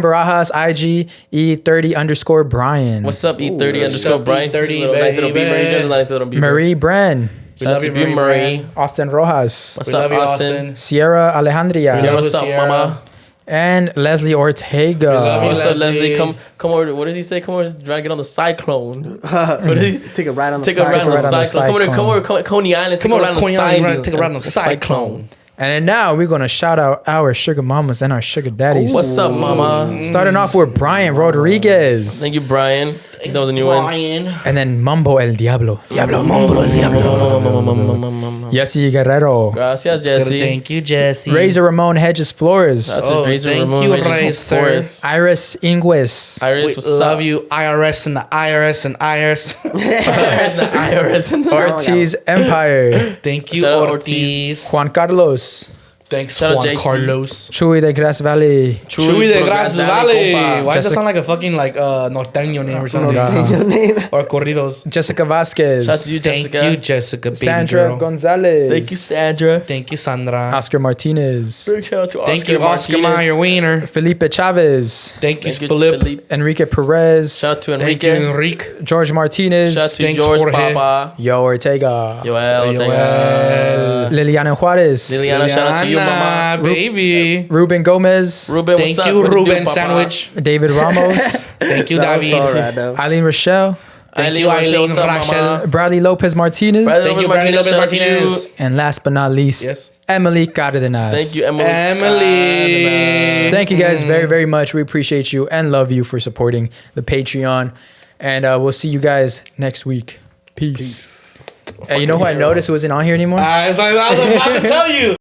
[SPEAKER 1] Barajas, IG E30_Brian.
[SPEAKER 2] What's up, E30
[SPEAKER 3] What's
[SPEAKER 2] underscore
[SPEAKER 3] up,
[SPEAKER 2] Brian?
[SPEAKER 3] E30,
[SPEAKER 2] Little nice little
[SPEAKER 3] baby?
[SPEAKER 2] beamer. He just a nice little beamer.
[SPEAKER 1] Marie Bren.
[SPEAKER 2] Shout out
[SPEAKER 3] love
[SPEAKER 2] to
[SPEAKER 3] you,
[SPEAKER 2] Beau
[SPEAKER 3] Marie
[SPEAKER 2] Murray.
[SPEAKER 3] Brand.
[SPEAKER 1] Austin Rojas.
[SPEAKER 2] What's
[SPEAKER 3] We
[SPEAKER 2] up,
[SPEAKER 3] love you,
[SPEAKER 2] Austin?
[SPEAKER 3] Austin.
[SPEAKER 1] Sierra Alejandria.
[SPEAKER 3] Sierra.
[SPEAKER 2] What's up,
[SPEAKER 3] Sierra.
[SPEAKER 2] mama?
[SPEAKER 1] And Leslie Ortega.
[SPEAKER 3] love you,
[SPEAKER 2] What's up, Leslie?
[SPEAKER 3] Leslie.
[SPEAKER 2] Come over. What does he say? Come over, drag it on the cyclone. What did he?
[SPEAKER 4] Take a ride on the
[SPEAKER 2] Take a ride on the
[SPEAKER 1] ride on the
[SPEAKER 2] cyclone. Come over, Coney Island. Take
[SPEAKER 3] Come
[SPEAKER 2] a
[SPEAKER 3] on,
[SPEAKER 2] ride on the
[SPEAKER 3] Coney Island, take a ride on the
[SPEAKER 2] cyclone.
[SPEAKER 3] cyclone.
[SPEAKER 1] And then now we're going to shout out our sugar mamas and our sugar daddies.
[SPEAKER 2] What's up, mama?
[SPEAKER 1] Starting off with Brian Rodriguez.
[SPEAKER 2] Thank you, Brian. That was a new one.
[SPEAKER 3] Brian.
[SPEAKER 1] And then Mambo El Diablo.
[SPEAKER 3] Mambo el Diablo.
[SPEAKER 1] Yessi Guerrero.
[SPEAKER 2] Gracias, Jesse.
[SPEAKER 3] Thank you, Jesse.
[SPEAKER 1] Razor Ramon Hedges Flores.
[SPEAKER 2] That's
[SPEAKER 3] Oh,
[SPEAKER 2] a Razor
[SPEAKER 3] thank
[SPEAKER 2] Ramon,
[SPEAKER 3] you,
[SPEAKER 2] Razor
[SPEAKER 3] Razor.
[SPEAKER 2] Forest.
[SPEAKER 1] Iris Ingles.
[SPEAKER 2] Iris,
[SPEAKER 3] We
[SPEAKER 2] what's
[SPEAKER 3] love
[SPEAKER 2] up?
[SPEAKER 3] you, IRS and the IRS and IRS.
[SPEAKER 2] There's the IRS and the
[SPEAKER 1] Ortiz Empire.
[SPEAKER 3] Thank you,
[SPEAKER 2] Shout out
[SPEAKER 3] Ortiz.
[SPEAKER 1] Juan Carlos.
[SPEAKER 3] Thanks,
[SPEAKER 2] Shout out
[SPEAKER 3] Juan
[SPEAKER 2] JC.
[SPEAKER 3] Carlos.
[SPEAKER 1] Chuy de Grass Valley.
[SPEAKER 3] Chuy de Grass Valley. Why does that
[SPEAKER 1] Jessica-
[SPEAKER 3] sound like a fucking like norteño name or something?
[SPEAKER 4] Your name.
[SPEAKER 3] Or corridos.
[SPEAKER 1] Jessica Vasquez.
[SPEAKER 2] Shout out to you,
[SPEAKER 3] Thank
[SPEAKER 2] Jessica.
[SPEAKER 3] you, Jessica, baby
[SPEAKER 1] Sandra
[SPEAKER 3] girl.
[SPEAKER 1] Gonzalez.
[SPEAKER 2] Thank you, Sandra.
[SPEAKER 3] Thank you, Sandra.
[SPEAKER 1] Oscar Martinez.
[SPEAKER 2] Big shout out to Oscar
[SPEAKER 3] Thank you, Oscar
[SPEAKER 2] Martinez.
[SPEAKER 3] Meyer Wiener.
[SPEAKER 1] Felipe Chavez.
[SPEAKER 3] Thank you,
[SPEAKER 2] Thank you,
[SPEAKER 3] Philip.
[SPEAKER 2] Philippe.
[SPEAKER 1] Enrique Perez.
[SPEAKER 2] Shout out to
[SPEAKER 3] Thank you,
[SPEAKER 2] Enrique.
[SPEAKER 3] Enrique.
[SPEAKER 1] George Martinez.
[SPEAKER 2] Shout out to
[SPEAKER 3] Thanks,
[SPEAKER 2] yours,
[SPEAKER 3] Jorge.
[SPEAKER 2] Papa.
[SPEAKER 1] Yo Ortega.
[SPEAKER 2] Joel.
[SPEAKER 3] Joel.
[SPEAKER 1] Liliana Juarez.
[SPEAKER 2] Liliana, shout out to you,
[SPEAKER 3] Liliana,
[SPEAKER 2] mama.
[SPEAKER 3] baby.
[SPEAKER 1] Ruben Gomez.
[SPEAKER 2] Ruben,
[SPEAKER 3] Thank
[SPEAKER 2] what's up?
[SPEAKER 3] you,
[SPEAKER 2] What it do,
[SPEAKER 3] Ruben
[SPEAKER 2] Papa?
[SPEAKER 3] Sandwich.
[SPEAKER 1] David Ramos.
[SPEAKER 3] Thank you,
[SPEAKER 4] That was
[SPEAKER 3] David.
[SPEAKER 4] all right, though.
[SPEAKER 1] Eileen Rochelle.
[SPEAKER 3] Thank you,
[SPEAKER 2] Rochelle,
[SPEAKER 3] Eileen
[SPEAKER 2] what's up,
[SPEAKER 3] Rochelle.
[SPEAKER 2] mama?
[SPEAKER 1] Bradley Lopez Martinez.
[SPEAKER 2] Bradley
[SPEAKER 3] Thank you,
[SPEAKER 2] Lopez
[SPEAKER 3] Bradley Lopez
[SPEAKER 2] shout out to you.
[SPEAKER 3] Martinez.
[SPEAKER 1] And last but not least,
[SPEAKER 3] Yes.
[SPEAKER 1] Emily Cardenas.
[SPEAKER 2] Thank you, Emily.
[SPEAKER 3] Emily.
[SPEAKER 1] Thank you guys very, very much. We appreciate you and love you for supporting the Patreon. And we'll see you guys next week. Peace. Hey, you know who I noticed wasn't on here anymore?
[SPEAKER 3] I was about to tell you.